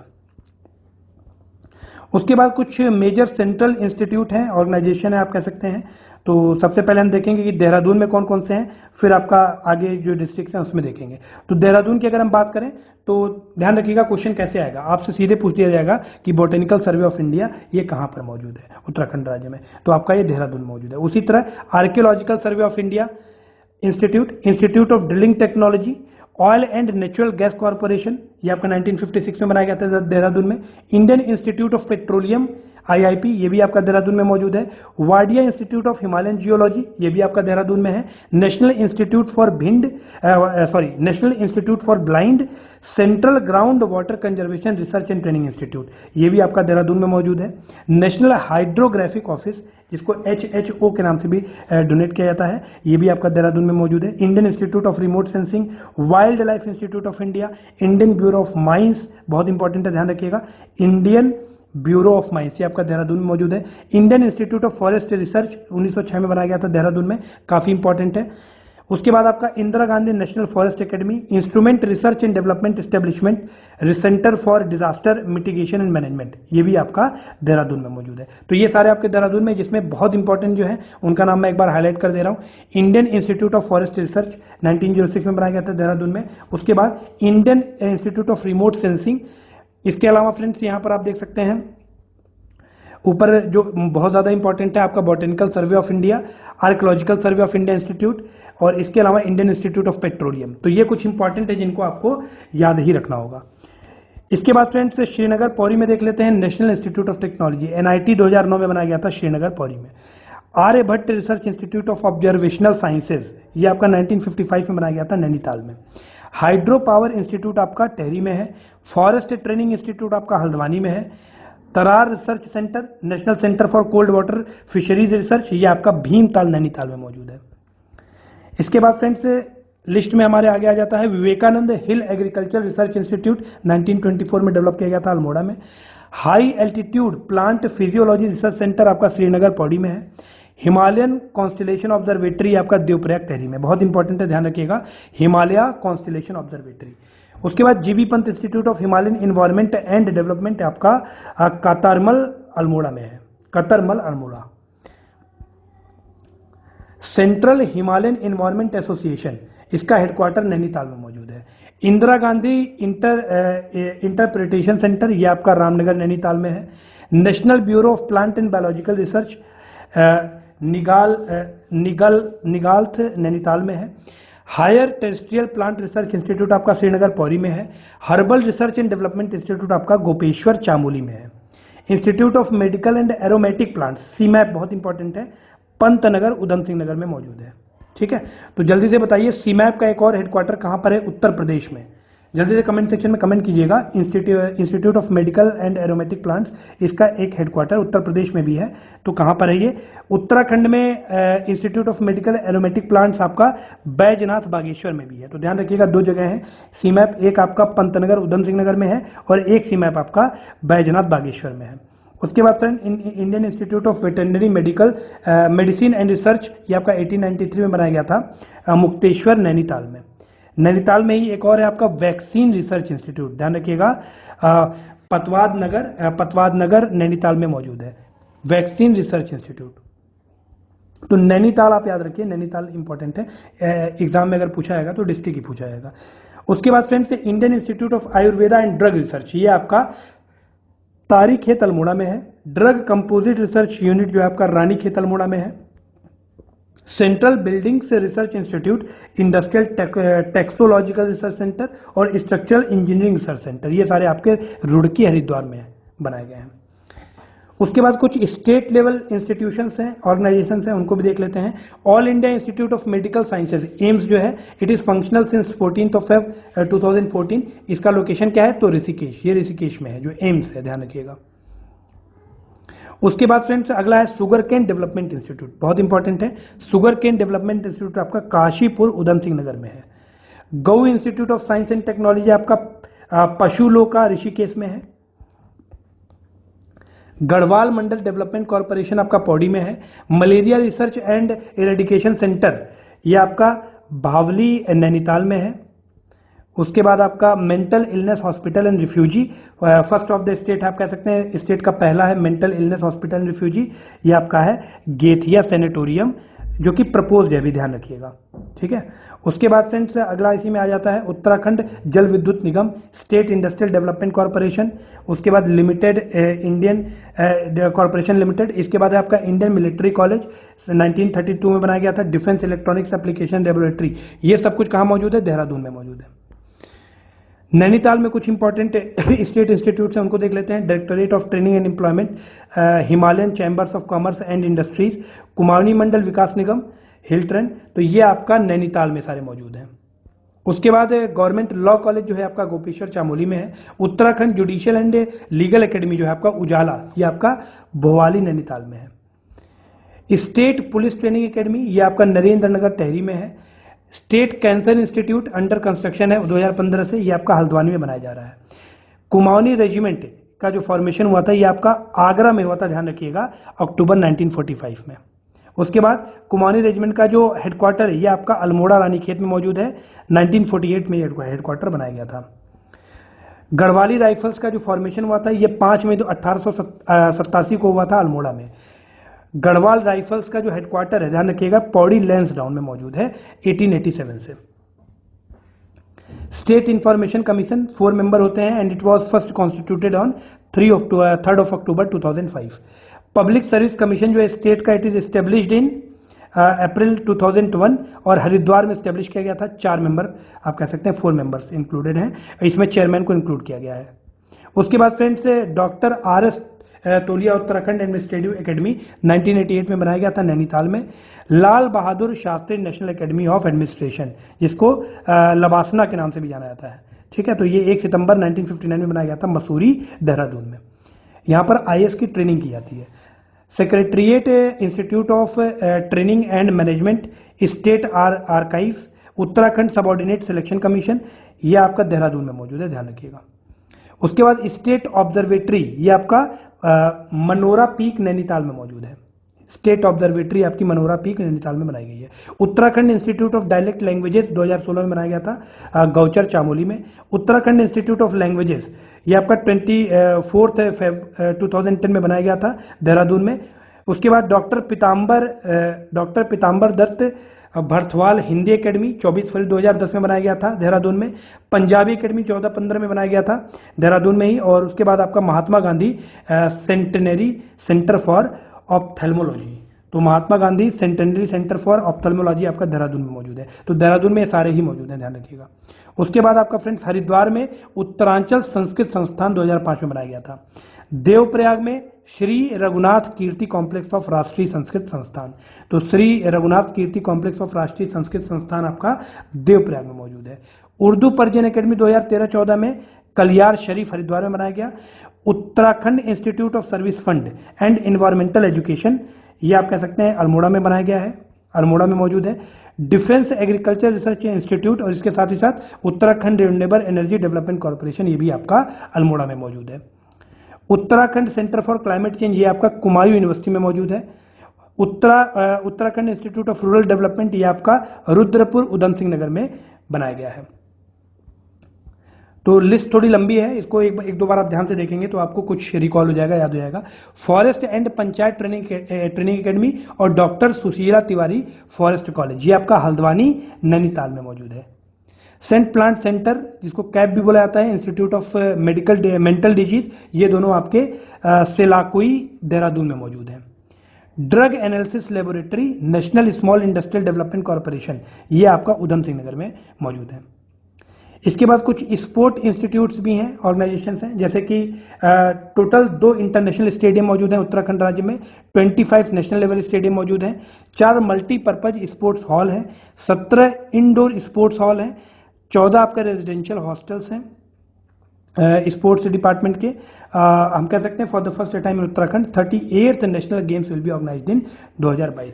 उसके बाद कुछ मेजर सेंट्रल इंस्टीट्यूट हैं, ऑर्गेनाइजेशन है आप कह सकते हैं। तो सबसे पहले हम देखेंगे कि देहरादून में कौन कौन से हैं, फिर आपका आगे जो डिस्ट्रिक्ट हैं उसमें देखेंगे। तो देहरादून की अगर हम बात करें तो ध्यान रखिएगा क्वेश्चन कैसे आएगा, आपसे सीधे पूछ दिया जाएगा कि बोटेनिकल सर्वे ऑफ इंडिया ये कहाँ पर मौजूद है उत्तराखंड राज्य में, तो आपका ये देहरादून में मौजूद है। उसी तरह archaeological survey of India institute of drilling technology, oil and natural gas corporation, ये आपका 1956 में बनाया गया था देहरादून में। Indian institute of petroleum IIP, ये भी आपका देहरादून में मौजूद है। Wadia institute of Himalayan geology, ये भी आपका देहरादून में है। National institute for blind, central ground water conservation research and training institute, ये भी आपका देहरादून में मौजूद है। नेशनल हाइड्रोग्राफिक ऑफिस, जिसको HHO के नाम से भी डोनेट किया जाता है, ये भी आपका देहरादून में मौजूद है। Indian institute of remote sensing, wild life institute of India, Indian bureau of mines, बहुत इंपॉर्टेंट है ध्यान रखिएगा, इंडियन ब्यूरो ऑफ माइंस, ये आपका देहरादून में मौजूद है। Indian institute of forest research 1906 में बनाया गया था देहरादून में, काफी इंपॉर्टेंट है। उसके बाद आपका Indira Gandhi national forest academy, instrument research and development establishment, centre for disaster mitigation and management, ये भी आपका देहरादून में मौजूद है। तो ये सारे आपके देहरादून में, जिसमें बहुत इंपॉर्टेंट जो है उनका नाम मैं एक बार हाईलाइट कर दे रहा हूँ। Indian institute of forest research 1906 में बनाया गया था देहरादून में। उसके बाद Indian institute of remote sensing. इसके अलावा फ्रेंड्स यहाँ पर आप देख सकते हैं ऊपर जो बहुत ज्यादा इंपॉर्टेंट है आपका botanical survey of India, archaeological survey of India institute और इसके अलावा इंडियन इंस्टीट्यूट ऑफ पेट्रोलियम। तो ये कुछ इंपॉर्टेंट है जिनको आपको याद ही रखना होगा। इसके बाद फ्रेंड्स श्रीनगर पौड़ी में देख लेते हैं national institute of technology, NIT 2009 में बनाया गया था श्रीनगर पौड़ी में। Aryabhatta research institute of observational sciences, ये आपका 1955 में बनाया गया था नैनीताल में। हाइड्रो पावर इंस्टीट्यूट आपका टेहरी में है। फॉरेस्ट ट्रेनिंग इंस्टीट्यूट आपका हल्द्वानी में है। Tarar research centre, national centre for cold water fisheries research, ये आपका भीमताल नैनीताल में मौजूद है। इसके बाद फ्रेंड्स लिस्ट में हमारे आगे आ जाता है विवेकानंद हिल एग्रीकल्चर रिसर्च इंस्टीट्यूट, 1924 में डेवलप किया गया था अल्मोड़ा में। High altitude plant physiology research centre आपका श्रीनगर पौड़ी में है। हिमालयन कॉन्स्टिलेशन ऑब्जर्वेटरी आपका देवप्रयाग टेहरी में, बहुत इंपॉर्टेंट है ध्यान रखिएगा, हिमालय कॉन्स्टिलेशन ऑब्जर्वेटरी। उसके बाद GB Pant institute of Himalayan environment and development आपका कतरमल अल्मोड़ा में है, Katarmal Almora. Central Himalayan environment association, इसका हेडक्वार्टर नैनीताल में मौजूद है। इंदिरा गांधी इंटरप्रिटेशन सेंटर, ये आपका रामनगर नैनीताल में है। National bureau of plant and biological research निगाल्थ नैनीताल में है। Higher terrestrial plant research institute आपका श्रीनगर पौड़ी में है। Herbal research and development institute आपका गोपेश्वर चामोली में है। Institute of medical and aromatic plants, CIMAP, बहुत इंपॉर्टेंट है, पंतनगर उधम सिंह नगर में मौजूद है। ठीक है, तो जल्दी से बताइए सीमैप का एक और हेडक्वार्टर कहां पर है उत्तर प्रदेश में, जल्दी से कमेंट सेक्शन में कमेंट कीजिएगा। Institute of medical and aromatic plants, इसका एक हेडक्वार्टर उत्तर प्रदेश में भी है, तो कहां पर है ये, उत्तराखंड में। Institute of medical aromatic plants आपका बैजनाथ बागेश्वर में भी है। तो ध्यान रखिएगा दो जगह है सीमैप, एक आपका पंतनगर उधम सिंह नगर में है और एक सीमैप आपका बैजनाथ बागेश्वर में है। उसके बाद friend Indian institute of veterinary medicine and research, ये आपका 1893 में बनाया गया था मुक्तेश्वर नैनीताल में। नैनीताल में ही एक और है आपका वैक्सीन रिसर्च इंस्टीट्यूट, ध्यान रखिएगा, पतवाद नगर नैनीताल में मौजूद है वैक्सीन रिसर्च इंस्टीट्यूट। तो नैनीताल आप याद रखिए, नैनीताल इंपॉर्टेंट है, एग्जाम में अगर पूछा जाएगा तो डिस्ट्रिक्ट ही पूछा जाएगा। उसके बाद friends Indian institute of Ayurveda and drug research, ये आपका तारी खेत अल्मोड़ा में है। ड्रग कंपोजिट रिसर्च यूनिट जो है आपका रानी खेत अल्मोड़ा में है। Central buildings research institute, industrial technological research centre और स्ट्रक्चरल इंजीनियरिंग रिसर्च सेंटर, ये सारे आपके रुड़की हरिद्वार में बनाए गए हैं। उसके बाद कुछ स्टेट लेवल इंस्टीट्यूशंस हैं, ऑर्गेनाइजेशंस हैं, उनको भी देख लेते हैं। All India institute of medical sciences, AIIMS जो है, it is functional since 14 Feb 2014। इसका लोकेशन क्या है तो ऋषिकेश, ये ऋषिकेश में है जो एम्स है, ध्यान रखिएगा। उसके बाद फ्रेंड्स अगला है शुगर केन डेवलपमेंट इंस्टीट्यूट, बहुत इंपॉर्टेंट है। शुगर केन डेवलपमेंट इंस्टीट्यूट आपका काशीपुर उधम सिंह नगर में है। गौ institute of science and technology आपका पशुलोका ऋषिकेश में है। गढ़वाल मंडल डेवलपमेंट कॉर्पोरेशन आपका पौड़ी में है। Malaria research and eradication centre ये आपका भावली नैनीताल में है। उसके बाद आपका mental illness hospital and refugee, first of the state आप कह सकते हैं, स्टेट का पहला है mental illness hospital and refugee, ये आपका है गेथिया सेनेटोरियम जो कि प्रपोज्ड है, भी ध्यान रखिएगा, ठीक है। उसके बाद फ्रेंड्स अगला इसी में आ जाता है उत्तराखंड जल विद्युत निगम, स्टेट इंडस्ट्रियल डेवलपमेंट कॉर्पोरेशन। उसके बाद लिमिटेड इंडियन कॉर्पोरेशन लिमिटेड। इसके बाद है आपका इंडियन मिलिट्री कॉलेज, 1932 में बनाया गया था। डिफेंस इलेक्ट्रॉनिक्स एप्लीकेशन लेबोरेटरी, ये सब कुछ कहाँ मौजूद है, देहरादून में मौजूद है। नैनीताल में कुछ इंपॉर्टेंट स्टेट इंस्टीट्यूट्स हैं, उनको देख लेते हैं। Directorate of training and employment, Himalayan chambers of commerce and industries, Kumaoni Mandal Vikas Nigam, Hiltron, तो ये आपका नैनीताल में सारे मौजूद हैं। उसके बाद गवर्नमेंट लॉ कॉलेज जो है आपका गोपेश्वर चामोली में है। Uttarakhand judicial and legal academy जो है आपका उजाला, ये आपका भोवाली नैनीताल में है। स्टेट पुलिस ट्रेनिंग एकेडमी ये आपका नरेंद्र नगर टेहरी में है। State cancer institute under construction है 2015 से, ये आपका हल्द्वानी में बनाया जा रहा है। कुमाऊनी रेजिमेंट का जो फॉर्मेशन हुआ था ये आपका आगरा में हुआ था, ध्यान रखिएगा, अक्टूबर 1945 में। उसके बाद कुमाऊनी रेजिमेंट का जो हेडक्वार्टर है ये आपका अल्मोड़ा रानीखेत में मौजूद है, 1948 में हेडक्वार्टर बनाया गया था। गढ़वाली राइफल्स का जो फॉर्मेशन हुआ था ये 5 मई 1887 को हुआ था अल्मोड़ा में। गढ़वाल राइफल्स का जो हेडक्वार्टर है, ध्यान रखिएगा, पौड़ी लैंसडाउन में मौजूद है 1887 से। स्टेट इंफॉर्मेशन कमीशन 4 मेंबर होते हैं and it was first constituted on 3 October 2005। Public service commission जो है स्टेट का, इट इज एस्टेब्लिश्ड इन अप्रैल 2001 और हरिद्वार में एस्टेब्लिश किया गया था। 4 मेंबर आप कह सकते हैं, 4 मेंबर्स इंक्लूडेड हैं, इसमें चेयरमैन को इंक्लूड किया गया है। उसके बाद फ्रेंड्स डॉक्टर RS तोलिया उत्तराखंड एडमिनिस्ट्रेटिव एकेडमी 1988 में बनाया गया था नैनीताल में। Lal Bahadur Shastri national academy of administration, जिसको लबासना के नाम से भी जाना जाता है, ठीक है, तो ये 1 सितंबर 1959 में बनाया गया था मसूरी देहरादून में। यहाँ पर IAS की ट्रेनिंग की जाती है। Secretariat institute of training and management, state archives, Uttarakhand subordinate selection commission, ये आपका देहरादून में मौजूद है, ध्यान रखिएगा। उसके बाद स्टेट ऑब्जर्वेटरी ये आपका मनोरा पीक नैनीताल में मौजूद है। स्टेट ऑब्जर्वेटरी आपकी मनोरा पीक नैनीताल में बनाई गई है। Uttarakhand institute of dialect languages 2016 में बनाया गया था गौचर चामोली में। उत्तराखंड इंस्टीट्यूट ऑफ लैंग्वेजेस ये आपका 24 Feb 2010 में बनाया गया था देहरादून में। उसके बाद डॉक्टर पीताम्बर दत्त भरथवाल हिंदी एकेडमी 24 फरवरी 2010 में बनाया गया था देहरादून में। पंजाबी एकेडमी 14-15 में बनाया गया था देहरादून में ही। और उसके बाद आपका Mahatma Gandhi centenary centre for ophthalmology, तो Mahatma Gandhi centenary centre for ophthalmology आपका देहरादून में मौजूद है। तो देहरादून में ये सारे ही मौजूद हैं, ध्यान रखिएगा। उसके बाद आपका फ्रेंड्स हरिद्वार में उत्तरांचल संस्कृत संस्थान 2005 में बनाया गया था। देवप्रयाग में श्री रघुनाथ कीर्ति कॉम्प्लेक्स ऑफ राष्ट्रीय संस्कृत संस्थान, तो श्री रघुनाथ कीर्ति कॉम्प्लेक्स ऑफ राष्ट्रीय संस्कृत संस्थान आपका देवप्रयाग में मौजूद है। उर्दू पर्यटन एकेडमी 2013-14 में कलियार शरीफ हरिद्वार में बनाया गया। Uttarakhand institute of service fund and environmental education ये आप कह सकते हैं अल्मोड़ा में बनाया गया है, अल्मोड़ा में मौजूद है। डिफेंस एग्रीकल्चर रिसर्च इंस्टीट्यूट और इसके साथ ही साथ Uttarakhand renewable energy development corporation ये भी आपका अल्मोड़ा में मौजूद है। Uttarakhand centre for climate change ये आपका कुमायूं यूनिवर्सिटी में मौजूद है। Uttarakhand institute of rural development ये आपका रुद्रपुर उधम सिंह नगर में बनाया गया है। तो लिस्ट थोड़ी लंबी है, इसको एक दो बार आप ध्यान से देखेंगे तो आपको कुछ रिकॉल हो जाएगा, याद हो जाएगा। Forest and panchayat training academy और doctor Sushila Tiwari forest college ये आपका हल्द्वानी नैनीताल में मौजूद है। सेंट प्लांट सेंटर, जिसको कैप भी बोला जाता है, इंस्टीट्यूट ऑफ मेंटल डिजीज, ये दोनों आपके सेलाकुई देहरादून में मौजूद हैं। Drug analysis laboratory national small industrial development corporation, ये आपका उधम सिंह नगर में मौजूद है। इसके बाद कुछ स्पोर्ट इंस्टीट्यूट्स भी हैं, ऑर्गेनाइजेशंस हैं, जैसे कि टोटल 2 इंटरनेशनल स्टेडियम मौजूद हैं उत्तराखंड राज्य में, 25 नेशनल लेवल स्टेडियम मौजूद हैं, 4 मल्टीपर्पज स्पोर्ट्स हॉल हैं, 17 इंडोर स्पोर्ट्स हॉल हैं, 14 आपका रेजिडेंशियल हॉस्टल्स हैं स्पोर्ट्स डिपार्टमेंट के। हम कह सकते हैं for the first time in Uttarakhand 38th national games will be organized in 2022।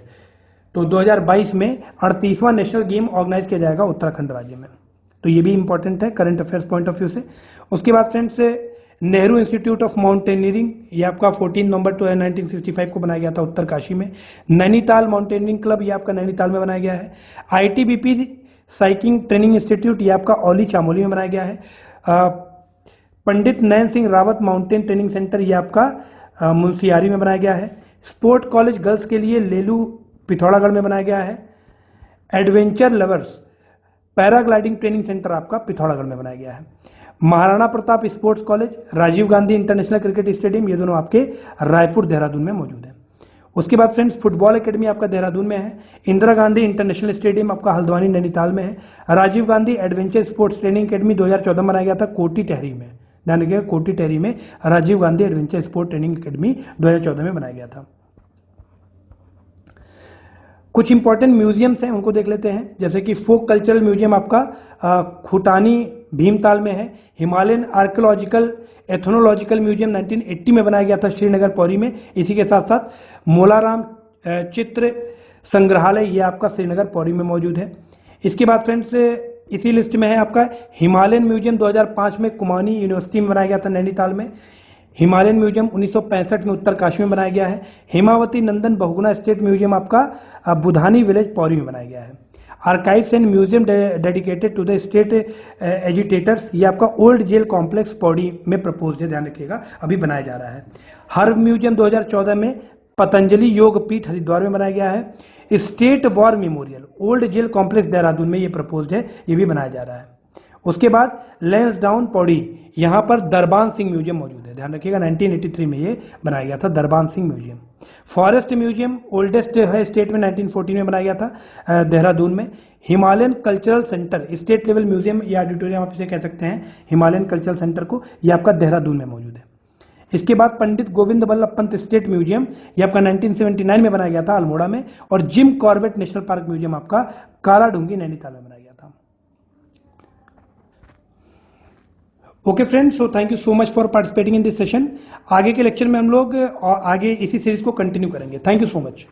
तो 2022 में 38वां नेशनल गेम ऑर्गेनाइज किया जाएगा उत्तराखंड राज्य में, तो ये भी इंपॉर्टेंट है current affairs point of view से। उसके बाद friends, Nehru institute of mountaineering, ये आपका 14 नवंबर 1965 को बनाया गया था उत्तरकाशी में। नैनीताल माउंटेनियरिंग क्लब, ये आपका नैनीताल में बनाया गया है। ITBP साइकिंग ट्रेनिंग इंस्टीट्यूट, ये आपका औली चामोली में बनाया गया है। Pandit Nain Singh Rawat mountain training centre, ये आपका मुंशियारी में बनाया गया है। स्पोर्ट कॉलेज गर्ल्स के लिए लेलू पिथौरागढ़ में बनाया गया है। Adventure lovers paragliding training centre आपका पिथौरागढ़ में बनाया गया है। Maharana Pratap sports college, Rajiv Gandhi international cricket stadium, ये दोनों आपके रायपुर देहरादून में मौजूद है। उसके बाद फ्रेंड्स, फुटबॉल एकेडमी आपका देहरादून में है। इंदिरा गांधी इंटरनेशनल स्टेडियम आपका हल्द्वानी नैनीताल में है। Rajiv Gandhi adventure sports training academy 2014 में बनाया गया था कोटी टहरी में, ध्यान रखिएगा कोटी टहरी में Rajiv Gandhi adventure sport training academy 2014 में बनाया गया था। कुछ इंपॉर्टेंट म्यूजियम्स हैं, उनको देख लेते हैं, जैसे कि फोक कल्चरल म्यूजियम आपका खुटानी भीमताल में है। हिमालयन आर्कियोलॉजिकल एथनोलॉजिकल म्यूजियम 1980 में बनाया गया था श्रीनगर पौरी में। इसी के साथ साथ मोलाराम चित्र संग्रहालय, ये आपका श्रीनगर पौरी में मौजूद है। इसके बाद फ्रेंड्स, इसी लिस्ट में है आपका हिमालयन म्यूजियम 2005 में कुमाऊनी यूनिवर्सिटी में बनाया गया था नैनीताल में। हिमालयन म्यूजियम 1965 में उत्तरकाशी में बनाया गया है। हेमावती नंदन बहुगुणा स्टेट म्यूजियम आपका बुधानी विलेज पौरी में बनाया गया है। Archives and museum dedicated to the state agitators, ये आपका ओल्ड जेल कॉम्प्लेक्स पौड़ी में प्रपोज है, ध्यान रखिएगा, अभी बनाया जा रहा है। हर्ब म्यूजियम 2014 में पतंजलि योग पीठ हरिद्वार में बनाया गया है। State war memorial old jail complex Dehradun में ये प्रपोज है, ये भी बनाया जा रहा है। उसके बाद लैंसडाउन पौड़ी, यहाँ पर दरबान सिंह म्यूजियम मौजूद है, ध्यान रखिएगा 1983 में ये बनाया गया था Darban Singh museum. Forest museum oldest है स्टेट में, 1914 में बनाया गया था देहरादून में। Himalayan cultural centre state level museum या ऑडिटोरियम आप इसे कह सकते हैं, हिमालयन कल्चरल सेंटर को, ये आपका देहरादून में मौजूद है। इसके बाद पंडित गोविंद बल्लभ पंत स्टेट म्यूजियम, ये आपका 1979 में बनाया गया था अल्मोड़ा में। और Jim Corbett national park museum आपका कालाडूंगी नैनीताल में बनाया गया था। Okay friends, so thank you so much for participating in this session. आगे के लेक्चर में हम लोग आगे इसी सीरीज को कंटिन्यू करेंगे। Thank you so much.